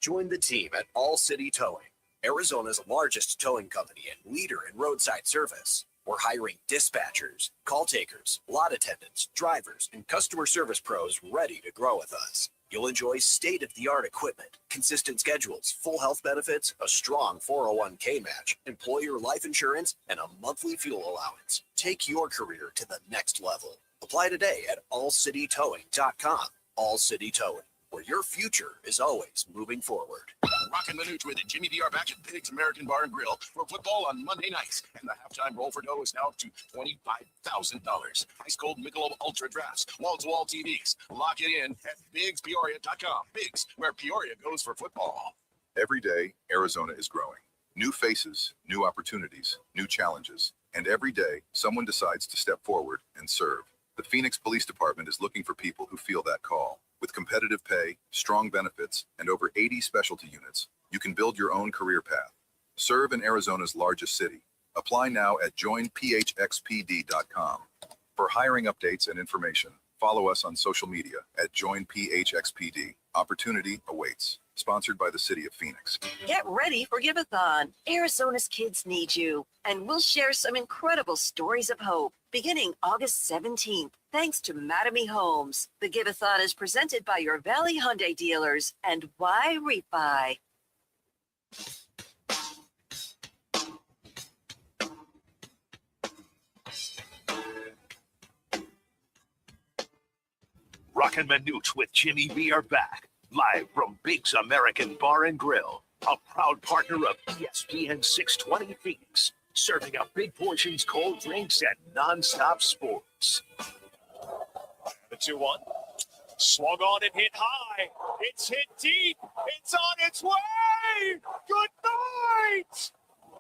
Join the team at All City Towing, Arizona's largest towing company and leader in roadside service. We're hiring dispatchers, call takers, lot attendants, drivers, and customer service pros ready to grow with us. You'll enjoy state-of-the-art equipment, consistent schedules, full health benefits, a strong 401k match, employer life insurance, and a monthly fuel allowance. Take your career to the next level. Apply today at allcitytowing.com. All City Towing, where your future is always moving forward. Roc and Manuch with Jimmy D are back at Biggs American Bar and Grill for football on Monday nights. And the halftime roll for dough is now up to $25,000. Ice cold Michelob Ultra drafts, wall-to-wall TVs. Lock it in at BiggsPeoria.com. Biggs, where Peoria goes for football. Every day, Arizona is growing. New faces, new opportunities, new challenges. And every day, someone decides to step forward and serve. The Phoenix Police Department is looking for people who feel that call. With competitive pay, strong benefits, and over 80 specialty units, you can build your own career path. Serve in Arizona's largest city. Apply now at joinphxpd.com. For hiring updates and information, follow us on social media at joinphxpd. Opportunity awaits. Sponsored by the City of Phoenix. Get ready for Give-a-thon. Arizona's kids need you. And we'll share some incredible stories of hope beginning August 17th. Thanks to Mattamy Homes. The Give-a-thon is presented by your Valley Hyundai dealers and Why Refi. Roc and Manuch with Jimmy B are back, live from Biggs American Bar and Grill, a proud partner of ESPN 620 Phoenix, serving up big portions, cold drinks, and nonstop sports. The 2-1. Swung on and hit high. It's hit deep. It's on its way. Good night.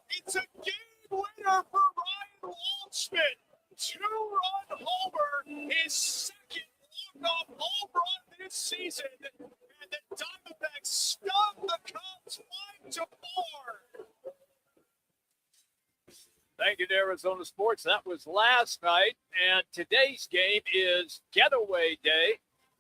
It's a game winner for Ryan Wall. Goldschmidt, two-run homer, his second walk-off home run this season, and the Diamondbacks stun the Cubs 5-4. Thank you to Arizona Sports. That was last night, and today's game is getaway day,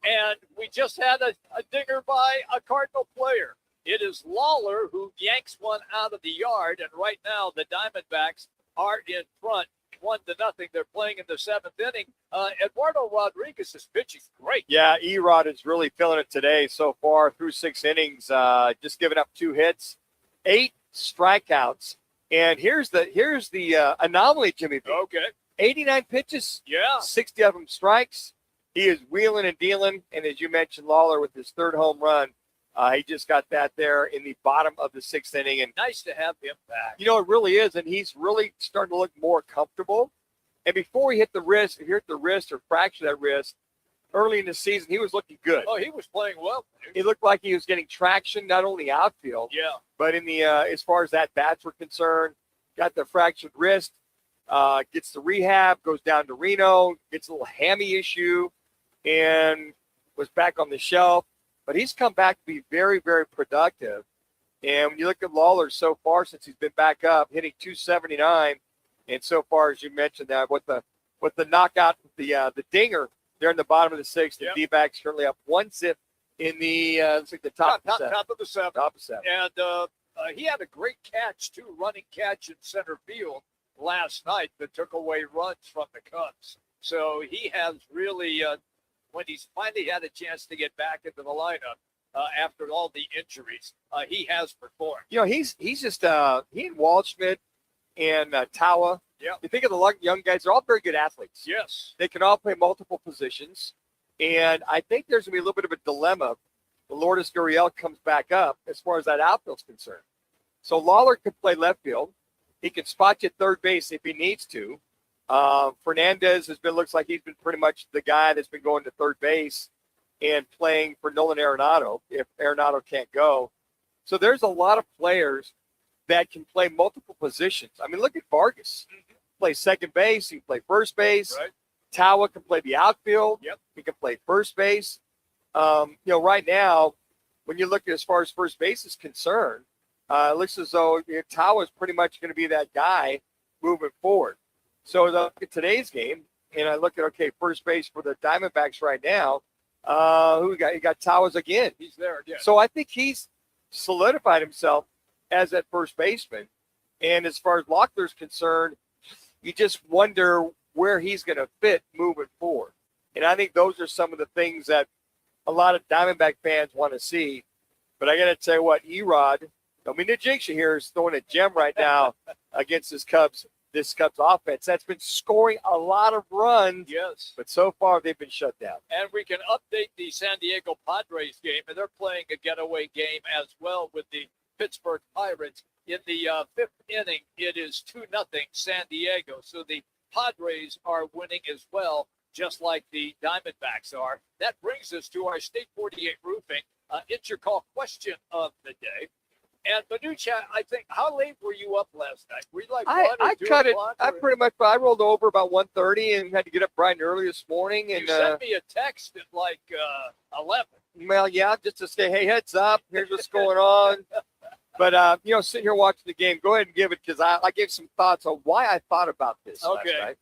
and we just had a dinger by a Cardinal player. It is Lawler who yanks one out of the yard, and right now the Diamondbacks are in front, 1-0. They're playing in the seventh inning. Eduardo Rodriguez is pitching great. Yeah, Erod is really feeling it today so far through 6 innings, just giving up 2 hits, 8 strikeouts. And here's the anomaly, Jimmy B. Okay. 89 pitches, Yeah. 60 of them strikes. He is wheeling and dealing, and as you mentioned, Lawler with his 3rd home run, he just got that there in the bottom of the 6th inning. And nice to have him back. You know, it really is, and he's really starting to look more comfortable. And before he hit the wrist or fractured that wrist, early in the season, he was looking good. Oh, he was playing well. He looked like he was getting traction, not only outfield, Yeah. but in the as far as that bats were concerned. Got the fractured wrist, gets the rehab, goes down to Reno, gets a little hammy issue, and was back on the shelf. But he's come back to be very, very productive. And when you look at Lawler so far since he's been back up, hitting 279, and so far, as you mentioned, that with the knockout, the dinger there in the bottom of the 6th, Yep. the D-backs currently up 1-0 in the looks like the top of the 7th. Top of the 7th. Top of 7th. And he had a great catch, too, running catch in center field last night that took away runs from the Cubs. So he has really, when he's finally had a chance to get back into the lineup after all the injuries, he has performed. You know, he's just he and Waldschmidt and Tawa. Yeah. You think of the young guys; they're all very good athletes. Yes. They can all play multiple positions, and I think there's going to be a little bit of a dilemma when Lourdes Gurriel comes back up as far as that outfield's concerned. So Lawler can play left field. He can spot you at third base if he needs to. Fernandez looks like he's been pretty much the guy that's been going to third base and playing for Nolan Arenado if Arenado can't go. So there's a lot of players that can play multiple positions. I mean, look at Vargas. Play second base. He can play first base. Right. Tawa can play the outfield. Yep. He can play first base. Right now, when you look at as far as first base is concerned, it looks as though Tawa is pretty much going to be that guy moving forward. So I look at today's game, and I look at, first base for the Diamondbacks right now. Who we got? You got Tawas again. He's there again. So I think he's solidified himself as that first baseman. And as far as Locklear's concerned, you just wonder where he's going to fit moving forward. And I think those are some of the things that a lot of Diamondback fans want to see. But I got to tell you what, Erod, I mean, the jinx here is throwing a gem right now against this Cubs offense that's been scoring a lot of runs. Yes. But so far they've been shut down. And we can update the San Diego Padres game, and they're playing a getaway game as well with the Pittsburgh Pirates. In the 5th inning, it is 2-0 San Diego. So the Padres are winning as well, just like the Diamondbacks are. That brings us to our State 48 Roofing. It's your call question of the day. And Manuch, I think, how late were you up last night? Were you like I cut it. I rolled over about 1:30 and had to get up bright and early this morning. And you sent me a text at like 11. Well, yeah, just to say, hey, heads up, here's what's going on. But, sitting here watching the game, go ahead and give it because I gave some thoughts on why I thought about this last night.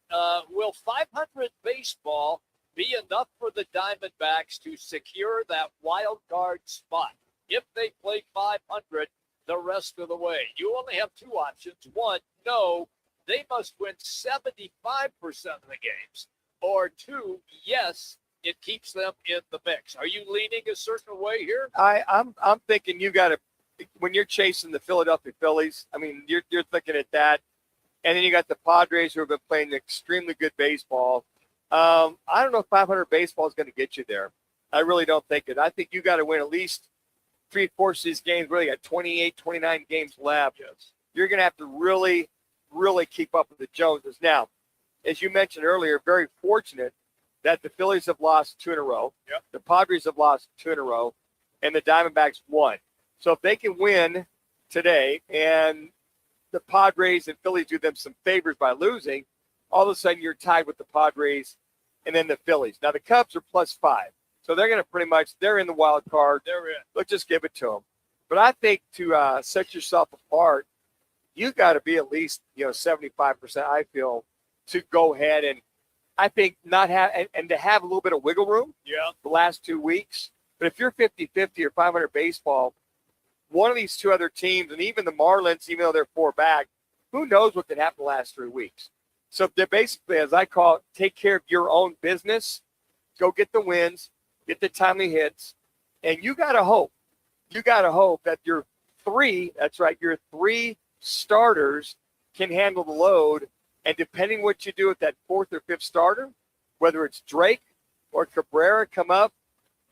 Will 500 baseball be enough for the Diamondbacks to secure that wild card spot? If they play 500 the rest of the way, you only have 2 options. One, no, they must win 75% of the games. Or 2, yes, it keeps them in the mix. Are you leaning a certain way here? I'm thinking you got to, when you're chasing the Philadelphia Phillies, I mean, you're thinking at that. And then you got the Padres who have been playing extremely good baseball. I don't know if 500 baseball is going to get you there. I really don't think it. I think you got to win at least 3/4 of these games. Really got 28, 29 games left. Yes. You're going to have to really, really keep up with the Joneses. Now, as you mentioned earlier, very fortunate that the Phillies have lost 2 in a row. Yep. The Padres have lost 2 in a row, and the Diamondbacks won. So if they can win today and the Padres and Phillies do them some favors by losing, all of a sudden you're tied with the Padres and then the Phillies. Now the Cubs are +5. So they're going to pretty much, they're in the wild card. They're in. Let's just give it to them. But I think to set yourself apart, you got to be at least, 75%, I feel, to go ahead and I think not have, and to have a little bit of wiggle room the last 2 weeks. But if you're 50-50 or 500 baseball, one of these two other teams, and even the Marlins, even though they're 4 back, who knows what could happen the last 3 weeks. So they're basically, as I call it, take care of your own business, go get the wins, get the timely hits, and you got to hope that your 3 starters can handle the load. And depending what you do with that 4th or 5th starter, whether it's Drake or Cabrera come up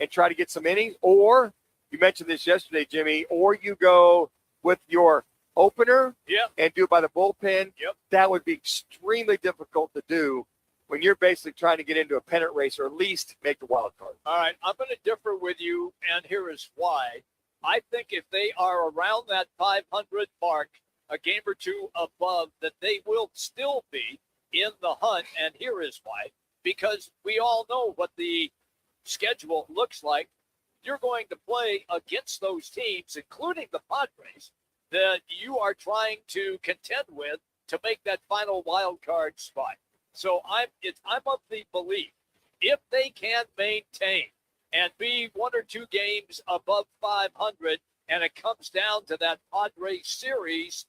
and try to get some innings, or you mentioned this yesterday, Jimmy, or you go with your opener and do it by the bullpen, that would be extremely difficult to do when you're basically trying to get into a pennant race or at least make the wild card. All right, I'm going to differ with you, and here is why. I think if they are around that 500 mark, a game or 2 above, that they will still be in the hunt, and here is why. Because we all know what the schedule looks like. You're going to play against those teams, including the Padres, that you are trying to contend with to make that final wild card spot. So I'm of the belief if they can maintain and be 1 or 2 games above 500, and it comes down to that Padres series,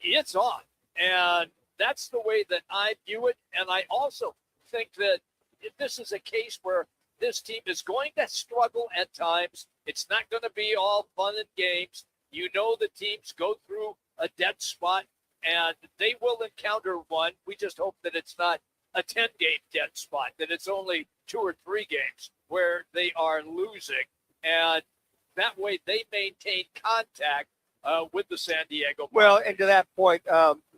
it's on. And that's the way that I view it. And I also think that if this is a case where this team is going to struggle at times, it's not going to be all fun and games. You know the teams go through a dead spot, and they will encounter one. We just hope that it's not a 10-game dead spot, that it's only 2 or 3 games where they are losing. And that way they maintain contact with the San Diego Padres. Well, and to that point,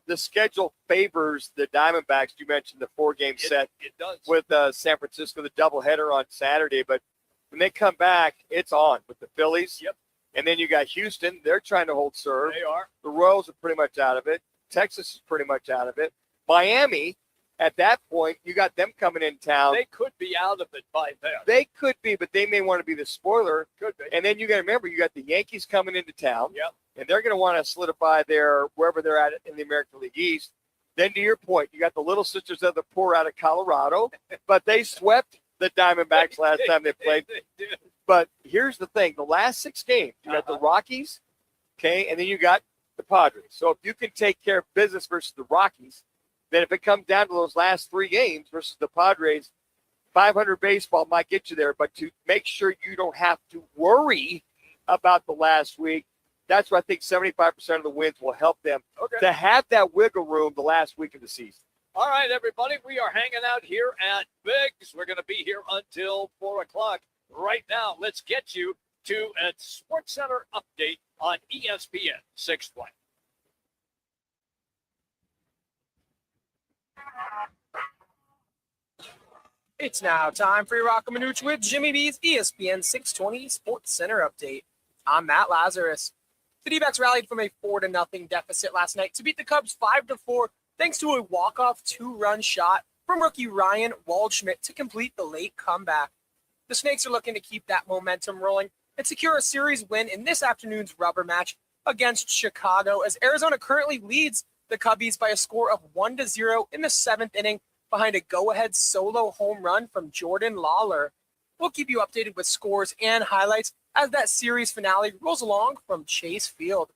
the schedule favors the Diamondbacks. You mentioned the 4-game set it does. with San Francisco, the doubleheader on Saturday. But when they come back, it's on with the Phillies. Yep. And then you got Houston. They're trying to hold serve. They are. The Royals are pretty much out of it. Texas is pretty much out of it. Miami, at that point, you got them coming in town. They could be out of it by then. They could be, but they may want to be the spoiler. Could be. And then you got to remember, you got the Yankees coming into town. Yep. And they're going to want to solidify their wherever they're at in the American League East. Then to your point, you got the Little Sisters of the Poor out of Colorado, but they swept the Diamondbacks last time they played. They did. But here's the thing. The last 6 games, you got the Rockies, okay, and then you got the Padres. So if you can take care of business versus the Rockies, then if it comes down to those last 3 games versus the Padres, 500 baseball might get you there. But to make sure you don't have to worry about the last week, that's where I think 75% of the wins will help them to have that wiggle room the last week of the season. All right, everybody, we are hanging out here at Biggs. We're going to be here until 4 o'clock. Right now, let's get you to a Sports Center update on ESPN 620. It's now time for your Roc and Manuch with Jimmy B's ESPN 620 Sports Center update. I'm Matt Lazarus. The D-backs rallied from a 4-0 deficit last night to beat the Cubs 5-4 thanks to a walk-off 2-run shot from rookie Ryan Waldschmidt to complete the late comeback. The Snakes are looking to keep that momentum rolling and secure a series win in this afternoon's rubber match against Chicago, as Arizona currently leads the Cubbies by a score of 1-0 in the 7th inning behind a go-ahead solo home run from Jordan Lawler. We'll keep you updated with scores and highlights as that series finale rolls along from Chase Field.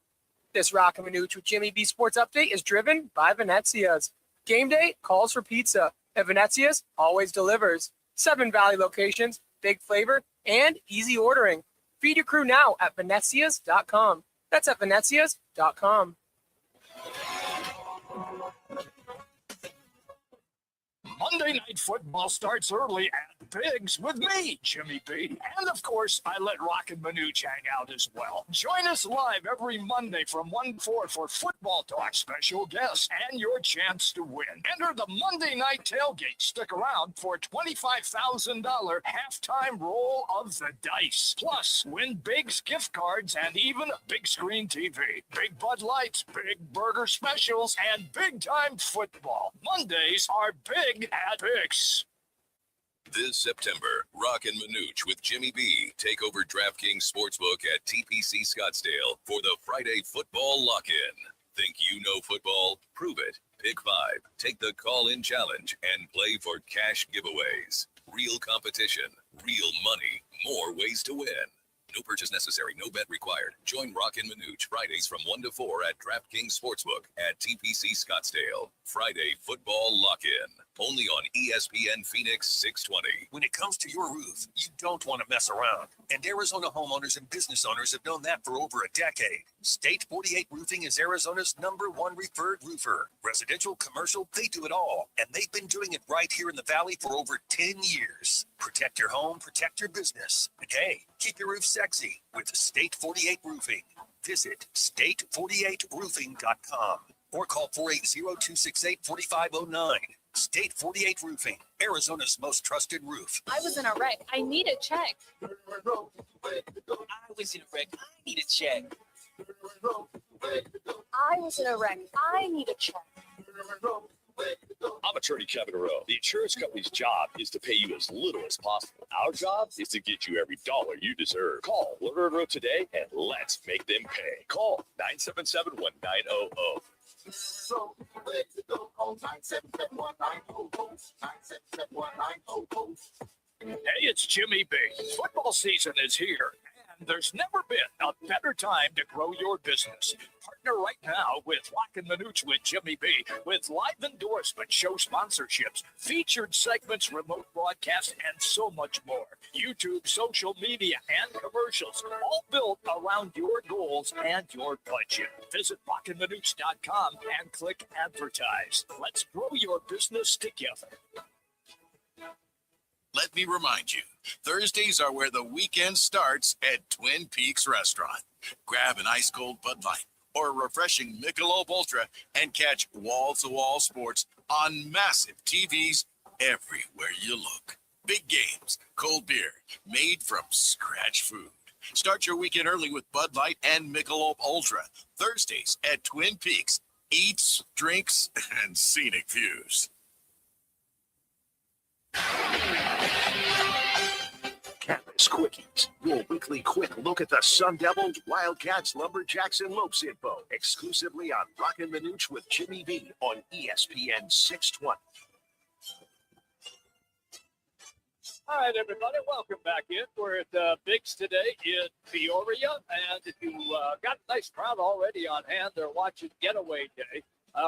This Roc and Manuch with Jimmy B Sports Update is driven by Venezia's. Game day calls for pizza, and Venezia's always delivers. 7 Valley locations, big flavor, and easy ordering. Feed your crew now at Venezias.com. That's at Venezias.com. Monday Night Football starts early at Pigs with me, Jimmy B. And of course, I let Roc and Manuch hang out as well. Join us live every Monday from 1 to 4 for Football Talk, special guests, and your chance to win. Enter the Monday Night Tailgate. Stick around for a $25,000 halftime roll of the dice. Plus, win Big's gift cards and even a big screen TV. Big Bud Lights, big burger specials, and big time football. Mondays are big at Picks. This September, Roc and Manuch with Jimmy B take over DraftKings Sportsbook at TPC Scottsdale for the Friday Football Lock-In. Think you know football? Prove it. Pick 5, take the call-in challenge, and play for cash giveaways. Real competition, real money, more ways to win. No purchase necessary, no bet required. Join Roc and Manuch Fridays from 1 to 4 at DraftKings Sportsbook at TPC Scottsdale. Friday Football Lock-In. Only on ESPN Phoenix 620. When it comes to your roof, you don't want to mess around. And Arizona homeowners and business owners have known that for over a decade. State 48 Roofing is Arizona's #1 referred roofer. Residential, commercial, they do it all. And they've been doing it right here in the Valley for over 10 years. Protect your home, protect your business. And hey, keep your roof sexy with State 48 Roofing. Visit state48roofing.com or call 480-268-4509. State 48 Roofing, Arizona's most trusted roof. I was in a wreck. I need a check. I was in a wreck. I need a check. I was in a wreck. I need a check. I'm attorney Kevin Rowe. The insurance company's job is to pay you as little as possible. Our job is to get you every dollar you deserve. Call Rowe today and let's make them pay. Call 977-1900. Hey, it's Jimmy B. Football season is here, and there's never been a better time to grow your business. Partner right now with Roc and Manuch with Jimmy B, with live endorsements, show sponsorships, featured segments, remote broadcasts, and so much more. YouTube, social media, and commercials, all built around your goals and your budget. Visit rocandmanuch.com and click advertise. Let's grow your business together. Let me remind you, Thursdays are where the weekend starts at Twin Peaks Restaurant. Grab an ice cold Bud Light or a refreshing Michelob Ultra and catch wall-to-wall sports on massive TVs everywhere you look. Big games, cold beer, made from scratch food. Start your weekend early with Bud Light and Michelob Ultra. Thursdays at Twin Peaks. Eats, drinks, and scenic views. Campus Quickies, your weekly quick look at the Sun Devils, Wildcats, Lumberjacks, and Lopes info, exclusively on Roc and Manuch with Jimmy B on ESPN 620. All right, everybody, welcome back in. We're at Biggs today in Peoria, and if you got a nice crowd already on hand, they're watching Getaway Day.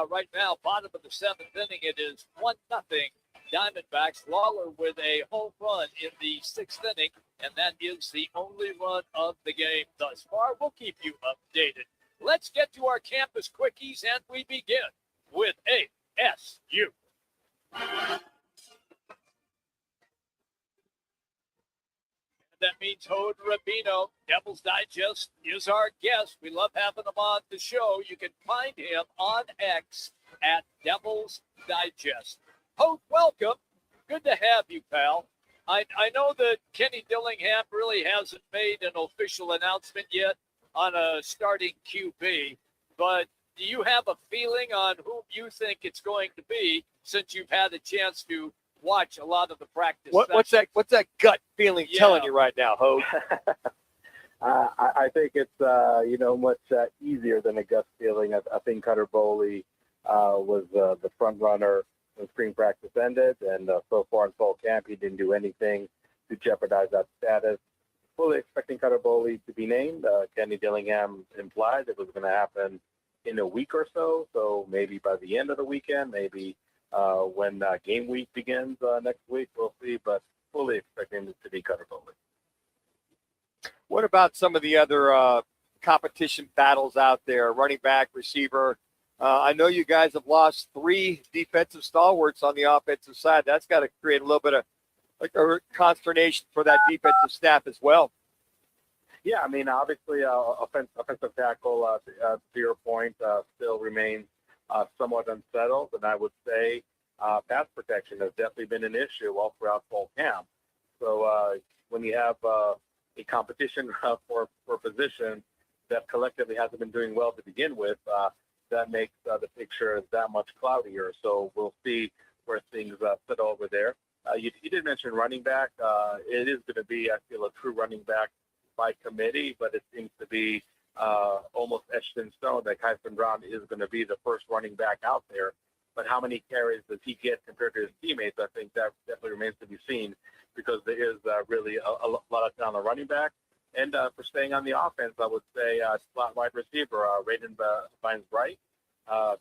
Right now, bottom of the 7th inning, it is 1-0 Diamondbacks. Lawler with a home run in the 6th inning, and that is the only run of the game thus far. We'll keep you updated. Let's get to our campus quickies, and we begin with ASU. That means Hod Rabino, Devil's Digest, is our guest. We love having him on the show. You can find him on X at Devil's Digest. Hod, welcome. Good to have you, pal. I know that Kenny Dillingham really hasn't made an official announcement yet on a starting QB, but do you have a feeling on whom you think it's going to be since you've had a chance to watch a lot of the practice? What's that gut feeling telling you right now, Hod? I think it's much easier than a gut feeling. I think Cutter Bowley was the front runner when spring practice ended, and so far in fall camp he didn't do anything to jeopardize that status. Fully expecting Cutter Bowley to be named. Kenny Dillingham implied it was going to happen in a week or so, so maybe by the end of the weekend, maybe when game week begins next week, we'll see, but fully expecting it to be Cutter Bowley. What about some of the other competition battles out there, running back, receiver? I know you guys have lost 3 defensive stalwarts on the offensive side. That's got to create a little bit of or consternation for that defensive staff as well. Yeah, I mean, obviously, offensive tackle, to your point, still remains somewhat unsettled. And I would say pass protection has definitely been an issue all throughout fall camp. So when you have a competition for position that collectively hasn't been doing well to begin with, that makes the picture that much cloudier. So we'll see where things sit over there. You did mention running back. It is going to be, I feel, a true running back by committee, but it seems to be almost etched in stone that Kyson Brown is going to be the first running back out there. But how many carries does he get compared to his teammates? I think that definitely remains to be seen, because there is really a lot of talent on the running back. And for staying on the offense, I would say slot wide receiver, Raiden Vines-Bright,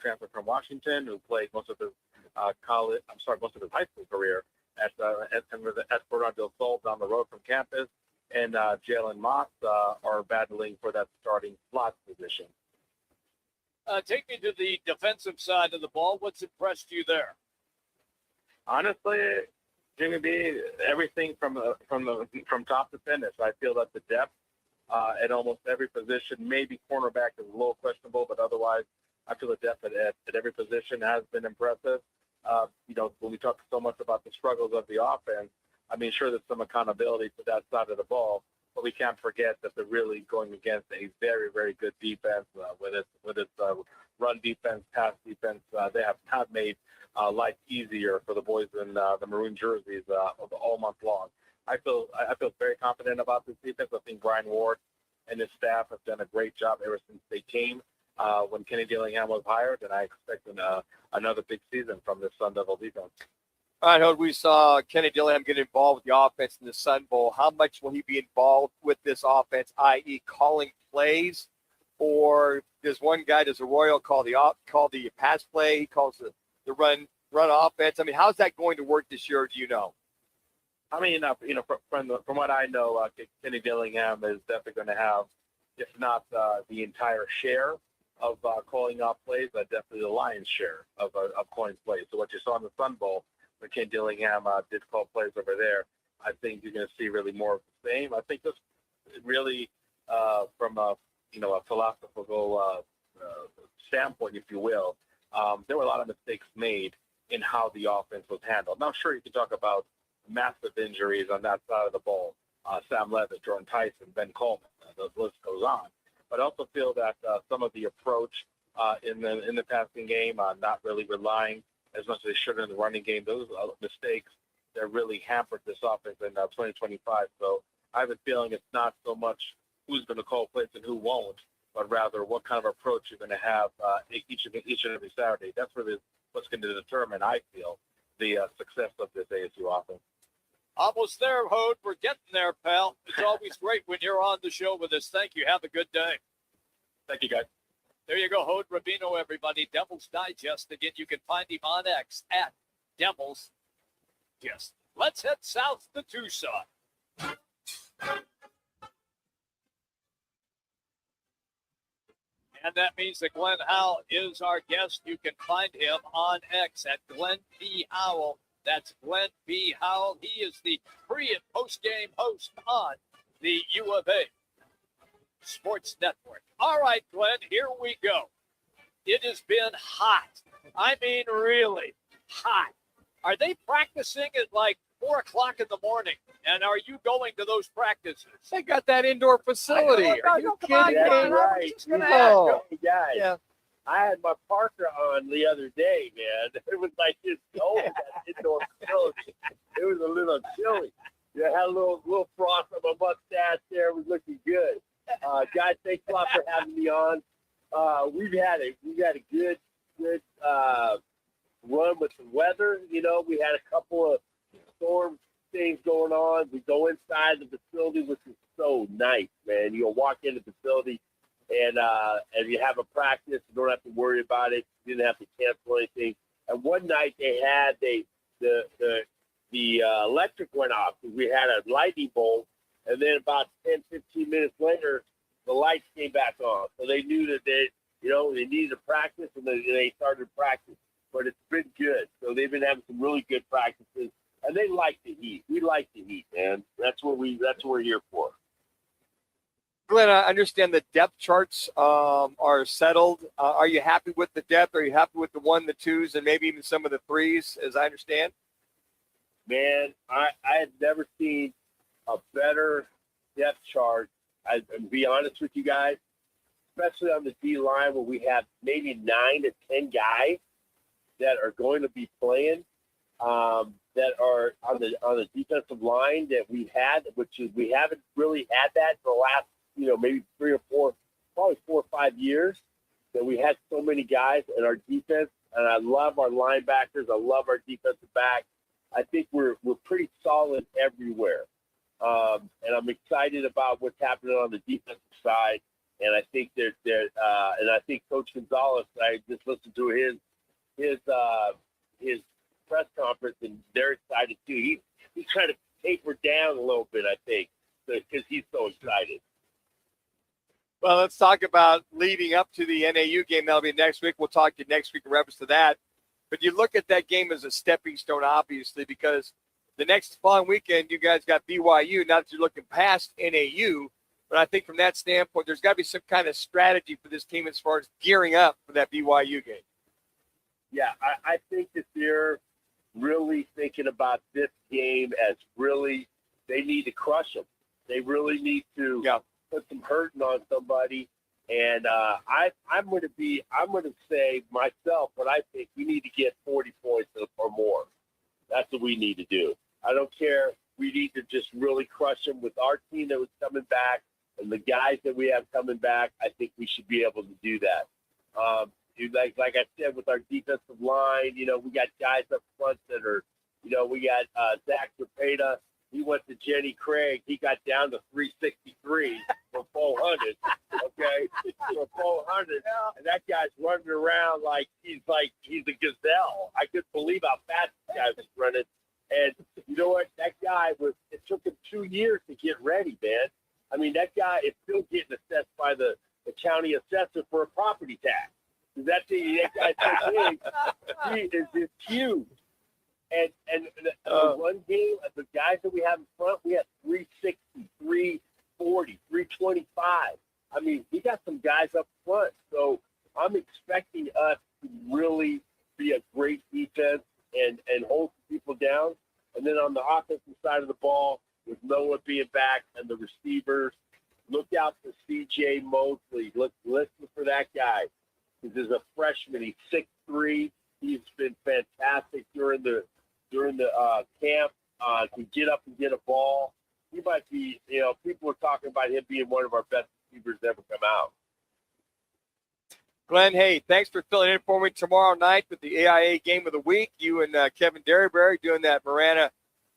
transfer from Washington, who played most of his most of his high school career at Esperanza del Sol down the road from campus. And Jalen Moss are battling for that starting slot position. Take me to the defensive side of the ball. What's impressed you there? Honestly, Jimmy B, everything from top to finish. I feel that the depth at almost every position, maybe cornerback is a little questionable, but otherwise, I feel the depth at every position has been impressive. When we talk so much about the struggles of the offense, I mean, sure, there's some accountability to that side of the ball, but we can't forget that they're really going against a very, very good defense. With its run defense, pass defense, they have not made life easier for the boys in the maroon jerseys all month long. I feel very confident about this defense. I think Brian Ward and his staff have done a great job ever since they came when Kenny Dillingham was hired, and I expect another big season from this Sun Devil defense. All right, Hod, we saw Kenny Dillingham get involved with the offense in the Sun Bowl. How much will he be involved with this offense, i.e. calling plays? Or does a Royal call the pass play? He calls the run offense. I mean, how's that going to work this year? Do you know? I mean, from what I know, Kenny Dillingham is definitely going to have, if not the entire share of calling off plays, but definitely the lion's share of calling plays. So what you saw in the Sun Bowl, when Ken Dillingham did call plays over there, I think you're going to see really more of the same. I think this really, from a philosophical standpoint, if you will, there were a lot of mistakes made in how the offense was handled. Now, sure, you can talk about massive injuries on that side of the ball. Sam Levitt, Jordan Tyson, Ben Coleman, the list goes on. But I also feel that some of the approach in the passing game, not really relying as much as they should in the running game, those are mistakes that really hampered this offense in 2025. So I have a feeling it's not so much who's going to call plays and who won't, but rather what kind of approach you're going to have each and every Saturday. That's really what's going to determine, I feel, the success of this ASU offense. Almost there, Hod. We're getting there, pal. It's always great when you're on the show with us. Thank you. Have a good day. Thank you, guys. There you go, Hod Rabino, everybody. Devil's Digest. Again, you can find him on X at Devil's Digest. Let's head south to Tucson. And that means that Glenn Howell is our guest. You can find him on X at Glenn P. Howell. That's Glenn B. Howell. He is the pre- and post-game host on the U of A Sports Network. All right, Glenn, here we go. It has been hot. I mean, really hot. Are they practicing at like 4 o'clock in the morning? And are you going to those practices? They got that indoor facility. Are you kidding me? Right. Oh. Guys, yeah. I had my Parker on the other day, man. It was like this cold at that indoor facility. It was a little chilly. You had a little frost on my mustache there. It was looking good. Guys, thanks a lot for having me on. We've had a good run with the weather. You know, we had a couple of storm things going on. We go inside the facility, which is so nice, man. You'll walk in the facility, and you have a practice. You don't have to worry about it. You didn't have to cancel anything. And one night they had the electric went off because we had a lightning bolt, and then about 10, 15 minutes later, the lights came back on. So they knew that they needed to practice, and they started practice. But it's been good. So they've been having some really good practices. and they like the heat. We like the heat, man. That's what we're here for. Glenn, I understand the depth charts are settled. Are you happy with the depth? Are you happy with the 1, the 2s, and maybe even some of the 3s, as I understand? Man, I had never seen a better depth chart. I'll be honest with you guys, especially on the D line where we have maybe 9 to 10 guys that are going to be playing, that are on the defensive line that we've had, which is we haven't really had that for the last, maybe 3 or 4, probably 4 or 5 years, that we had so many guys in our defense. And I love our linebackers. I love our defensive back. I think we're pretty solid everywhere. And I'm excited about what's happening on the defensive side. And I think and I think Coach Gonzalez, I just listened to his press conference, and they're excited too. He's trying to taper down a little bit, I think, because he's so excited. Well, let's talk about leading up to the NAU game. That'll be next week. We'll talk to you next week in reference to that. But you look at that game as a stepping stone, obviously, because the next following weekend, you guys got BYU. Not that you're looking past NAU, but I think from that standpoint, there's got to be some kind of strategy for this team as far as gearing up for that BYU game. Yeah, I think that they're really thinking about this game as really they need to crush them. They really need to put some hurting on somebody. And I'm going to say myself what I think we need to get 40 points or more. That's what we need to do. I don't care. We need to just really crush them with our team that was coming back and the guys that we have coming back. I think we should be able to do that. Like I said, with our defensive line, we got guys up front that are, we got Zach Zapata. He went to Jenny Craig. He got down to 363 for 400. Okay, for 400, and that guy's running around like he's a gazelle. I couldn't believe how fast the guy was running. And you know what? That guy it took him 2 years to get ready, man. I mean, that guy is still getting assessed by the county assessor for a property tax. That guy's so big. He is huge. And one game, the guys that we have in front, we have 360, 340, 325. I mean, we got some guys up front. So I'm expecting us to really be a great defense and hold people down. And then on the offensive side of the ball, with Noah being back and the receivers, look out for C.J. Mosley. Listen for that guy. This is a freshman. He's 6'3". He's been fantastic during the camp to get up and get a ball. He might be, people are talking about him being one of our best receivers ever come out. Glenn, hey, thanks for filling in for me tomorrow night with the AIA Game of the Week. You and Kevin Derryberry doing that Marana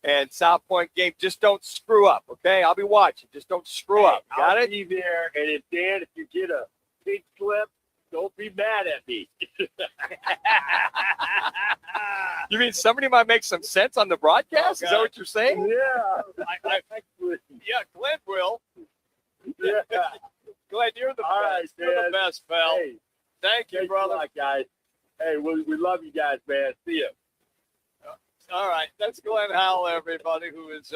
and South Point game. Just don't screw up, okay? I'll be watching. Just don't screw up. Got it? I'll be there. And if you get a big slip, don't be mad at me. You mean somebody might make some sense on the broadcast? Is that what you're saying? Yeah. Yeah, Glenn will. Yeah. Glenn, you're the best. You're the best, pal. Hey, thank you, brother. Guys. Hey, we love you guys, man. See you. All right. That's Glenn Howell, everybody, who is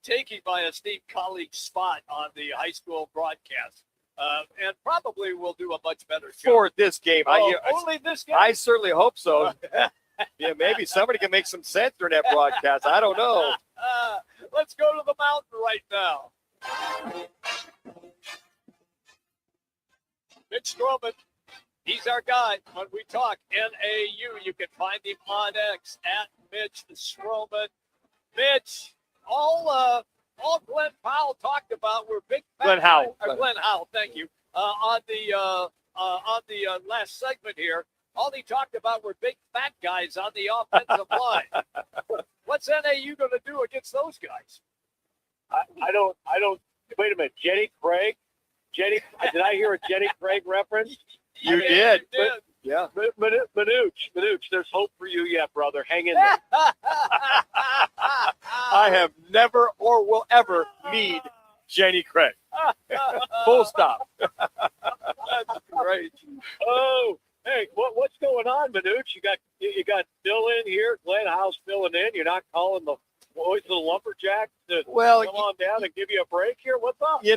taking my esteemed colleague's spot on the high school broadcast. And probably will do a much better job. For this game. Only this game? I certainly hope so. Yeah, maybe somebody can make some sense during that broadcast. I don't know. Let's go to the mountain right now. Mitch Strohman, he's our guy when we talk NAU. You can find him on X at Mitch Strohman. Mitch, all Glenn Powell talked about were big fat Glenn Howell. Glenn Howell, thank you. On the last segment here, all he talked about were big fat guys on the offensive line. What's NAU going to do against those guys? I don't. Wait a minute, Jenny Craig. Did I hear a Jenny Craig reference? You did. Yeah. Manuch, there's hope for you yet, brother. Hang in there. I have never or will ever need Jenny Craig. Full stop. That's great. Oh, hey, what's going on, Manuch? You got Bill in here. Glenn Howell's filling in. You're not calling the Boys, the lumberjacks to Well, come on down and give you a break here. What's up? we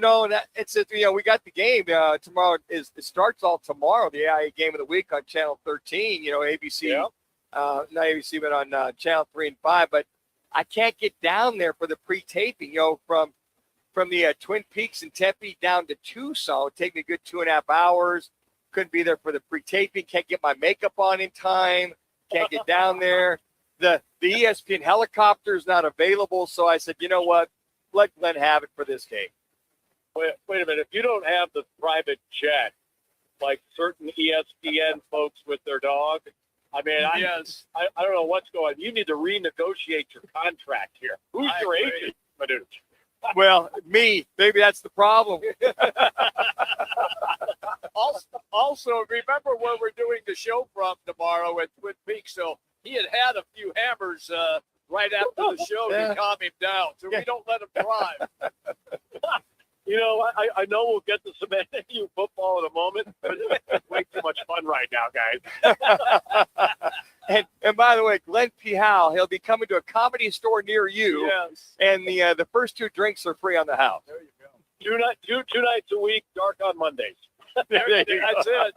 got the game tomorrow. It starts all tomorrow. The AIA game of the week on Channel 13. ABC, not ABC, but on Channel 3 and 5. But I can't get down there for the pre-taping. From the Twin Peaks and Tempe down to Tucson, it would take me a good 2.5 hours. Couldn't be there for the pre-taping. Can't get my makeup on in time. Can't get down there. The ESPN helicopter is not available, so I said, you know what? Let Glenn have it for this game. Wait a minute. If you don't have the private jet, like certain ESPN folks with their dog, I mean, I don't know what's going on. You need to renegotiate your contract here. Who's your agent, Manuch? Well, me. Maybe that's the problem. Also, remember where we're doing the show from tomorrow at Twin Peaks. So he had a few hammers right after the show to calm him down. So we don't let him drive. I know we'll get to some NAU football in a moment, but it's way too much fun right now, guys. and by the way, Glenn P. Howell, he'll be coming to a comedy store near you. Yes. And the first 2 drinks are free on the house. There you go. Two nights a week, dark on Mondays. That's it.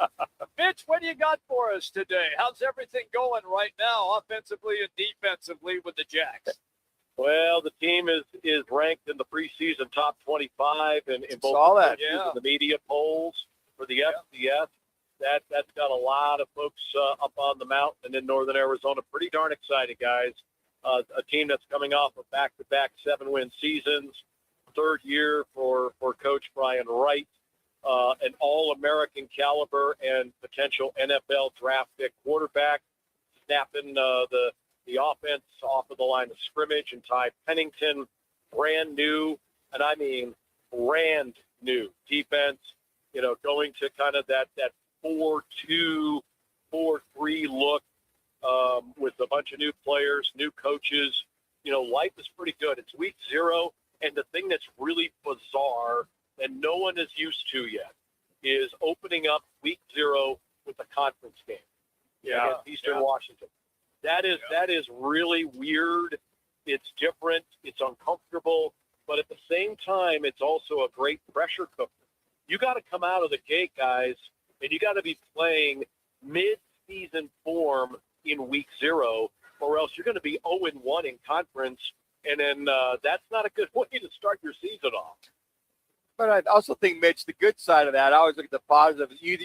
Mitch, what do you got for us today? How's everything going right now, offensively and defensively with the Jacks? Well, the team is ranked in the preseason top 25 in both the media polls for the FCS. That's got a lot of folks up on the mountain in northern Arizona. Pretty darn excited, guys. A team that's coming off of back-to-back 7-win seasons, third year for Coach Brian Wright, an All-American caliber and potential NFL draft pick quarterback, snapping the offense off of the line of scrimmage, and Ty Pennington, brand new, and I mean brand new defense, going to kind of that 4-2, 4-3 look with a bunch of new players, new coaches. Life is pretty good. It's week 0, and the thing that's really bizarre and no one is used to yet is opening up week 0 with a conference game against Eastern Washington. That is really weird. It's different. It's uncomfortable. But at the same time, it's also a great pressure cooker. You got to come out of the gate, guys, and you got to be playing mid-season form in week 0, or else you're going to be 0-1 in conference, and then that's not a good way to start your season off. But I also think, Mitch, the good side of that, I always look at the positive. You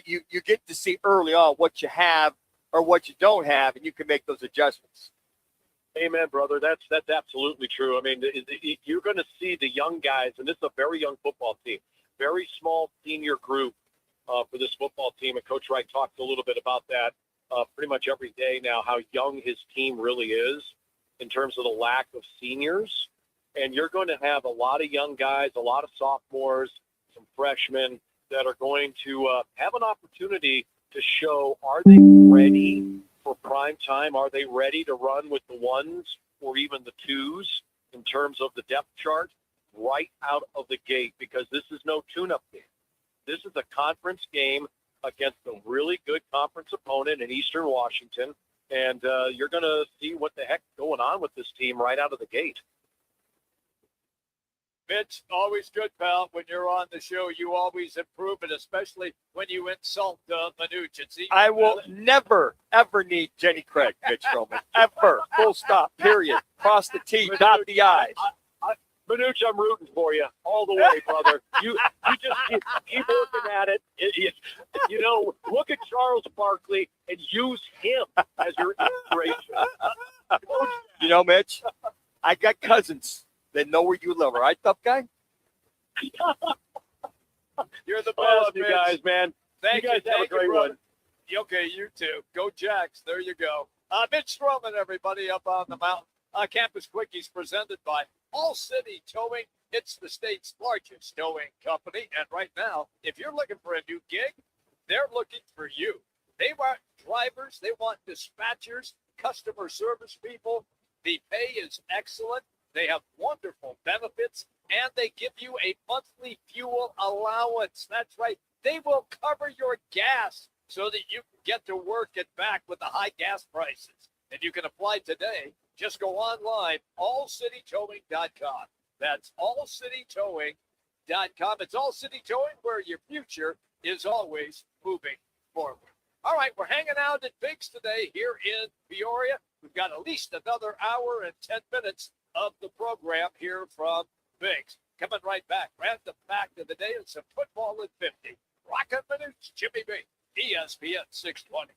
get to see early on what you have or what you don't have, and you can make those adjustments. Amen, brother. That's absolutely true. I mean, you're going to see the young guys, and this is a very young football team, very small senior group for this football team. And Coach Wright talks a little bit about that pretty much every day now, how young his team really is in terms of the lack of seniors. And you're going to have a lot of young guys, a lot of sophomores, some freshmen that are going to have an opportunity to show, are they ready for prime time? Are they ready to run with the ones or even the twos in terms of the depth chart right out of the gate? Because this is no tune-up game. This is a conference game against a really good conference opponent in Eastern Washington, and you're going to see what the heck's going on with this team right out of the gate. Mitch, always good, pal. When you're on the show, you always improve it, especially when you insult Manuch. I will never, ever need Jenny Craig, Mitch Strohman. Ever. Full stop. Period. Cross the T, dot the I's. Manuch, I'm rooting for you all the way, brother. You just keep working at it. Look at Charles Barkley and use him as your inspiration. Mitch, I got cousins that know where you live. All right, tough guy? You're the best, you guys, man. Thank you. guys have a great one. Okay, you too. Go Jacks. There you go. Mitch Strohman, everybody, up on the mountain. Campus Quickies presented by All City Towing. It's the state's largest towing company. And right now, if you're looking for a new gig, they're looking for you. They want drivers. They want dispatchers, customer service people. The pay is excellent. They have wonderful benefits, and they give you a monthly fuel allowance. That's right. They will cover your gas so that you can get to work and back with the high gas prices. And you can apply today Just go online, allcitytowing.com. That's allcitytowing.com. It's All City Towing, where your future is always moving forward. All right, we're hanging out at Biggs today here in Peoria. We've got at least another hour and 10 minutes of the program here from Biggs. Coming right back, random fact of the day, and some football at 50. Roc and Manuch, Jimmy B, ESPN 620.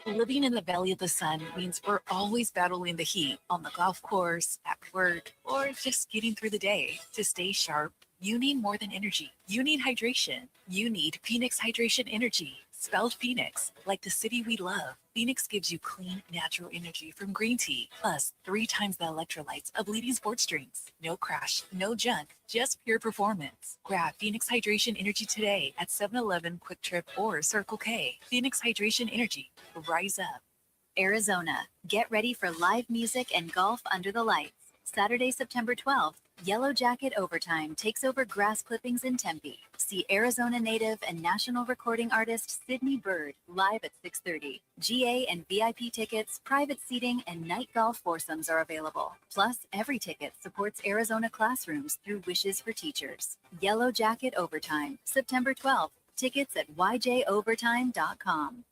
Living in the Valley of the Sun means we're always battling the heat on the golf course, at work, or just getting through the day. To stay sharp, you need more than energy. You need hydration. You need Phoenix Hydration Energy. Spelled Phoenix, like the city we love. Phoenix gives you clean, natural energy from green tea, plus 3 times the electrolytes of leading sports drinks. No crash, no junk, just pure performance. Grab Phoenix Hydration Energy today at 7-Eleven, Quick Trip, or Circle K. Phoenix Hydration Energy. Rise up. Arizona. Get ready for live music and golf under the lights. Saturday, September 12th, Yellow Jacket Overtime takes over grass clippings in Tempe. See Arizona native and national recording artist Sydney Bird live at 6:30. GA and VIP tickets, private seating, and night golf foursomes are available. Plus, every ticket supports Arizona classrooms through Wishes for Teachers. Yellow Jacket Overtime, September 12th. Tickets at yjovertime.com.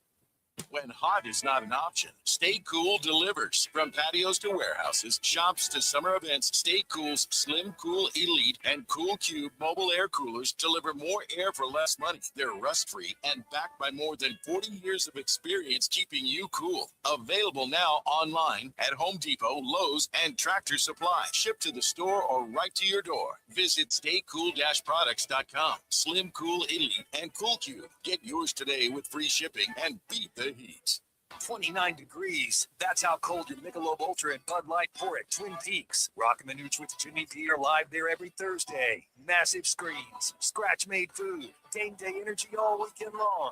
When hot is not an option, Stay Cool delivers. From patios to warehouses, shops to summer events, Stay Cool's Slim Cool Elite and Cool Cube mobile air coolers deliver more air for less money. They're rust-free and backed by more than 40 years of experience keeping you cool. Available now online at Home Depot, Lowe's, and Tractor Supply. Shipped to the store or right to your door. Visit staycool-products.com. Slim Cool Elite and Cool Cube. Get yours today with free shipping and beat the heat. 29 degrees. That's how cold your Michelob Ultra and Bud Light pour at Twin Peaks. Roc and Manuch with Jimmy B are live there every Thursday. Massive screens, scratch-made food, game day energy all weekend long.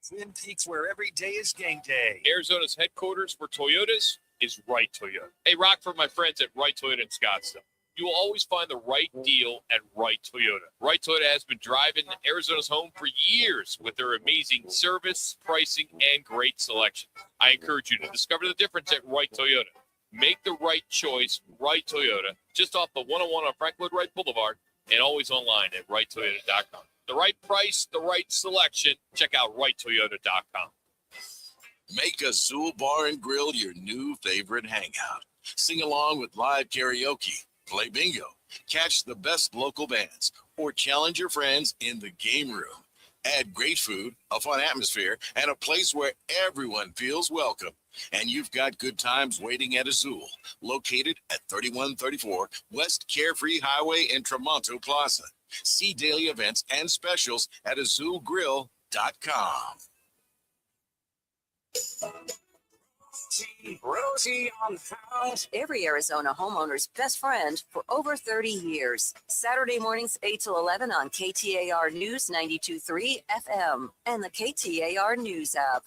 Twin Peaks, where every day is game day. Arizona's headquarters for Toyotas is Wright Toyota. Hey, Rock, for my friends at Wright Toyota in Scottsdale. You will always find the right deal at Wright Toyota. Wright Toyota has been driving Arizona's home for years with their amazing service, pricing, and great selection. I encourage you to discover the difference at Wright Toyota. Make the right choice, Wright Toyota, just off the 101 on Frank Lloyd Wright Boulevard, and always online at WrightToyota.com. The right price, the right selection. Check out WrightToyota.com. Make Azul Bar and Grill your new favorite hangout. Sing along with live karaoke. Play bingo, catch the best local bands, or challenge your friends in the game room. Add great food, a fun atmosphere, and a place where everyone feels welcome. And you've got good times waiting at Azul, located at 3134 West Carefree Highway in Tramonto Plaza. See daily events and specials at azulgrill.com. Rosie on the house. Every Arizona homeowner's best friend for over 30 years. Saturday mornings 8 till 11 on KTAR News 92.3 FM and the KTAR News app.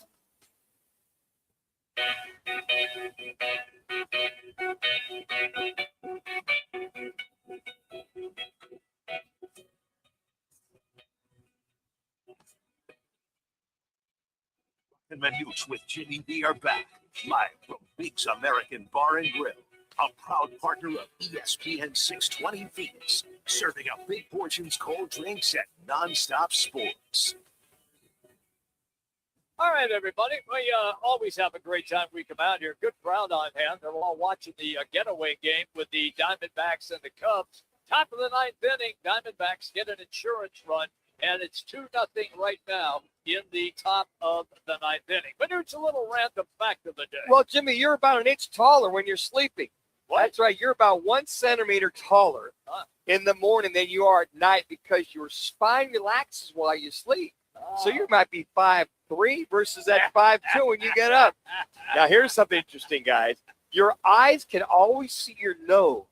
And Manuch with Jimmy B are back, live from Biggs American Bar and Grill, a proud partner of ESPN 620 Phoenix, serving up big portions, cold drinks, and nonstop sports. All right, everybody. We always have a great time when we come out here. Good crowd on hand. They're all watching the getaway game with the Diamondbacks and the Cubs. Top of the ninth inning, Diamondbacks get an insurance run, and it's 2-0 right now in the top of the ninth inning. But it's a little random fact of the day. Well, Jimmy, you're about an inch taller when you're sleeping. What? That's right. You're about 1 centimeter taller in the morning than you are at night because your spine relaxes while you sleep. So you might be 5'3" versus that 5'2" when you get up. Now, here's something interesting, guys. Your eyes can always see your nose,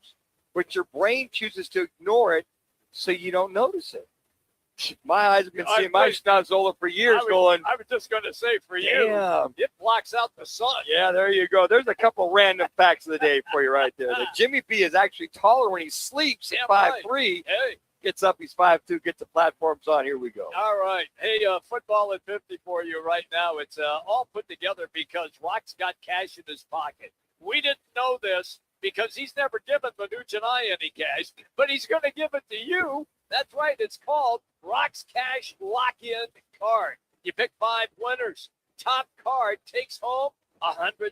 but your brain chooses to ignore it so you don't notice it. My eyes have been seeing my schnozola for years I was just going to say, for you, it blocks out the sun. Yeah, there you go. There's a couple random facts of the day for you right there. That Jimmy B is actually taller when he sleeps at 5'3". Hey. Gets up, he's 5'2", gets the platforms on. Here we go. All right. Hey, football at 50 for you right now. It's all put together because Roc's got cash in his pocket. We didn't know this because he's never given Manuch and I any cash, but he's going to give it to you. That's right. It's called Roc's Cash Lock-In Card. You pick 5 winners. Top card takes home $100.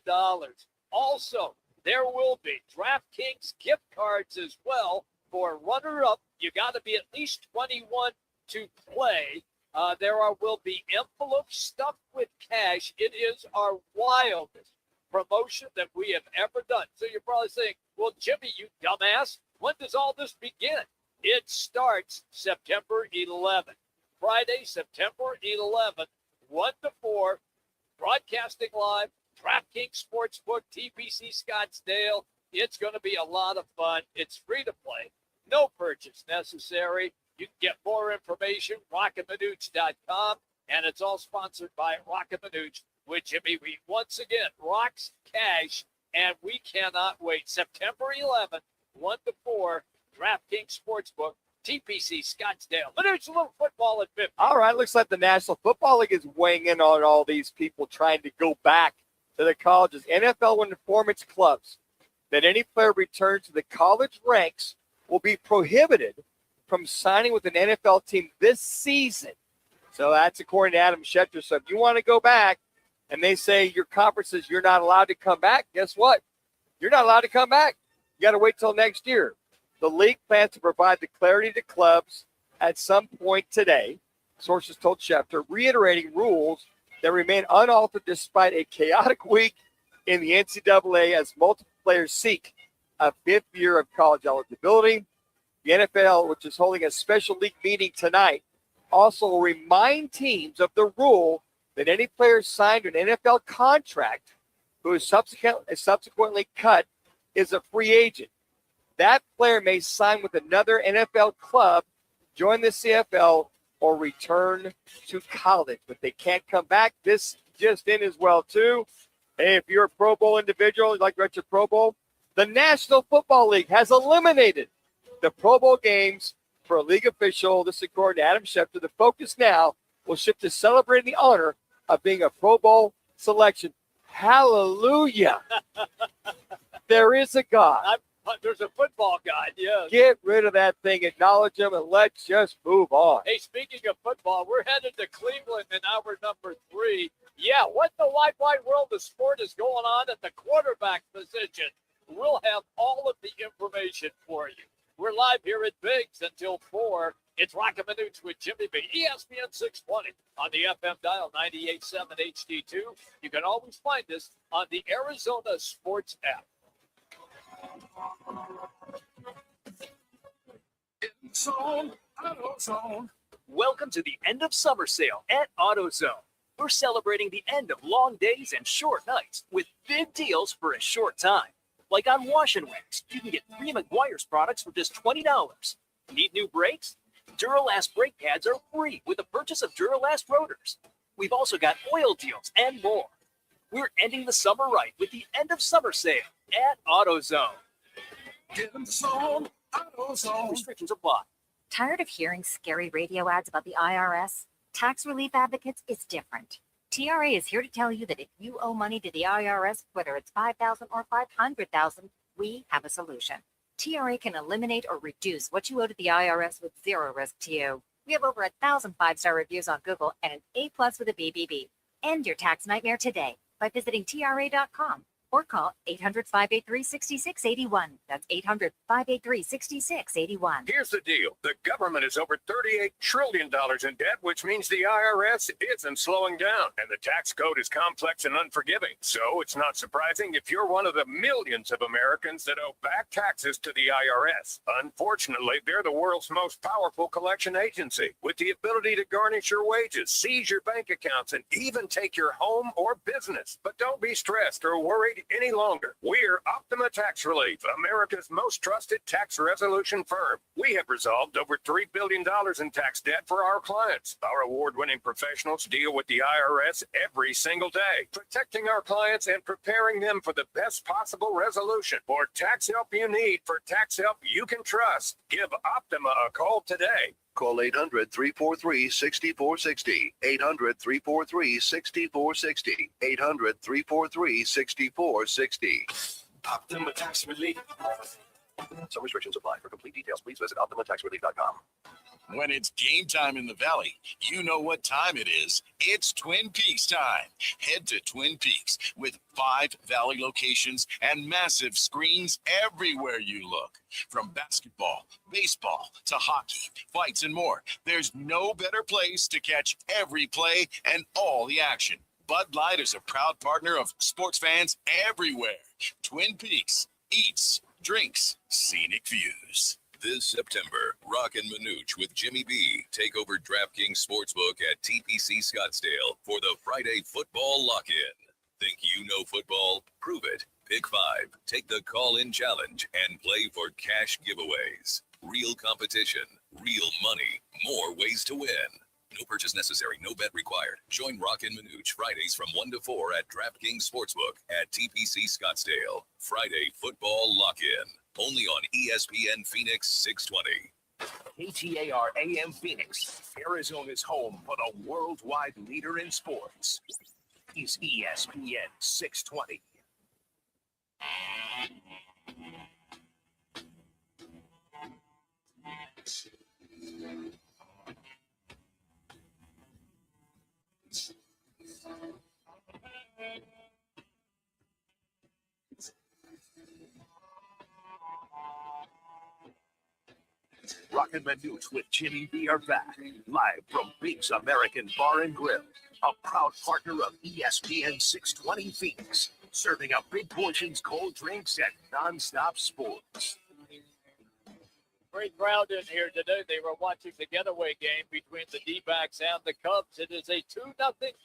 Also, there will be DraftKings gift cards as well for runner-up. You got to be at least 21 to play. Will be envelopes stuffed with cash. It is our wildest promotion that we have ever done. So you're probably saying, well, Jimmy, you dumbass, when does all this begin? It starts September 11th. Friday, September 11th, 1 to 4, broadcasting live, DraftKings Sportsbook, TPC Scottsdale. It's going to be a lot of fun. It's free to play. No purchase necessary. You can get more information, rockandmanuch.com, and it's all sponsored by Roc and Manuch with Jimmy B. Once again, Roc's Cash, and we cannot wait. September 11th, 1 to 4, DraftKings Sportsbook, TPC Scottsdale. Manuch, a little football at 50. All right, looks like the National Football League is weighing in on all these people trying to go back to the colleges. NFL will inform its clubs that any player returned to the college ranks will be prohibited from signing with an NFL team this season. So that's according to Adam Schefter. So if you want to go back and they say your conference says you're not allowed to come back, guess what? You're not allowed to come back. You got to wait till next year. The league plans to provide the clarity to clubs at some point today, sources told Schefter, reiterating rules that remain unaltered despite a chaotic week in the NCAA as multiple players seek a 5th year of college eligibility. The NFL, which is holding a special league meeting tonight, also will remind teams of the rule that any player signed an NFL contract who is subsequently cut is a free agent. That player may sign with another NFL club, join the CFL, or return to college. But they can't come back. This just in as well, too. Hey, if you're a Pro Bowl individual, you'd like to reach your Pro Bowl, the National Football League has eliminated the Pro Bowl games for a league official. This is according to Adam Schefter. The focus now will shift to celebrating the honor of being a Pro Bowl selection. Hallelujah. There is a God. There's a football guy, yeah. Get rid of that thing, acknowledge him, and let's just move on. Hey, speaking of football, we're headed to Cleveland in hour number 3. Yeah, what the wide world of sport is going on at the quarterback position? We'll have all of the information for you. We're live here at Biggs until 4. It's Roc and Manuch with Jimmy B. ESPN 620 on the FM dial 98.7 HD2. You can always find us on the Arizona Sports app. Zone, AutoZone. Welcome to the end of summer sale at AutoZone. We're celebrating the end of long days and short nights with big deals for a short time. Like on wash and wax, you can get 3 McGuire's products for just $20. Need new brakes? Duralast brake pads are free with the purchase of Duralast rotors. We've also got oil deals and more. We're ending the summer right with the end of summer sale at AutoZone. Get in the zone, AutoZone. Restrictions apply. Tired of hearing scary radio ads about the IRS? Tax Relief Advocates is different. TRA is here to tell you that if you owe money to the IRS, whether it's $5,000 or $500,000, we have a solution. TRA can eliminate or reduce what you owe to the IRS with zero risk to you. We have over 1,000 5-star reviews on Google and an A+ with a BBB. End your tax nightmare today by visiting TRA.com or call 800-583-6681. That's 800-583-6681. Here's the deal. The government is over $38 trillion in debt, which means the IRS isn't slowing down. And the tax code is complex and unforgiving. So it's not surprising if you're one of the millions of Americans that owe back taxes to the IRS. Unfortunately, they're the world's most powerful collection agency with the ability to garnish your wages, seize your bank accounts, and even take your home or business. But don't be stressed or worried any longer. We're Optima Tax Relief, America's most trusted tax resolution firm. We have resolved over $3 billion in tax debt for our clients. Our award-winning professionals deal with the IRS every single day, protecting our clients and preparing them for the best possible resolution. For tax help you need, for tax help you can trust, give Optima a call today. Call 800-343-6460. 800-343-6460. 800-343-6460. Optima Tax Relief. Some restrictions apply. For complete details, please visit OptimaTaxRelief.com. When it's game time in the Valley, you know what time it is. It's Twin Peaks time. Head to Twin Peaks with 5 Valley locations and massive screens everywhere you look. From basketball, baseball, to hockey, fights, and more, there's no better place to catch every play and all the action. Bud Light is a proud partner of sports fans everywhere. Twin Peaks, eats, drinks, scenic views. This September, Roc and Manuch with Jimmy B take over DraftKings Sportsbook at TPC Scottsdale for the Friday football lock-in. Think you know football? Prove it. Pick 5, take the call-in challenge, and play for cash giveaways. Real competition, real money, more ways to win. No purchase necessary, no bet required. Join Roc and Manuch Fridays from 1 to 4 at DraftKings Sportsbook at TPC Scottsdale. Friday football lock-in. Only on ESPN Phoenix 620. KTAR AM Phoenix, Arizona's home for the worldwide leader in sports, is ESPN 620. Roc and Manuch with Jimmy B are back, live from Big's American Bar and Grill, a proud partner of ESPN 620 Phoenix, serving up big portions, cold drinks, and nonstop sports. Great crowd in here today. They were watching the getaway game between the D-backs and the Cubs. It is a 2-0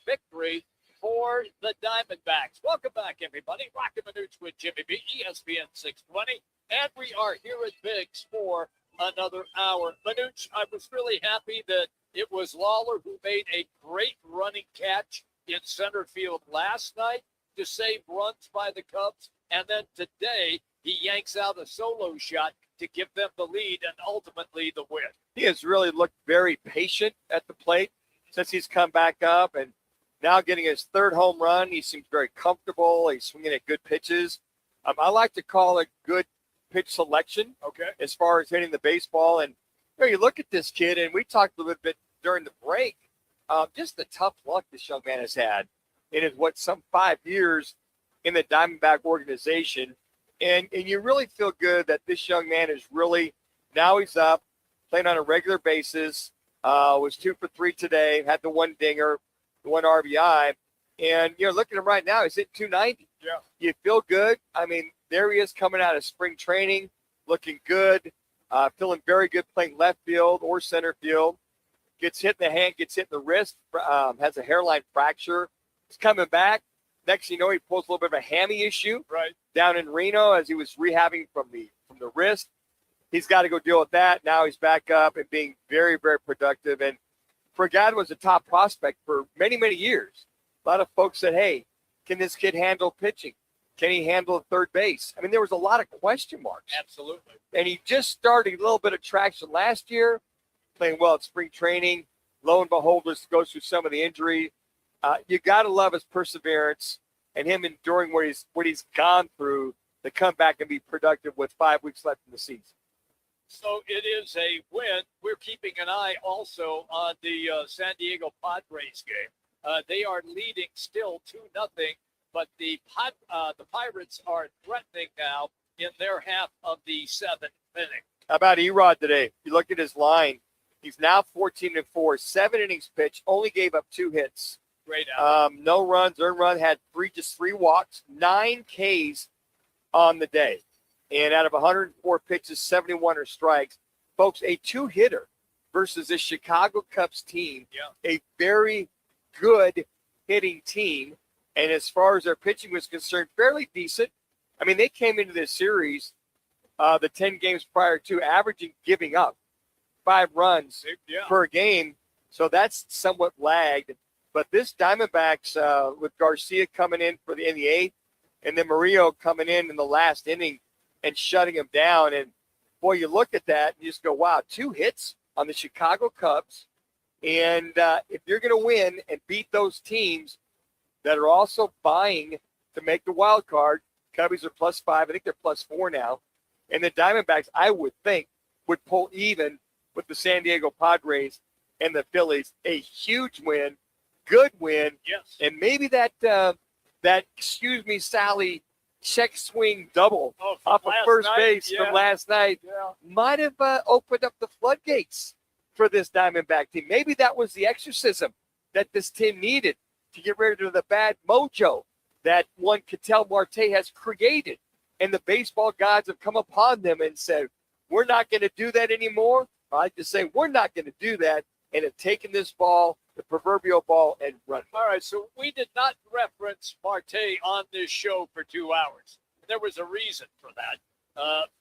victory for the Diamondbacks. Welcome back, everybody. Roc and Manuch with Jimmy B, ESPN 620. And we are here at Big's for another hour. Manuch, I was really happy that it was Lawler who made a great running catch in center field last night to save runs by the Cubs. And then today, he yanks out a solo shot to give them the lead and ultimately the win. He has really looked very patient at the plate since he's come back up, and now getting his third home run. He seems very comfortable. He's swinging at good pitches. I like to call it good pitch selection. Okay. As far as hitting the baseball. And you look at this kid, and we talked a little bit during the break, just the tough luck this young man has had in his, some 5 years in the Diamondback organization. And you really feel good that this young man is really, now he's up, playing on a regular basis, was 2 for 3 today, had the 1 dinger, the 1 RBI. And, look at him right now, he's hitting 290. Yeah. You feel good. I mean, there he is coming out of spring training, looking good, feeling very good playing left field or center field. Gets hit in the hand, gets hit in the wrist, has a hairline fracture. He's coming back. Next thing you know, he pulls a little bit of a hammy issue down in Reno as he was rehabbing from the wrist. He's got to go deal with that. Now he's back up and being very, very productive. And for a guy that was a top prospect for many, many years, a lot of folks said, hey, can this kid handle pitching? Can he handle third base? I mean, there was a lot of question marks. Absolutely. And he just started a little bit of traction last year, playing well at spring training. Lo and behold, goes through some of the injury. You got to love his perseverance and him enduring what he's gone through to come back and be productive with 5 weeks left in the season. So it is a win. We're keeping an eye also on the San Diego Padres game. They are leading still 2-0, but the Pirates are threatening now in their half of the 7th inning. How about Erod today? You look at his line. He's now 14-4, 7 innings pitched, only gave up 2 hits. Great out. No runs, earned run, had just 3 walks, 9 Ks on the day. And out of 104 pitches, 71 are strikes. Folks, a 2-hitter versus this Chicago Cubs team, a very good hitting team. And as far as their pitching was concerned, fairly decent. I mean, they came into this series, the 10 games prior to, averaging giving up 5 runs per game. So that's somewhat lagged. But this Diamondbacks, with Garcia coming in in the 8th, and then Murillo coming in the last inning and shutting him down. And, boy, you look at that and you just go, wow, 2 hits on the Chicago Cubs. And if you're going to win and beat those teams that are also vying to make the wild card, Cubbies are +5. I think they're +4 now. And the Diamondbacks, I would think, would pull even with the San Diego Padres and the Phillies. A huge win, good win. Yes. And maybe that excuse me, Sally, check swing double off of first base from last night might have opened up the floodgates for this Diamondback team. Maybe that was the exorcism that this team needed to get rid of the bad mojo that one Ketel Marte has created. And the baseball gods have come upon them and said, we're not going to do that anymore. I like to say, we're not going to do that, and have taken this ball, the proverbial ball, and run. All right, so we did not reference Marte on this show for 2 hours. There was a reason for that,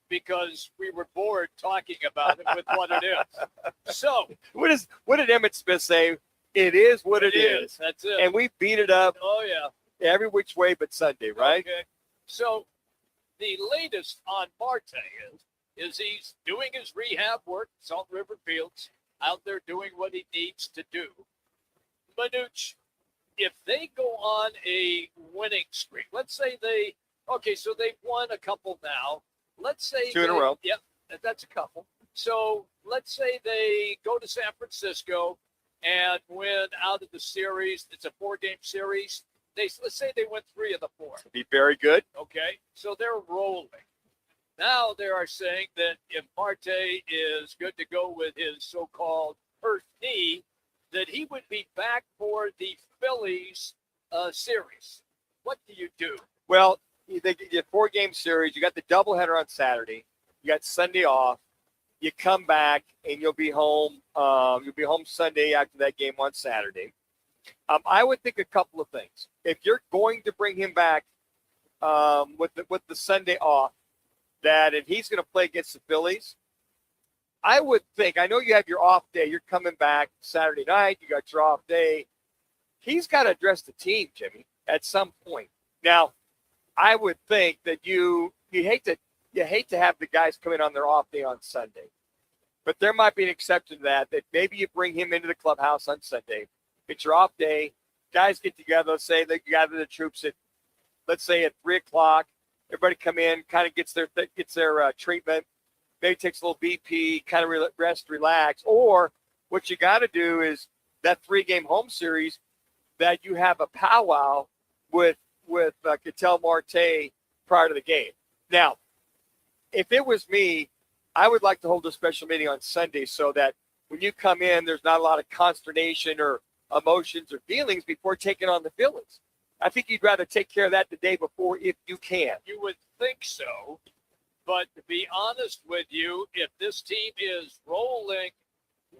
because we were bored talking about it with what it is. So what did Emmett Smith say? It is what it is. That's it. And we beat it up every which way but Sunday, right? Okay. So the latest on Marte is he's doing his rehab work, Salt River Fields, out there doing what he needs to do. Manuch, if they go on a winning streak, let's say so they've won a couple now. Let's say 2 in a row. Yep, that's a couple. So let's say they go to San Francisco and win out of the series. It's a 4-game series. Let's say they win 3 of the 4. Be very good. Okay, so they're rolling. Now they are saying that if Marte is good to go with his so-called hurt knee, that he would be back for the Phillies series. What do you do? Well, they get you a 4-game series. You got the doubleheader on Saturday. You got Sunday off. You come back and you'll be home. You'll be home Sunday after that game on Saturday. I would think a couple of things. If you're going to bring him back with the Sunday off, that if he's going to play against the Phillies, I would think, I know you have your off day. You're coming back Saturday night. You got your off day. He's got to address the team, Jimmy, at some point. Now, I would think that you hate to have the guys come in on their off day on Sunday. But there might be an exception to that maybe you bring him into the clubhouse on Sunday. It's your off day. Guys get together, say they gather the troops at, let's say at 3:00. Everybody come in, kind of gets their treatment. Maybe takes a little BP, kind of rest, relax. Or what you got to do is that 3-game home series that you have a powwow with Ketel Marte prior to the game. Now, if it was me, I would like to hold a special meeting on Sunday so that when you come in, there's not a lot of consternation or emotions or feelings before taking on the Phillies. I think you'd rather take care of that the day before if you can. You would think so. But to be honest with you, if this team is rolling,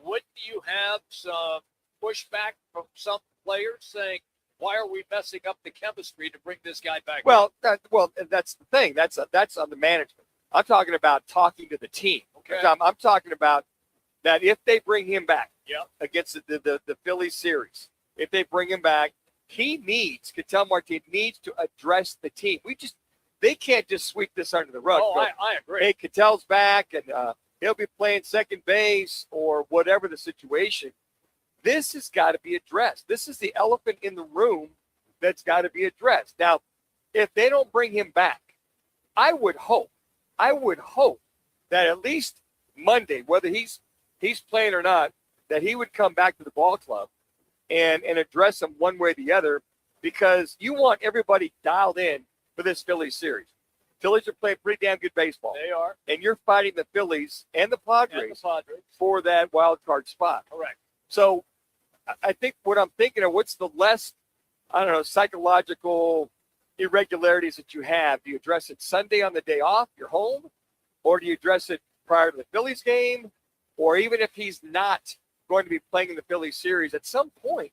wouldn't you have some pushback from some players saying, why are we messing up the chemistry to bring this guy back? Well, that's the thing. That's on the management. I'm talking about talking to the team. Okay. I'm talking about that if they bring him back against the Phillies series, if they bring him back, Ketel Marte needs to address the team. They can't just sweep this under the rug. Oh, I agree. Hey, Ketel's back, and he'll be playing second base or whatever the situation. This has got to be addressed. This is the elephant in the room that's got to be addressed. Now, if they don't bring him back, I would hope that at least Monday, whether he's playing or not, that he would come back to the ball club and address them one way or the other, because you want everybody dialed in for this Phillies series. Phillies are playing pretty damn good baseball. They are. And you're fighting the Phillies and the Padres, for that wild card spot. Correct. So I think what I'm thinking of, what's the less, psychological irregularities that you have? Do you address it Sunday on the day off, you're home? Or do you address it prior to the Phillies game? Or even if he's not going to be playing in the Phillies series, at some point,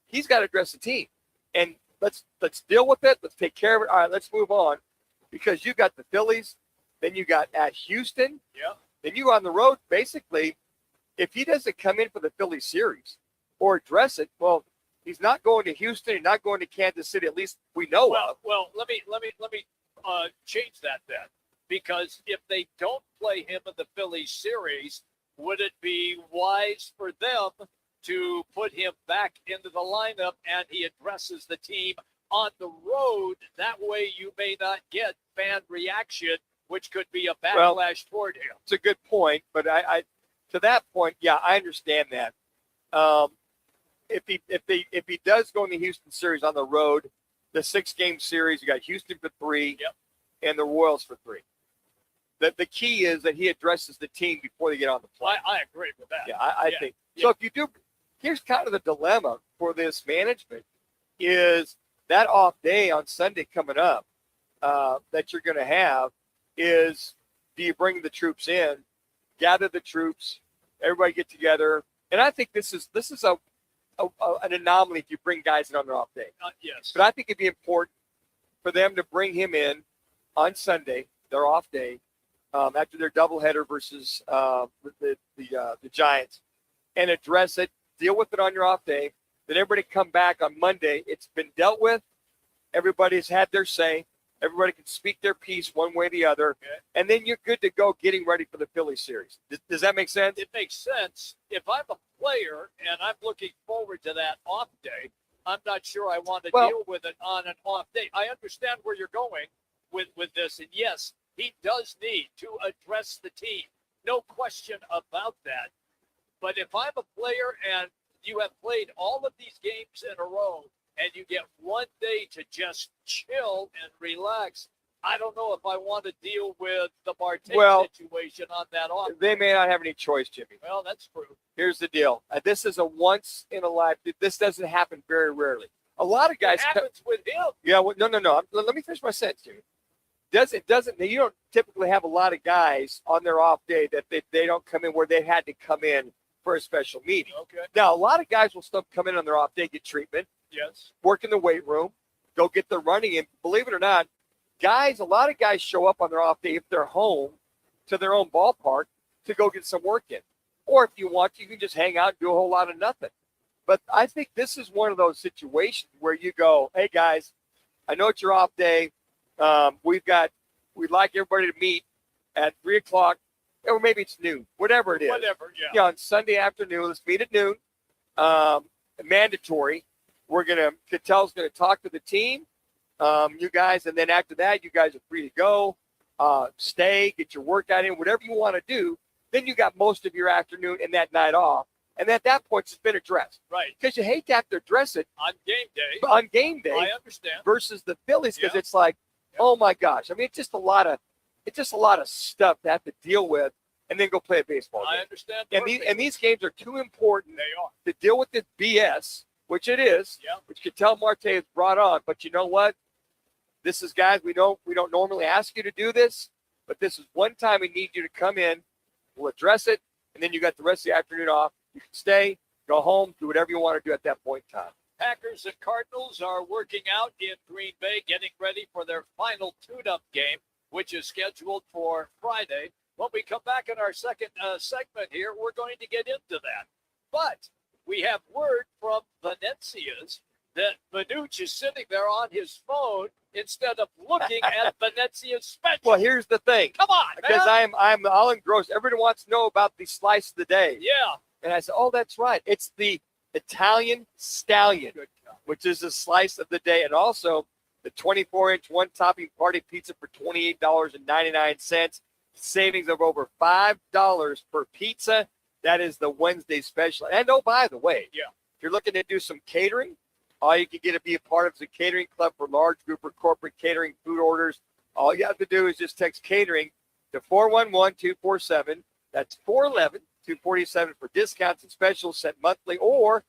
he's got to address the team. And let's deal with it. Let's take care of it. All right, let's move on. Because you got the Phillies, then you got at Houston. Yeah. Then you on the road. Basically, if he doesn't come in for the Phillies series or address it, well, he's not going to Houston. He's not going to Kansas City. At least we know of. Well, let me change that then, because if they don't play him in the Phillies series, would it be wise for them to put him back into the lineup and he addresses the team on the road. That way you may not get fan reaction, which could be a Well, backlash toward him. It's a good point, but I to that point, yeah, I understand that. If he does go in the Houston series on the road, the 6-game series, you got Houston for 3, and the Royals for 3. The key is that he addresses the team before they get on the plane. I agree with that. Yeah, I think. So if you do, here's kind of the dilemma for this management is that off day on Sunday coming up that you're going to have is, do you bring the troops in, gather the troops, everybody get together? And I think this is an anomaly if you bring guys in on their off day. Yes. But I think it'd be important for them to bring him in on Sunday, their off day, after their doubleheader versus the Giants, and address it, deal with it on your off day. Then everybody come back on Monday. It's been dealt with. Everybody's had their say. Everybody can speak their piece one way or the other. Okay. And then you're good to go getting ready for the Philly series. Does that make sense? It makes sense. If I'm a player and I'm looking forward to that off day, I'm not sure I want to deal with it on an off day. I understand where you're going with this. And yes, he does need to address the team. No question about that. But if I'm a player and you have played all of these games in a row and you get one day to just chill and relax, I don't know if I want to deal with the Marte situation on that off. They may not have any choice, Jimmy. Well, that's true. Here's the deal. This is a once in a life. This doesn't happen very rarely. A lot of guys. It happens with him. Yeah. Well, no. Let me finish my sentence, Jimmy. You don't typically have a lot of guys on their off day that they don't come in where they had to come in for a special meeting. Okay. Now, a lot of guys will still come in on their off day, get treatment, Yes. work in the weight room, go get their running in. Believe it or not, a lot of guys show up on their off day if they're home to their own ballpark to go get some work in. Or if you want, you can just hang out and do a whole lot of nothing. But I think this is one of those situations where you go, hey, guys, I know it's your off day. We'd like everybody to meet at 3 o'clock, or maybe it's noon, whatever it is. Whatever, yeah. Yeah, on Sunday afternoon, let's meet at noon. Mandatory. Catel's going to talk to the team, you guys, and then after that, you guys are free to go, stay, get your workout in, whatever you want to do. Then you got most of your afternoon and that night off. And at that point, it's been addressed. Right. Because you hate to have to address it On game day. on game day I understand. versus the Phillies, because Yeah. it's like, oh my gosh. I mean, it's just a lot of stuff to have to deal with and then go play a baseball game. I understand. And these games are too important They are. to deal with this BS, which it is, Yeah. which Ketel Marte has brought on. But you know what? This is, guys, we don't normally ask you to do this, but this is one time we need you to come in. We'll address it, and then you got the rest of the afternoon off. You can stay, go home, do whatever you want to do at that point in time. Packers and Cardinals are working out in Green Bay, getting ready for their final tune-up game, which is scheduled for Friday. When we come back in our second segment here, we're going to get into that. But we have word from Venezia's that Manuch is sitting there on his phone instead of looking at Venezia's special. Well, here's the thing. Come on, Because man. I'm all engrossed. Everybody wants to know about the slice of the day. Yeah. And I said, oh, that's right. It's the Italian Stallion, which is a slice of the day. And also the 24-inch one-topping party pizza for $28.99. Savings of over $5 per pizza. That is the Wednesday special. And, oh, by the way, Yeah. if you're looking to do some catering, all you can get to be a part of is a catering club for large group or corporate catering food orders. All you have to do is just text catering to 411-247. That's 411-247 for discounts and specials sent monthly, or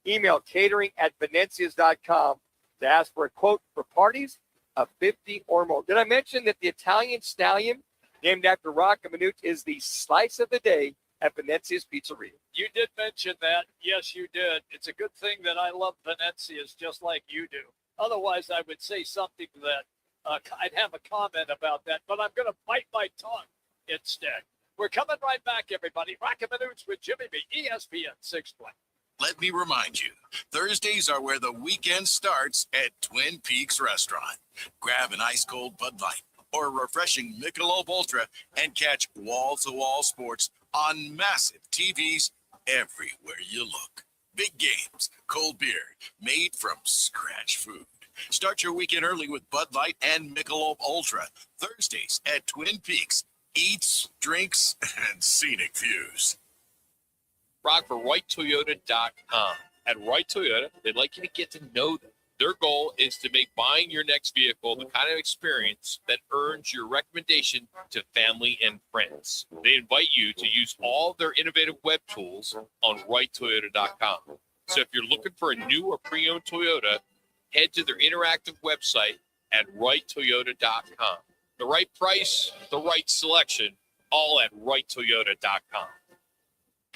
email catering@venezias.com to ask for a quote for parties of 50 or more. Did I mention that the Italian Stallion, named after Roc and Manuch, is the slice of the day at Venezia's Pizzeria? You did mention that. Yes, you did. It's a good thing that I love Venezia's just like you do. Otherwise, I would say something that I'd have a comment about that, but I'm going to bite my tongue instead. We're coming right back, everybody. Roc and Manuch with Jimmy B, ESPN 620. Let me remind you, Thursdays are where the weekend starts at Twin Peaks Restaurant. Grab an ice-cold Bud Light or a refreshing Michelob Ultra and catch wall-to-wall sports on massive TVs everywhere you look. Big games, cold beer, made from scratch food. Start your weekend early with Bud Light and Michelob Ultra. Thursdays at Twin Peaks. Eats, drinks, and scenic views. Rock for WrightToyota.com. At Wright Toyota, they'd like you to get to know them. Their goal is to make buying your next vehicle the kind of experience that earns your recommendation to family and friends. They invite you to use all of their innovative web tools on WrightToyota.com. So if you're looking for a new or pre-owned Toyota, head to their interactive website at WrightToyota.com. The right price, the right selection, all at WrightToyota.com.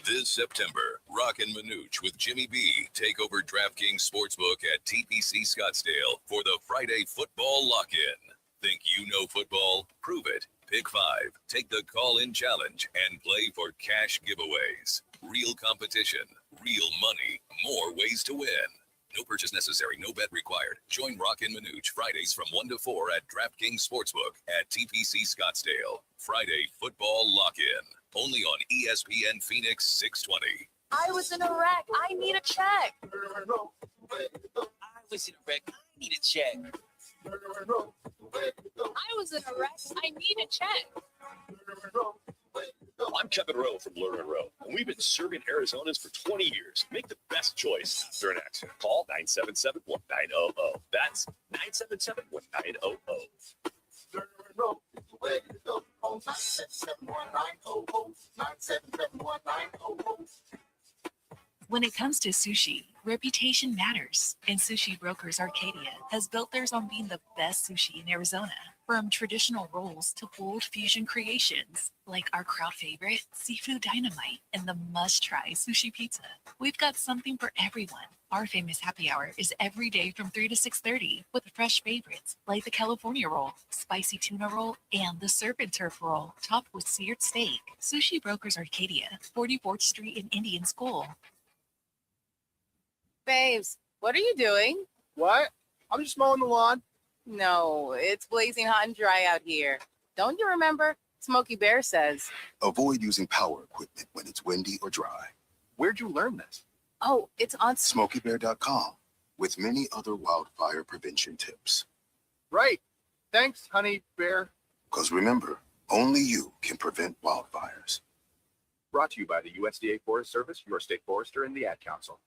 This September, Roc and Manuch with Jimmy B take over DraftKings Sportsbook at TPC Scottsdale for the Friday football lock-in. Think you know football? Prove it. Pick 5, take the call-in challenge, and play for cash giveaways. Real competition, real money, more ways to win. No purchase necessary, no bet required. Join Roc and Manuch Fridays from 1 to 4 at DraftKings Sportsbook at TPC Scottsdale. Friday football lock-in. Only on ESPN Phoenix 620. I was in a wreck. I need a check. I was in a wreck. I need a check. I was in a wreck. I need a check. I'm Kevin Rowe from Lou Boudreau, and we've been serving Arizonans for 20 years. Make the best choice after an accident. Call 977-1900. That's 977-1900. When it comes to sushi, reputation matters, and Sushi Brokers Arcadia has built theirs on being the best sushi in Arizona. From traditional rolls to bold fusion creations, like our crowd favorite, Seafood Dynamite, and the must-try sushi pizza. We've got something for everyone. Our famous happy hour is every day from 3 to 6:30 with fresh favorites like the California roll, spicy tuna roll, and the surf and turf roll, topped with seared steak. Sushi Brokers Arcadia, 44th Street in Indian School. Babes, what are you doing? What? I'm just mowing the lawn. No, it's blazing hot and dry out here. Don't you remember? Smokey Bear says. Avoid using power equipment when it's windy or dry. Where'd you learn this? Oh, it's on SmokeyBear.com with many other wildfire prevention tips. Right. Thanks, honey bear. Because remember, only you can prevent wildfires. Brought to you by the USDA Forest Service, your state forester, and the Ad Council.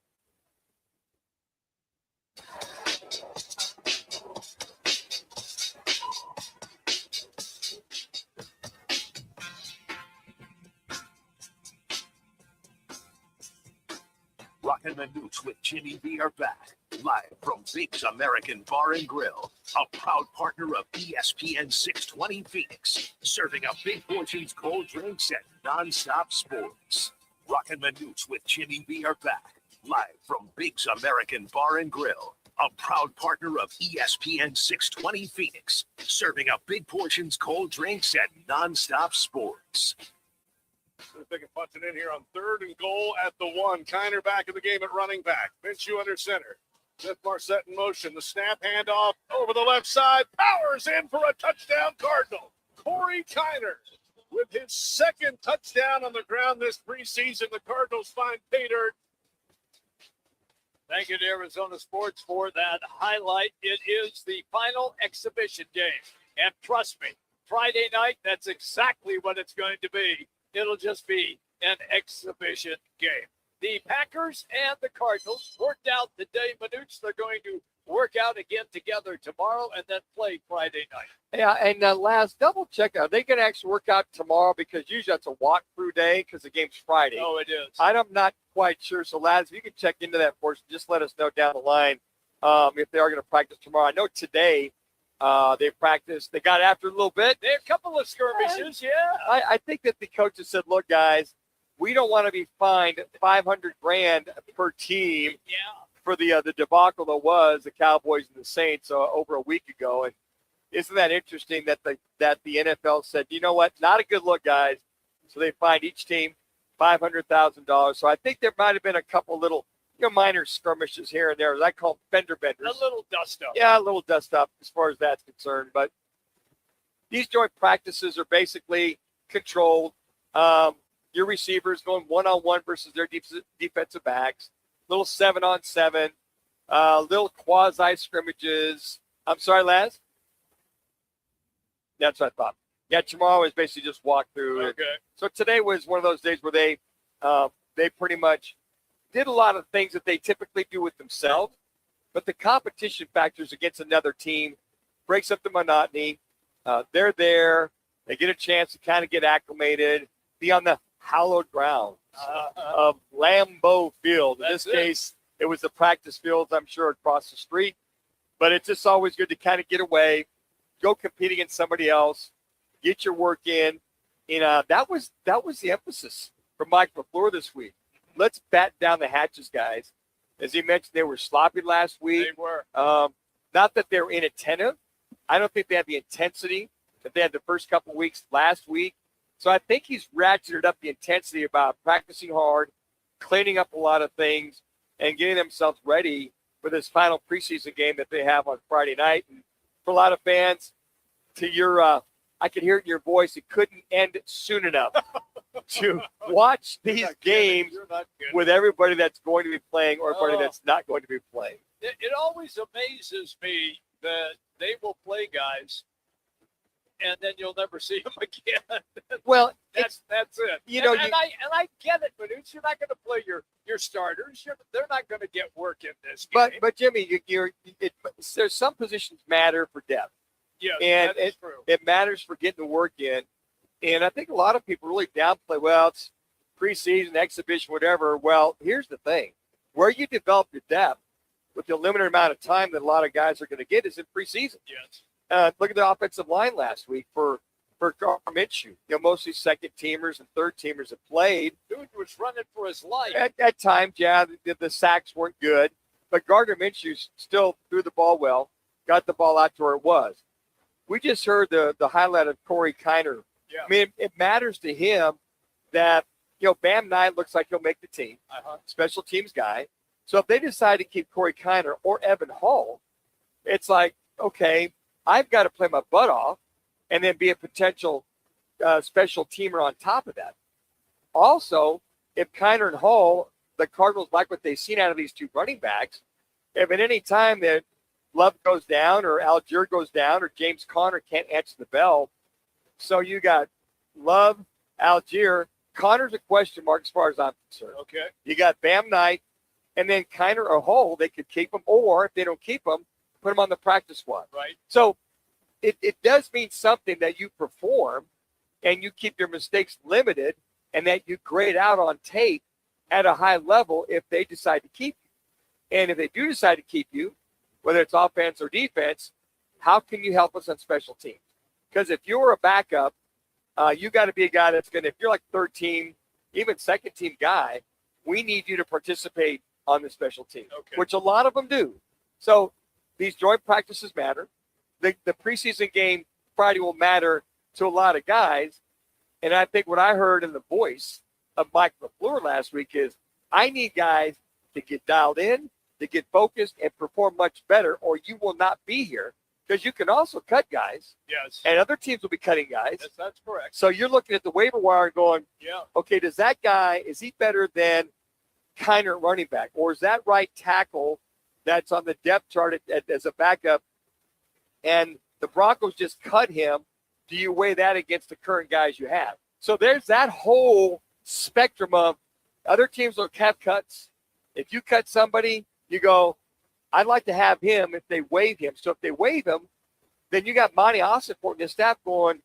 Roc and Manuch with Jimmy B are back, live from Big's American Bar and Grill, a proud partner of ESPN 620 Phoenix, serving up big portions, cold drinks, and nonstop sports. Roc and Manuch with Jimmy B are back, live from Big's American Bar and Grill, a proud partner of ESPN 620 Phoenix, serving up big portions, cold drinks, and nonstop sports. They can punch it in here on 3rd and goal at the 1. Kiner back in the game at running back. Minshew under center. Smith Marset in motion. The snap handoff over the left side. Powers in for a touchdown, Cardinal. Corey Kiner with his 2nd touchdown on the ground this preseason. The Cardinals find pay dirt. Thank you to Arizona Sports for that highlight. It is the final exhibition game. And trust me, Friday night, that's exactly what it's going to be. It'll just be an exhibition game. The Packers and the Cardinals worked out today. Manuch, they're going to work out again together tomorrow and then play Friday night. Yeah, and last double check. Are they going to actually work out tomorrow? Because usually that's a walkthrough day because the game's Friday. Oh, it is. I'm not quite sure. So, lads, if you can check into that for us, just let us know down the line if they are going to practice tomorrow. I know today they practiced. They got after a little bit. There are a couple of skirmishes, yeah. I think that the coaches said, look, guys, we don't want to be fined $500,000 per team for the debacle that was the Cowboys and the Saints over a week ago. And isn't that interesting that the NFL said, you know what, not a good look, guys. So they fined each team $500,000. So I think there might have been a couple little minor skirmishes here and there. I call them fender benders. A little dust up. Yeah, a little dust up as far as that's concerned. But these joint practices are basically controlled. Your receivers going one-on-one versus their defensive backs. Little 7-on-7. little quasi scrimmages. I'm sorry, Laz? That's what I thought. Yeah, tomorrow is basically just walk through. Okay. So today was one of those days where they pretty much did a lot of things that they typically do with themselves, but the competition factors against another team breaks up the monotony. They're there. They get a chance to kind of get acclimated, be on the hallowed grounds of Lambeau Field. In this case, it was the practice fields, I'm sure, across the street. But it's just always good to kind of get away, go compete against somebody else, get your work in. And that was the emphasis for Mike LaFleur this week. Let's bat down the hatches, guys. As he mentioned, they were sloppy last week. They were. Not that they were inattentive. I don't think they had the intensity that they had the first couple weeks last week. So I think he's ratcheted up the intensity about practicing hard, cleaning up a lot of things, and getting themselves ready for this final preseason game that they have on Friday night. And for a lot of fans, to your, I can hear it in your voice, it couldn't end soon enough to watch these games with everybody that's going to be playing or everybody that's not going to be playing. It always amazes me that they will play guys and then you'll never see them again. Well, that's it. You know, and I get it, but you're not going to play your starters. They're not going to get work in this game. But Jimmy, there's some positions matter for depth. Yeah, and that is true. It matters for getting the work in. And I think a lot of people really downplay, well, it's preseason, exhibition, whatever. Well, here's the thing. Where you develop your depth with the limited amount of time that a lot of guys are going to get is in preseason. Yes. Look at the offensive line last week for Mitch. Mostly second teamers and third teamers have played. Dude was running for his life. At times, yeah, the sacks weren't good, but Gardner Minshew still threw the ball well, got the ball out to where it was. We just heard the highlight of Corey Kiner. Yeah. I mean, it matters to him that, Bam Knight looks like he'll make the team, special teams guy. So if they decide to keep Corey Kiner or Evan Hall, it's like, okay, I've got to play my butt off and then be a potential special teamer on top of that. Also, if Kiner and Hall, the Cardinals like what they've seen out of these two running backs, if at any time that Love goes down or Algier goes down or James Conner can't answer the bell, so you got Love, Algier. Conner's a question mark as far as I'm concerned. Okay. You got Bam Knight, and then Kiner or Hall, they could keep him, or if they don't keep him, put him on the practice squad. Right. So it does mean something that you perform and you keep your mistakes limited and that you grade out on tape at a high level if they decide to keep you. And if they do decide to keep you, whether it's offense or defense, how can you help us on special teams? Because if you're a backup, you got to be a guy that's going to, if you're like third team, even second team guy, we need you to participate on the special team, which a lot of them do. So these joint practices matter. The preseason game Friday will matter to a lot of guys. And I think what I heard in the voice of Mike LaFleur last week is I need guys to get dialed in, to get focused, and perform much better, or you will not be here. Because you can also cut guys. Yes. And other teams will be cutting guys. Yes, that's correct. So you're looking at the waiver wire and going, yeah, okay, does that guy, is he better than Kiner at running back? Or is that right tackle that's on the depth chart as a backup and the Broncos just cut him? Do you weigh that against the current guys you have? So there's that whole spectrum of other teams will have cuts. If you cut somebody, you go, I'd like to have him if they waive him. So if they waive him, then you got Monty Ossenfort and his staff going,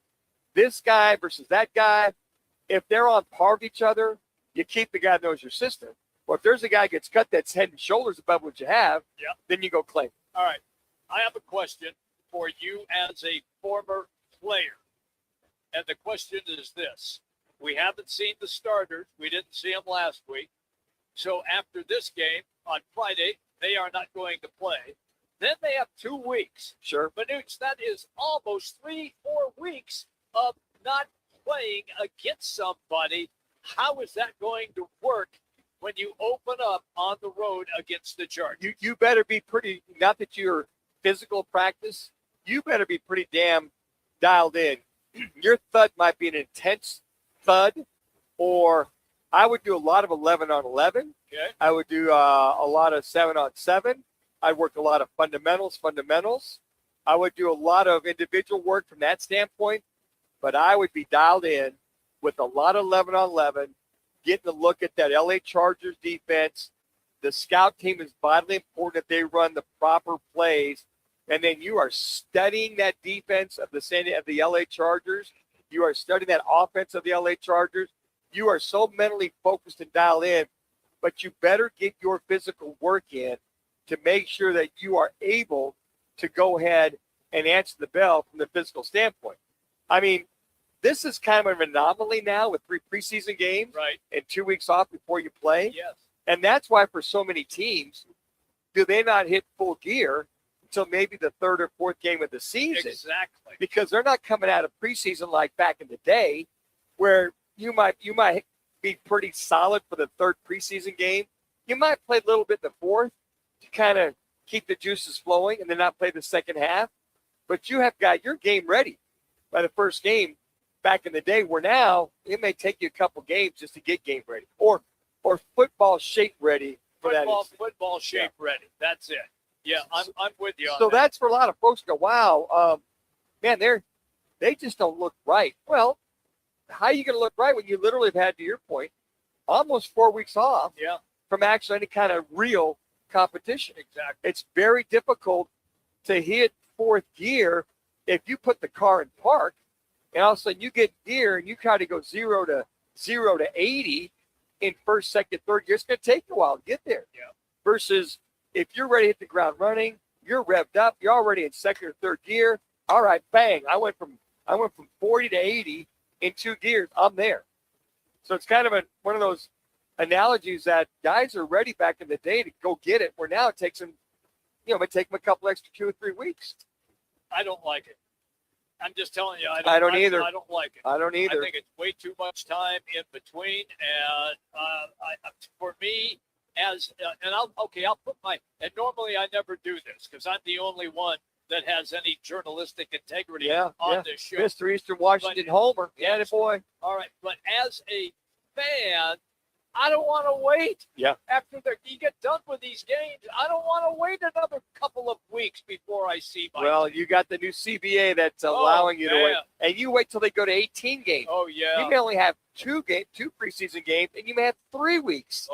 this guy versus that guy. If they're on par with each other, you keep the guy that knows your system. Or if there's a guy that gets cut that's head and shoulders above what you have, then you go claim. All right. I have a question for you as a former player. And the question is this. We haven't seen the starters. We didn't see them last week. So after this game on Friday, they are not going to play. Then they have 2 weeks. Sure. Manuch, that is almost 3-4 weeks of not playing against somebody. How is that going to work when you open up on the road against the Chargers? You better be pretty, not that you're physical practice, you better be pretty damn dialed in. Your thud might be an intense thud, or I would do a lot of 11 on 11. Okay. I would do a lot of 7 on 7. I'd work a lot of fundamentals. I would do a lot of individual work from that standpoint, but I would be dialed in with a lot of 11-on-11, getting a look at that LA Chargers defense. The scout team is vitally important that they run the proper plays, and then you are studying that defense of the LA Chargers. You are studying that offense of the LA Chargers. You are so mentally focused and dialed in, but you better get your physical work in to make sure that you are able to go ahead and answer the bell from the physical standpoint. I mean, this is kind of an anomaly now with 3 preseason games and 2 weeks off before you play. Yes. And that's why for so many teams, do they not hit full gear until maybe the 3rd or 4th game of the season? Exactly. Because they're not coming out of preseason like back in the day where you might be pretty solid for the 3rd preseason game. You might play a little bit in the 4th to kind of keep the juices flowing and then not play the second half. But you have got your game ready by the first game back in the day, where now it may take you a couple games just to get game ready or football shape ready for football shape ready. That's it. Yeah, I'm with you on so that. that's for a lot of folks to go, wow, man, they just don't look right. Well, how are you going to look right when you literally have had, to your point, almost 4 weeks off from actually any kind of real competition? Exactly. It's very difficult to hit 4th gear if you put the car in park and all of a sudden you get gear and you try to go 0 to 80 in 1st, 2nd, 3rd gear. It's going to take you a while to get there. Yeah. Versus if you're ready to hit the ground running, you're revved up, you're already in 2nd or 3rd gear. All right, bang! I went from 40 to 80 in 2 gears. I'm there. So it's kind of one of those analogies that guys are ready back in the day to go get it. Where now it takes them, it might take them a couple extra 2 or 3 weeks. I don't like it. I'm just telling you, I don't either. I don't like it. I don't either. I think it's way too much time in between, and for me, I'll put and normally I never do this because I'm the only one that has any journalistic integrity on this show. Mr. Eastern Washington Homer. Yeah, boy. All right, but as a fan, I don't want to wait. Yeah. After you get done with these games, I don't want to wait another couple of weeks before I see my Well, you got the new CBA that's allowing you to wait. And you wait till they go to 18 games. Oh, yeah. You may only have 2 preseason games, and you may have 3 weeks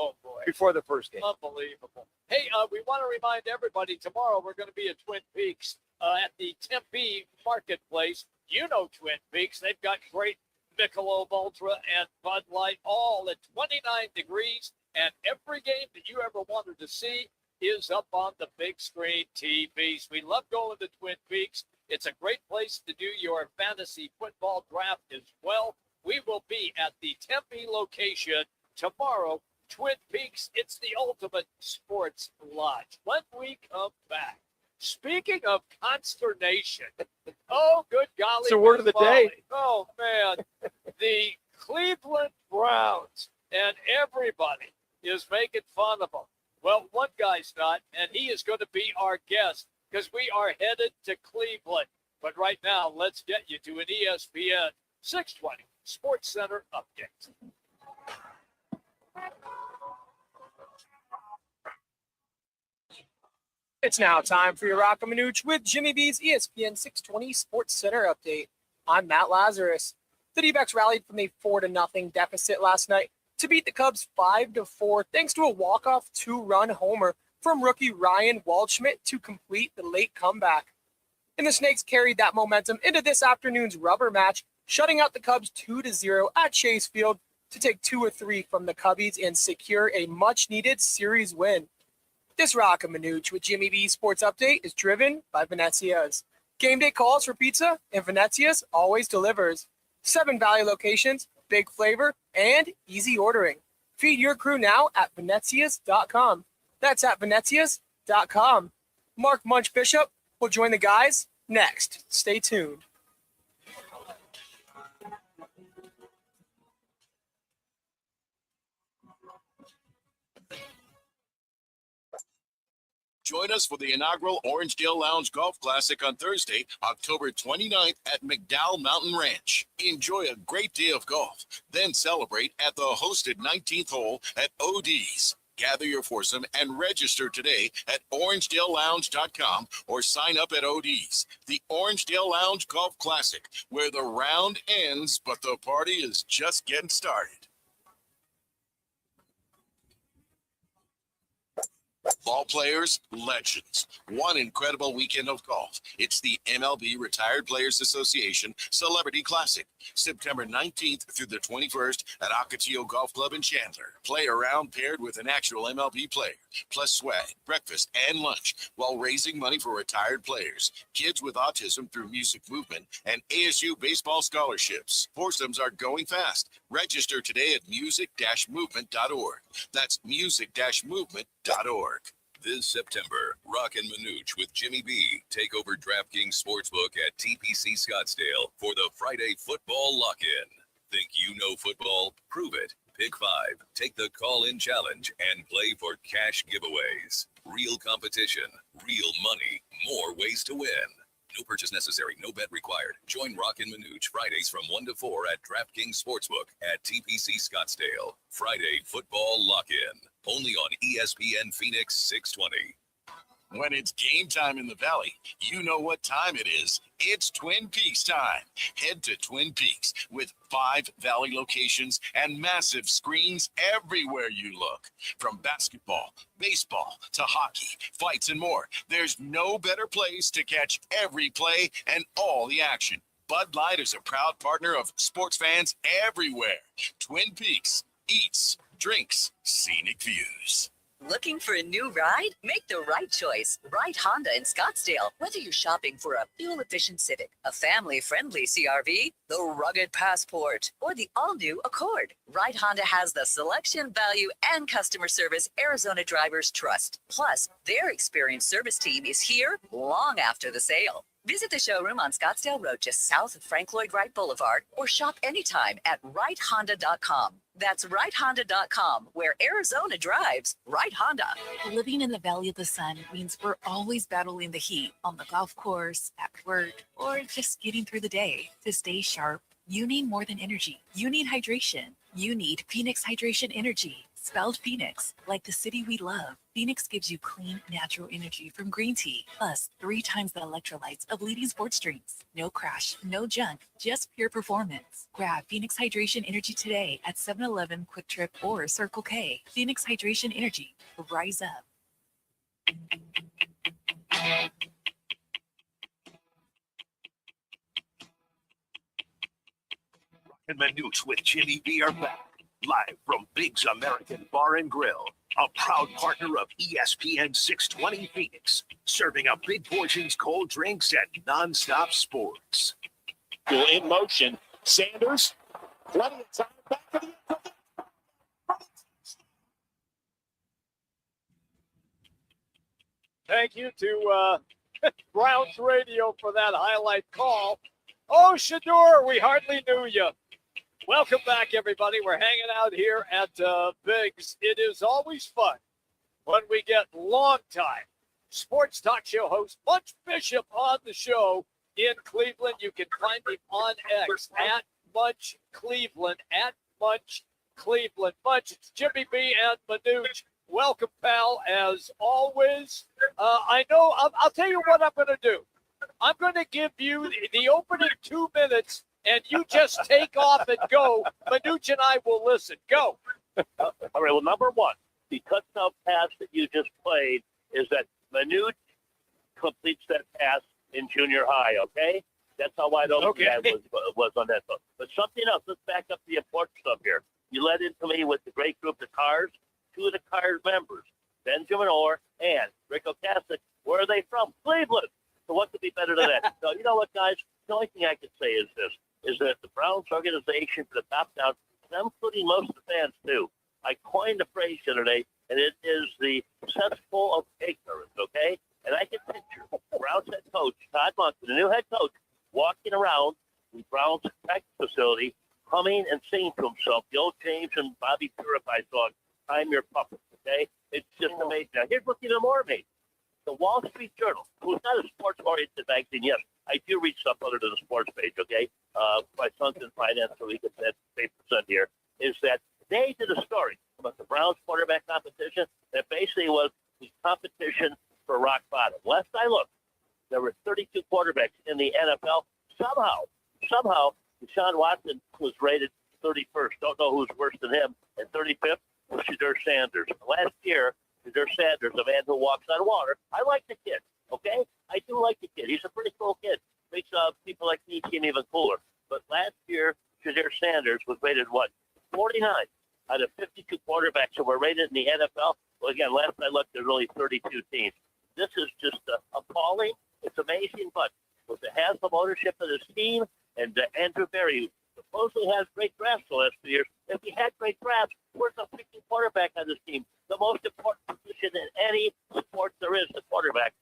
before the first game. Unbelievable. Hey, we want to remind everybody, tomorrow we're going to be at Twin Peaks at the Tempe Marketplace. You know Twin Peaks. They've got great Michelob Ultra and Bud Light, all at 29 degrees, and every game that you ever wanted to see is up on the big screen TVs. We love going to Twin Peaks. It's a great place to do your fantasy football draft as well. We will be at the Tempe location tomorrow. Twin Peaks, it's the ultimate sports lodge. When we come back, speaking of consternation, oh, good golly. It's the word of the day. Oh, man. The Cleveland Browns and everybody is making fun of them. Well, one guy's not, and he is going to be our guest because we are headed to Cleveland. But right now, let's get you to an ESPN 620 Sports Center update. It's now time for your Roc and Manuch with Jimmy B's ESPN 620 Sports Center update. I'm Matt Lazarus. The D-backs rallied from a 4-0 deficit last night to beat the Cubs 5-4 thanks to a walk-off 2-run homer from rookie Ryan Waldschmidt to complete the late comeback. And the Snakes carried that momentum into this afternoon's rubber match, shutting out the Cubs 2-0 at Chase Field to take 2 or 3 from the Cubbies and secure a much-needed series win. This Roc and Manuch with Jimmy B Sports Update is driven by Venezia's. Game day calls for pizza, and Venezia's always delivers. 7 Valley locations, big flavor, and easy ordering. Feed your crew now at Venezias.com. That's at Venezias.com. Mark Munch Bishop will join the guys next. Stay tuned. Join us for the inaugural Orangedale Lounge Golf Classic on Thursday, October 29th at McDowell Mountain Ranch. Enjoy a great day of golf, then celebrate at the hosted 19th hole at OD's. Gather your foursome and register today at orangedalelounge.com or sign up at OD's. The Orangedale Lounge Golf Classic, where the round ends, but the party is just getting started. Ball players, legends. One incredible weekend of golf. It's the MLB Retired Players Association Celebrity Classic, September 19th through the 21st at Ocotillo Golf Club in Chandler. Play around paired with an actual MLB player, plus swag, breakfast, and lunch while raising money for retired players, kids with autism through music movement, and ASU baseball scholarships. Foursomes are going fast. Register today at music-movement.org. That's music-movement.org. This September, Roc and Manuch with Jimmy B take over DraftKings Sportsbook at TPC Scottsdale for the Friday football lock-in. Think you know football? Prove it. Pick 5, take the call-in challenge, and play for cash giveaways. Real competition, real money, more ways to win. No purchase necessary, no bet required. Join Roc and Manuch Fridays from 1 to 4 at DraftKings Sportsbook at TPC Scottsdale. Friday football lock-in. Only on ESPN Phoenix 620. When it's game time in the Valley, you know what time it is. It's Twin Peaks time. Head to Twin Peaks with 5 Valley locations and massive screens everywhere you look. From basketball, baseball, to hockey, fights, and more, there's no better place to catch every play and all the action. Bud Light is a proud partner of sports fans everywhere. Twin Peaks, eats, drinks, scenic views. Looking for a new ride? Make the right choice. Right Honda in Scottsdale. Whether you're shopping for a fuel-efficient Civic, a family-friendly CRV, the rugged Passport, or the all-new Accord, Right Honda has the selection, value, and customer service Arizona drivers trust. Plus, their experienced service team is here long after the sale. Visit the showroom on Scottsdale Road just south of Frank Lloyd Wright Boulevard or shop anytime at righthonda.com. That's righthonda.com, where Arizona drives Right Honda. Living in the Valley of the Sun means we're always battling the heat on the golf course, at work, or just getting through the day. To stay sharp, you need more than energy. You need hydration. You need Phoenix Hydration Energy. Spelled Phoenix, like the city we love. Phoenix gives you clean, natural energy from green tea, plus 3 times the electrolytes of leading sports drinks. No crash, no junk, just pure performance. Grab Phoenix Hydration Energy today at 7-Eleven, Quick Trip, or Circle K. Phoenix Hydration Energy. Rise up. Roc and Manuch with Jimmy B are back. Live from Big's American Bar and Grill, a proud partner of ESPN 620 Phoenix, serving up big portions, cold drinks, and nonstop sports. In motion, Sanders, plenty of time back to the Thank you to Browns Radio for that highlight call. Oh, Shador, we hardly knew you. Welcome back, everybody. We're hanging out here at Biggs. It is always fun when we get longtime sports talk show host Munch Bishop on the show in Cleveland. You can find him on X at Munch Cleveland, at Munch Cleveland. Munch, it's Jimmy B and Manuch. Welcome, pal, as always. I know, I'll tell you what I'm going to do. I'm going to give you the opening 2 minutes, and you just take off and go. Manuch and I will listen. Go. All right, well, number one, the touchdown pass that you just played is that Manuch completes that pass in junior high, okay? That's how wide open that was on that. But something else, let's back up the important stuff here. You led into me with the great group, the Cars, 2 of the Cars members, Benjamin Orr and Rick Ocasek. Where are they from? Cleveland. So what could be better than that? So you know what, guys? The only thing I can say is this, is that the Browns organization from the top down, and I'm including most of the fans too, I coined a phrase the other day, and it is the cesspool of ignorance, okay? And I can picture Browns head coach, Todd Monken, the new head coach, walking around the Browns practice facility, humming and singing to himself the old James and Bobby Purify song, I'm Your Puppet, okay? It's just amazing. Now, here's what's even more amazing. The Wall Street Journal, who's not a sports-oriented magazine, yes, I do read stuff other than the sports page, okay? My son's in finance, so he gets that 8% here, is that they did a story about the Browns quarterback competition, the NFL. Somehow, Deshaun Watson was rated 31st. Don't know who's worse than him. And 35th was Shadur Sanders. Last year, Shadur Sanders, a man who walks on water. I like the kid, okay? I do like the kid. He's a pretty cool kid. Makes people like me seem even cooler. But last year, Shadur Sanders was rated, 49 out of 52 quarterbacks who were rated in the NFL. Well, again, last I looked, there's only 32 teams. This is just appalling. It's amazing, but with the Haslam ownership of this team and Andrew Berry, who supposedly has great drafts the last 2 years, if he had great drafts, where's the freaking quarterback on this team? The most important position in any sport there is, the quarterback.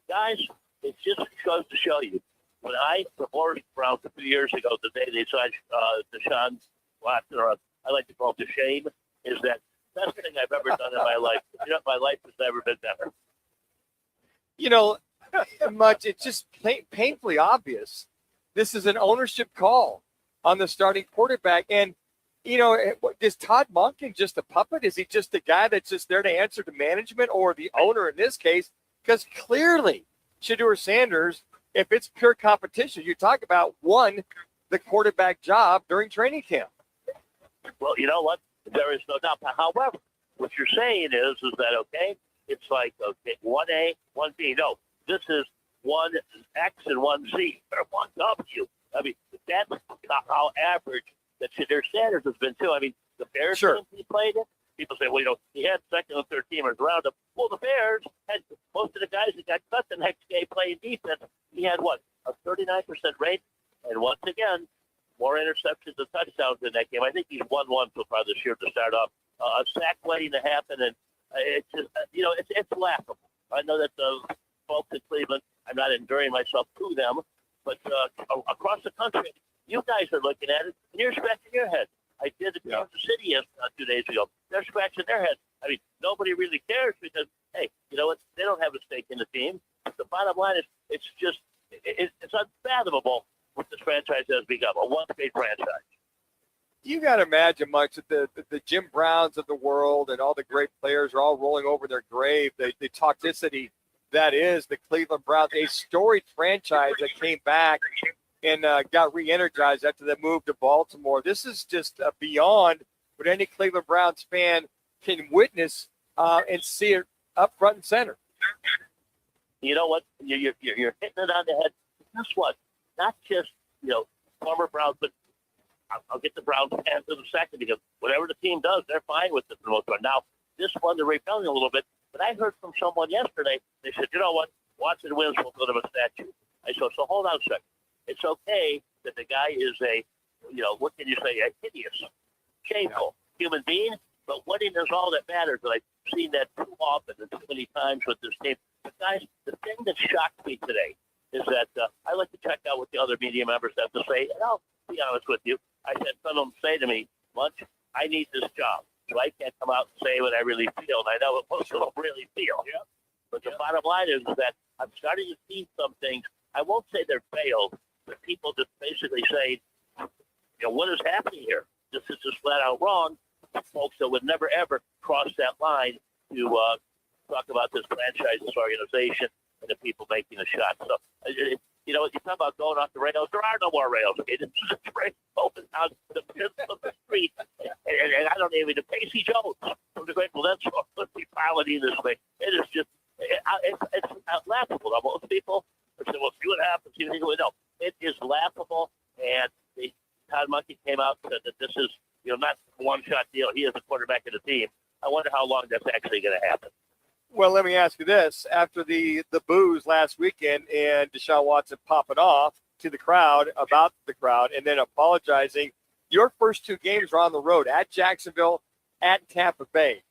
Guys, it just goes to show you. When I divorced Browns a few years ago, the day they signed Deshaun Watson, or I like to call it the shame, is that best thing I've ever done in my life. My life has never been better. Much, it's just painfully obvious. This is an ownership call on the starting quarterback. And, is Todd Monken just a puppet? Is he just the guy that's just there to answer to management or the owner in this case? Because clearly, Shadur Sanders, if it's pure competition, you talk about won the quarterback job during training camp. Well, you know what? There is no doubt. However, what you're saying is that, okay, it's like, okay, 1A, 1B. No, this is 1X and 1Z, or 1W. I mean, that's how average that Shadur Sanders has been, too. I mean, the Bears team he played in, people say, well, he had second and third teamers around him. Well, the Bears had most of the guys that got cut the next game playing defense. He had, a 39% rate. And once again, more interceptions and touchdowns in that game. I think he's 1-1 so far this year to start off. A sack waiting to happen, and it's just, it's laughable. I know that the folks in Cleveland, I'm not enduring myself to them, but across the country, you guys are looking at it, and you're scratching your head. I did in Kansas City 2 days ago. They're scratching their heads. I mean, nobody really cares because, hey, you know what? They don't have a stake in the team. The bottom line is it's just it's unfathomable what this franchise has become, a one-state franchise. You got to imagine, Mike, that the Jim Browns of the world and all the great players are all rolling over their grave. The toxicity that is the Cleveland Browns, a storied franchise that came back and got re-energized after they moved to Baltimore. This is just beyond what any Cleveland Browns fan can witness and see it up front and center. You know what? You're hitting it on the head. Guess what? Not just, former Browns, but I'll get the Browns fans in a second because whatever the team does, they're fine with it for the most part. Now, this one, they're rebelling a little bit, but I heard from someone yesterday, they said, you know what? Watson wins, we'll go to a statue. I said, so hold on a second. It's okay that the guy is what can you say, a hideous, shameful human being, but winning is all that matters. And I've seen that too often and too many times with this team. But guys, the thing that shocked me today is that I like to check out what the other media members have to say. And I'll be honest with you. I had some of them say to me, Munch, I need this job. So I can't come out and say what I really feel. And I know what most of them really feel. Yeah. But the bottom line is that I'm starting to see some things. I won't say they're failed, but people just basically say, what is happening here? This is just flat out wrong. Folks that would never, ever cross that line to talk about this franchise, this organization, and the people making the shot. So, you talk about going off the rails. There are no more rails. Okay, this is a train open down the middle of the street, and I don't even. Casey Jones from the Grateful Dead would be piloting this thing. It is just it's laughable. Now, most people say, "Well, see what happens." No, it is laughable. And Todd Monken came out and said that this is not a one-shot deal. He is the quarterback of the team. I wonder how long that's actually going to happen. Well, let me ask you this. After the boos last weekend and Deshaun Watson popping off to the crowd, about the crowd, and then apologizing, your first two games are on the road at Jacksonville, at Tampa Bay.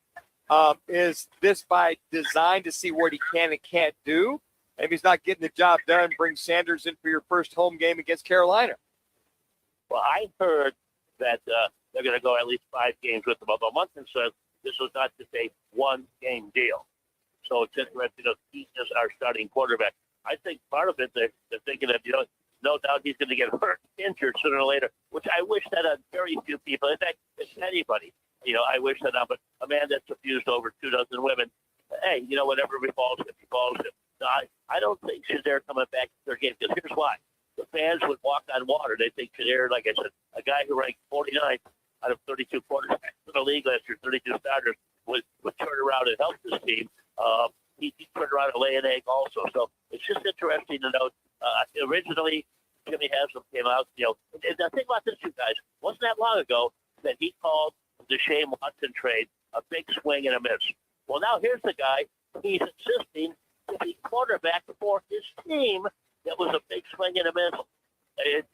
Is this by design to see what he can and can't do? And if he's not getting the job done, bring Sanders in for your first home game against Carolina. Well, I heard that they're going to go at least 5 games with him, although Munson says this was not just a one-game deal. So it's interesting that he is our starting quarterback. I think part of it, they're thinking that, no doubt he's going to get hurt, injured sooner or later, which I wish that on very few people. In fact, it's anybody. I wish that on, but a man that's abused over 24 women, hey, whatever befalls him, befalls him. No, I don't think Shadur coming back to their game, because here's why. fans would walk on water. They think that here, like I said, a guy who ranked 49th out of 32 quarterbacks in the league last year, 32 starters, would turn around and help this team. He turned around and lay an egg also. So it's just interesting to note. Originally, Jimmy Haslam came out, and the thing about this, you guys, wasn't that long ago that he called the Shane Watson trade a big swing and a miss. Well, now here's the guy. He's insisting to be quarterback for his team. That was a big swing and a miss.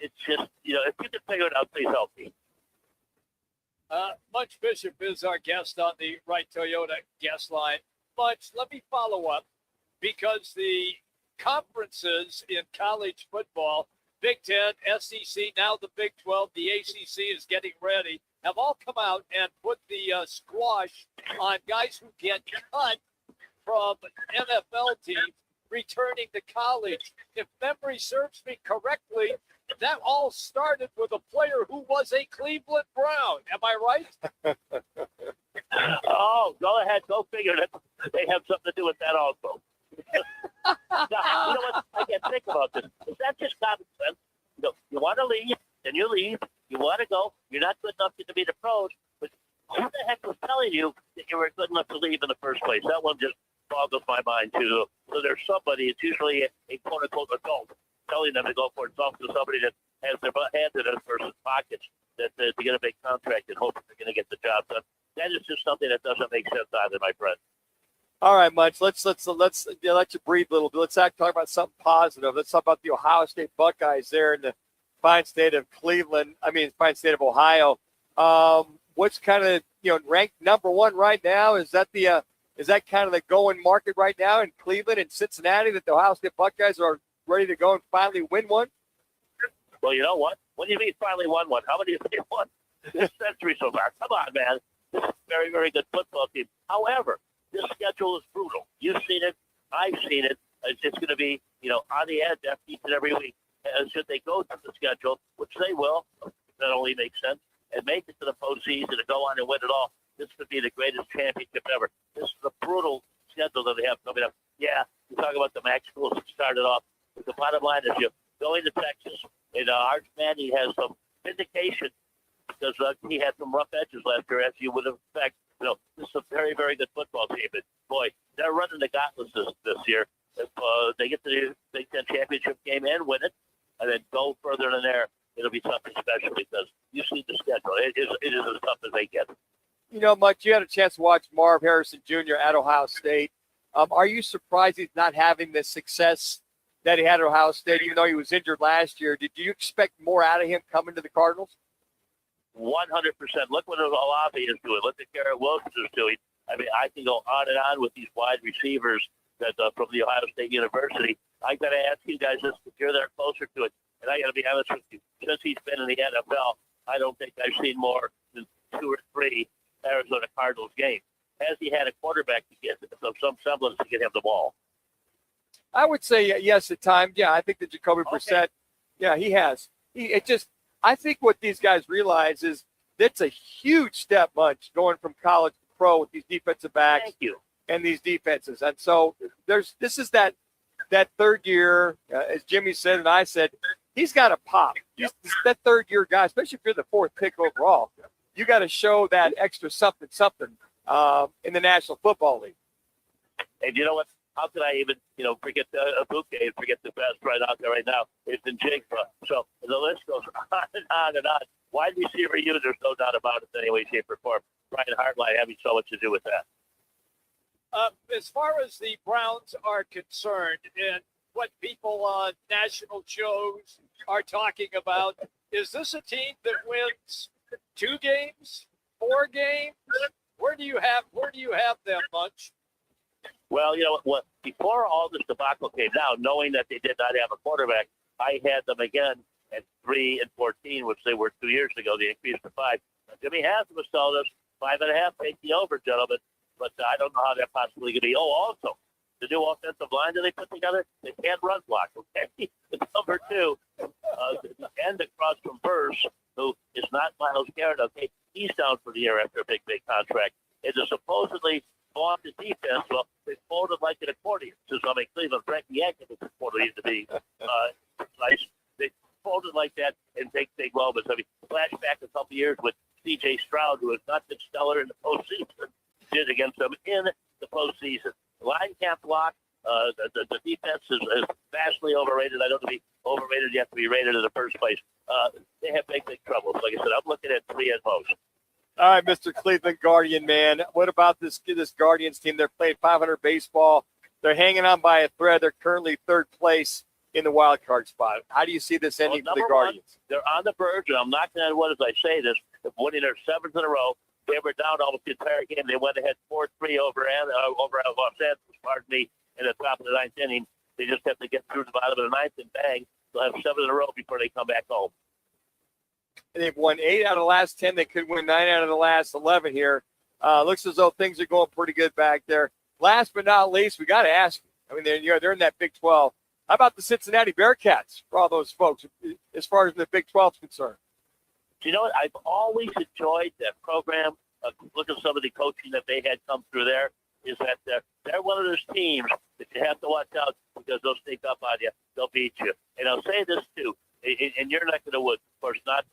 It's just, if you can figure it out, please help me. Munch Bishop is our guest on the Right Toyota guest line. Munch, let me follow up because the conferences in college football, Big Ten, SEC, now the Big 12, the ACC is getting ready, have all come out and put the squash on guys who get cut from NFL teams returning to college. If memory serves me correctly, that all started with a player who was a Cleveland Brown. Am I right? Oh, go ahead. Go figure it. They have something to do with that also. Now, you know what? I can't think about this. Is that just common sense? You want to leave, then you leave. You want to go. You're not good enough to be the pros. But who the heck was telling you that you were good enough to leave in the first place? That one just boggles my mind, too. So there's somebody, it's usually a quote-unquote adult, telling them to go for it. It's often somebody that has their hand in a person's pockets that to get a big contract and hope they're going to get the job done. That is just something that doesn't make sense either, my friend. All right, Munch. Let's let you breathe a little bit. Let's talk about something positive. Let's talk about the Ohio State Buckeyes there in the fine state of fine state of Ohio. What's kind of ranked number one right now? Is that kind of the going market right now in Cleveland and Cincinnati that the Ohio State Buckeyes are ready to go and finally win one? Well, you know what? What do you mean finally won one? How many have they won this century so far? Come on, man. This is a very, very good football team. However, this schedule is brutal. You've seen it. I've seen it. It's just going to be, on the edge each and every week. And should they go through the schedule, which they will, that only makes sense, and make it to the postseason and go on and win it all, this could be the greatest championship ever. This is a brutal schedule that they have coming up. Yeah, you talk about the MAC schools that started off. But the bottom line is you're going to Texas, and Arch Manning has some vindication because he had some rough edges last year, as you would expect. This is a very, very good football team. But, boy, they're running the gauntlet this year. If they get to the Big Ten championship game and win it, and then go further than there, it'll be something special because you see the schedule. It is as tough as they get. Munch, you had a chance to watch Marv Harrison Jr. at Ohio State. Are you surprised he's not having the success that he had at Ohio State, even though he was injured last year? Did you expect more out of him coming to the Cardinals? 100%. Look what Olave is doing. Look what Garrett Wilson is doing. I mean, I can go on and on with these wide receivers that from the Ohio State University. I got to ask you guys this because you're there closer to it. And I got to be honest with you. Since he's been in the NFL, I don't think I've seen more than 2 or 3 Arizona Cardinals games. Has he had a quarterback to get some semblance to get him the ball? I would say yes at times. Yeah, I think that Jacoby Brissett, yeah, he has. I think what these guys realize is that's a huge step, Munch, going from college to pro with these defensive backs. Thank you. And these defenses. And so this is that third year, as Jimmy said and I said, he's got to pop. Yep. That third year guy, especially if you're the 4th pick overall, you got to show that extra something in the National Football League. And you know what? How could I even, forget the bouquet and forget the best right out there right now? It's in Jigba. So the list goes on and on and on. Wide receiver unit, there's no doubt about it in any way, shape, or form. Brian Hartline having so much to do with that. As far as the Browns are concerned and what people on national shows are talking about, is this a team that wins 2 games, 4 games? Where do you have them, Munch? Well, you know what? Before all this debacle came down, knowing that they did not have a quarterback, I had them again at 3-14, which they were 2 years ago. They increased to 5. Jimmy Haslam was telling us 5.5. Take the over, gentlemen. But I don't know how that possibly could be. Oh, also, the new offensive line that they put together, they can't run block, okay? Number 2, the end across from Burrs, who is not Myles Garrett, okay? He's down for the year after a big contract. It is supposedly on the defense. Well, they folded like an accordion. Since I'm in Cleveland, Frankie Atkins is reported to be nice. us. I mean, flashback a couple years with C.J. Stroud, who has not been stellar in the postseason, did against them in the postseason. Line can't block. The defense is vastly overrated. I don't think overrated yet to be rated in the first place. They have big troubles. Like I said, I'm looking at 3 at most. All right, Mr. Cleveland Guardian, man. What about this Guardians team? They're playing 500 baseball. They're hanging on by a thread. They're currently 3rd place in the wild card spot. How do you see this ending for the Guardians? They're on the verge, and I'm knocking on wood as I say this, of winning their 7th in a row. They were down almost the entire game. They went ahead 4-3 over Los Angeles, pardon me, in the top of the 9th inning. They just have to get through the bottom of the 9th, and bang, they'll have 7 in a row before they come back home. And they've won 8 out of the last 10. They could win 9 out of the last 11 here. Looks as though things are going pretty good back there. Last but not least, we got to ask you. I mean, they're in that Big 12. How about the Cincinnati Bearcats for all those folks, as far as the Big 12 is concerned? You know what? I've always enjoyed that program. Look at some of the coaching that they had come through there. Is that they're one of those teams that you have to watch out because they'll sneak up on you. They'll beat you. And I'll say this, too. In your neck of the woods, of course, not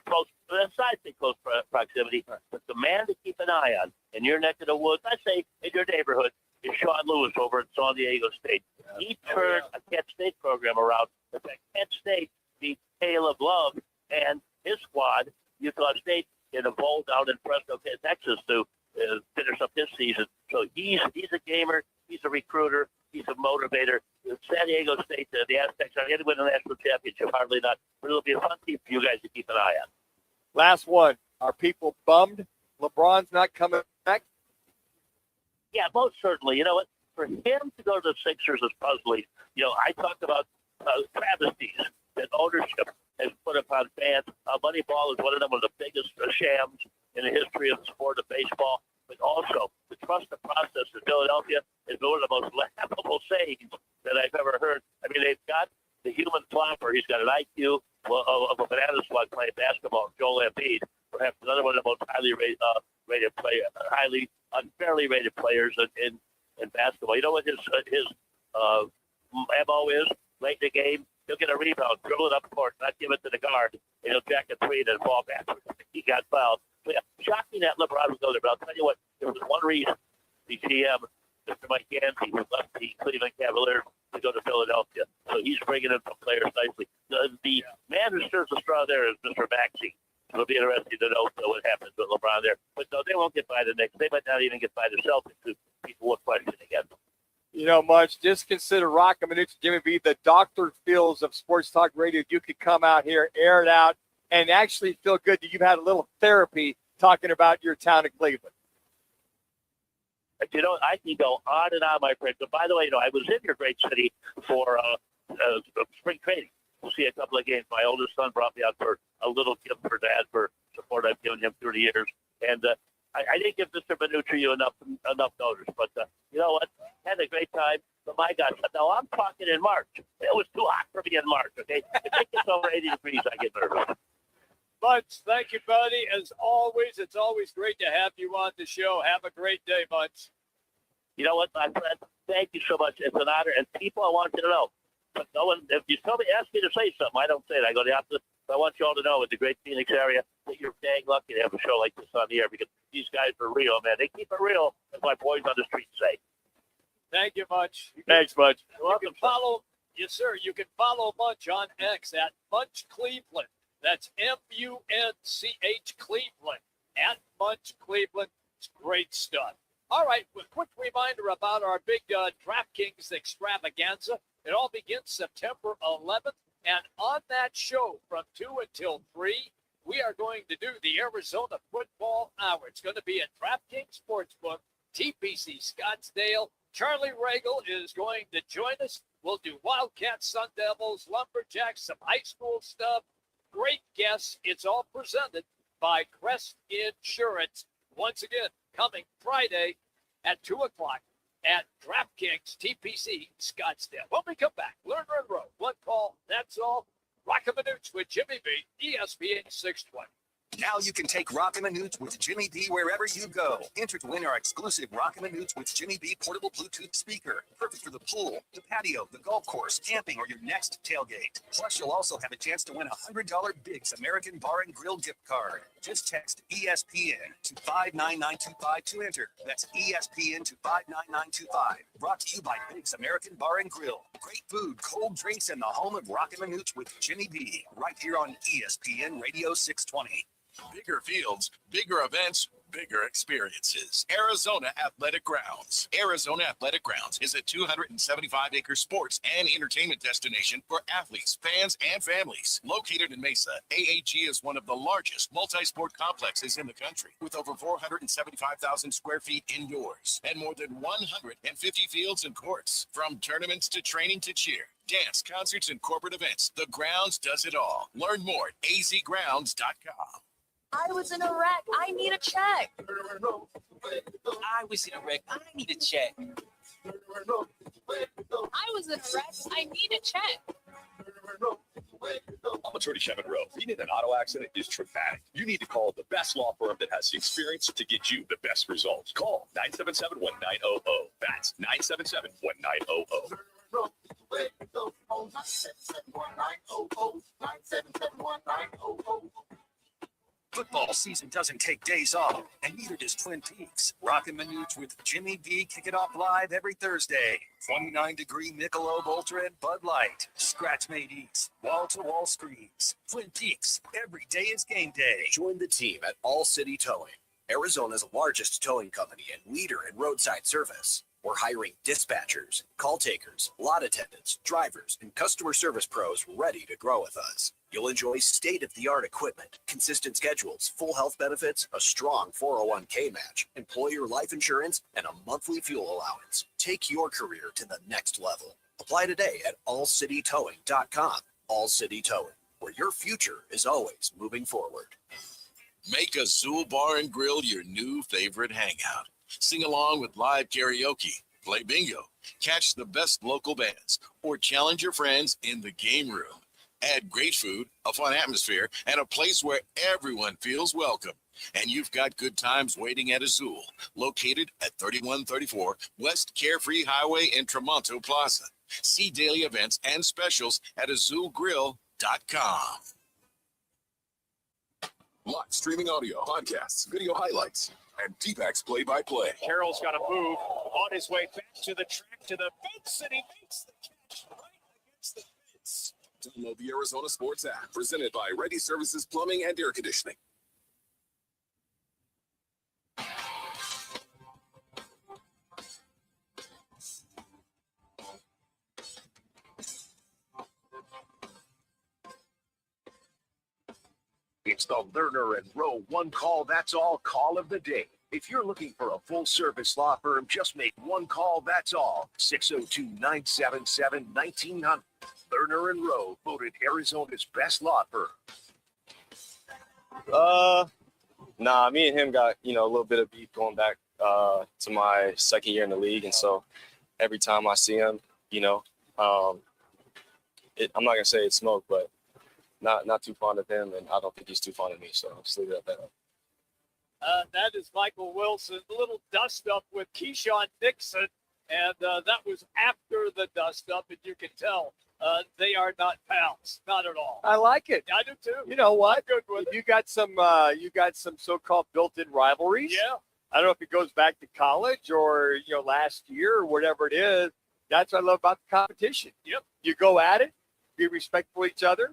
close, aside from close proximity, but the man to keep an eye on in your neck of the woods, I say in your neighborhood, is Sean Lewis over at San Diego State. He turned a Kent State program around. In fact, Kent State beat Caleb Love and his squad, Utah State, in a bowl down in Fresno, Texas, to finish up his season. So he's a gamer. He's a recruiter. He's a motivator. San Diego State, the Aztecs are going to win the national championship. Hardly not. But it'll be a fun team for you guys to keep an eye on. Last one. Are people bummed LeBron's not coming back? Yeah, most certainly. You know what? For him to go to the Sixers is puzzling. You know, I talked about travesties that ownership has put upon fans. Moneyball is one of them, one of the biggest shams in the history of the sport of baseball. But also, the trust the process in Philadelphia is one of the most laughable sayings that I've ever heard. I mean, they've got the human flopper. He's got an IQ of a banana slug playing basketball, Joel Embiid, perhaps another one of the most highly rated players, highly unfairly rated players in basketball. You know what his MO is? Late in the game, he'll get a rebound, dribble it up court, not give it to the guard, and he'll jack a 3 and then fall backwards. He got fouled. So, yeah, shocking that LeBron would go there. But I'll tell you what, there was one reason the GM, Mr. Mike Yancey, who left the Cleveland Cavaliers to go to Philadelphia. So he's bringing in some players nicely. The man who stirs the straw there is Mr. Maxey. It'll be interesting to know what happens with LeBron there. But no, they won't get by the Knicks. They might not even get by the Celtics, who people will question again. You know, Munch, just consider Roc and Manuch, Jimmy B, the Dr. Phil's of Sports Talk Radio. You could come out here, air it out, and actually feel good that you've had a little therapy talking about your town of Cleveland. You know, I can go on and on, my friend. But by the way, you know, I was in your great city for spring training to see a couple of games. My oldest son brought me out for a little gift for Dad for support I've given him through the years. And I didn't give Mr. Manucci enough notice. But you know what? Had a great time. But my God, now I'm talking in March. It was too hot for me in March, okay? If it gets over 80 degrees, I get nervous. Munch, thank you, buddy. As always, it's always great to have you on the show. Have a great day, Munch. You know what, my friend? Thank you so much. It's an honor. And people, I want you to know, but no one, if you ask me to say something, I don't say it. I go the opposite. But I want you all to know in the great Phoenix area that you're dang lucky to have a show like this on the air because these guys are real, man. They keep it real, as my boys on the street say. Thank you, Munch. Thanks, Munch. You can follow, yes, sir. You can follow Munch on X at Munch Cleveland. That's MUNCH Cleveland at Munch Cleveland. It's great stuff. All right, a quick reminder about our big DraftKings extravaganza. It all begins September 11th, and on that show from 2 until 3, we are going to do the Arizona Football Hour. It's going to be at DraftKings Sportsbook, TPC Scottsdale. Charlie Regal is going to join us. We'll do Wildcats, Sun Devils, Lumberjacks, some high school stuff. Great guests. It's all presented by Crest Insurance. Once again, coming Friday at 2 o'clock at DraftKings TPC Scottsdale. When we come back, Lerner and Rowe, one call, that's all. Roc and Manuch with Jimmy B, ESPN 620. Now you can take Roc and Manuch with Jimmy B wherever you go. Enter to win our exclusive Roc and Manuch with Jimmy B portable Bluetooth speaker. Perfect for the pool, the patio, the golf course, camping, or your next tailgate. Plus, you'll also have a chance to win a $100 Biggs American Bar and Grill gift card. Just text ESPN to 59925 to enter. That's ESPN to 59925. Brought to you by Biggs American Bar and Grill. Great food, cold drinks, and the home of Roc and Manuch with Jimmy B. Right here on ESPN Radio 620. Bigger fields, bigger events, bigger experiences. Arizona Athletic Grounds. Arizona Athletic Grounds is a 275-acre sports and entertainment destination for athletes, fans, and families. Located in Mesa, AAG is one of the largest multi-sport complexes in the country, with over 475,000 square feet indoors and more than 150 fields and courts. From tournaments to training to cheer, dance, concerts, and corporate events, the Grounds does it all. Learn more at azgrounds.com. I was in a wreck. I need a check. I was in a wreck. I need a check. I was in a wreck. I need a check. I'm attorney Kevin Rowe. Being in an auto accident is traumatic. You need to call the best law firm that has the experience to get you the best results. Call 977-1900. That's 977-1900. Football season doesn't take days off, and neither does Twin Peaks. Roc and Manuch with Jimmy B kick it off live every Thursday. 29-degree Michelob Ultra and Bud Light. Scratch-made eats. Wall-to-wall screens. Twin Peaks. Every day is game day. Join the team at All City Towing, Arizona's largest towing company and leader in roadside service. We're hiring dispatchers, call takers, lot attendants, drivers, and customer service pros ready to grow with us. You'll enjoy state-of-the-art equipment, consistent schedules, full health benefits, a strong 401k match, employer life insurance, and a monthly fuel allowance. Take your career to the next level. Apply today at allcitytowing.com. All City Towing, where your future is always moving forward. Make Azul Bar and Grill your new favorite hangout. Sing along with live karaoke, play bingo, catch the best local bands, or challenge your friends in the game room. Add great food, a fun atmosphere, and a place where everyone feels welcome. And you've got good times waiting at Azul, located at 3134 West Carefree Highway in Tremonto Plaza. See daily events and specials at azulgrill.com. Live streaming audio, podcasts, video highlights, and D-backs play-by-play. Carroll's got to move on his way back to the track to the fence, and he makes the catch right against the fence. Download the Arizona Sports app, presented by Ready Services Plumbing and Air Conditioning. It's the Lerner and Rowe one call, that's all call of the day. If you're looking for a full-service law firm, just make one call, that's all. 602-977-1900. Lerner and Rowe, voted Arizona's best law firm. Nah, me and him got, a little bit of beef going back to my second year in the league. And so every time I see him, I'm not going to say it's smoke, but not too fond of him, and I don't think he's too fond of me, so I'll just leave it at that. That is Michael Wilson. A little dust-up with Keyshawn Nixon, and that was after the dust-up, and you can tell they are not pals, not at all. I like it. I do too. You know what? Good with You got some so-called built-in rivalries. Yeah. I don't know if it goes back to college or last year or whatever it is. That's what I love about the competition. Yep. You go at it, be respectful of each other.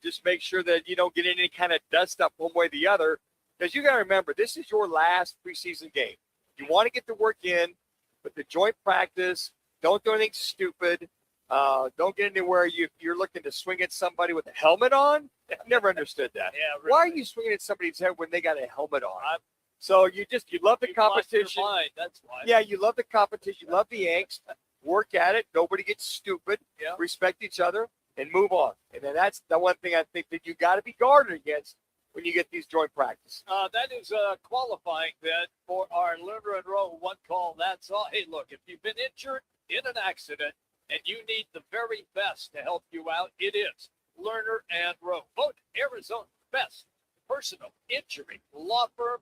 Just make sure that you don't get any kind of dust up one way or the other, because you got to remember, this is your last preseason game. You want to get the work in, but the joint practice, don't do anything stupid. Don't get anywhere you're looking to swing at somebody with a helmet on. I've never understood that. Yeah, really. Why are you swinging at somebody's head when they got a helmet on? So you love the competition. Mind, that's why. Yeah, you love the competition. You love the angst. Work at it. Nobody gets stupid. Yeah. Respect each other. And move on. And then that's the one thing I think that you got to be guarded against when you get these joint practice. That is qualifying then for our Lerner and Rowe one call. That's all. Hey, look, if you've been injured in an accident and you need the very best to help you out, it is Lerner and Rowe. Vote Arizona's best personal injury law firm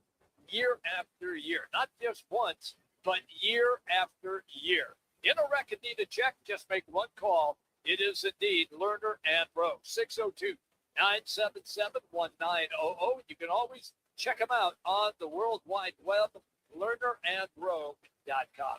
year after year. Not just once, but year after year. In a wreck and need a check, just make one call. It is indeed Lerner and Rowe, 602-977-1900. You can always check them out on the World Wide Web, lernerandrowe.com.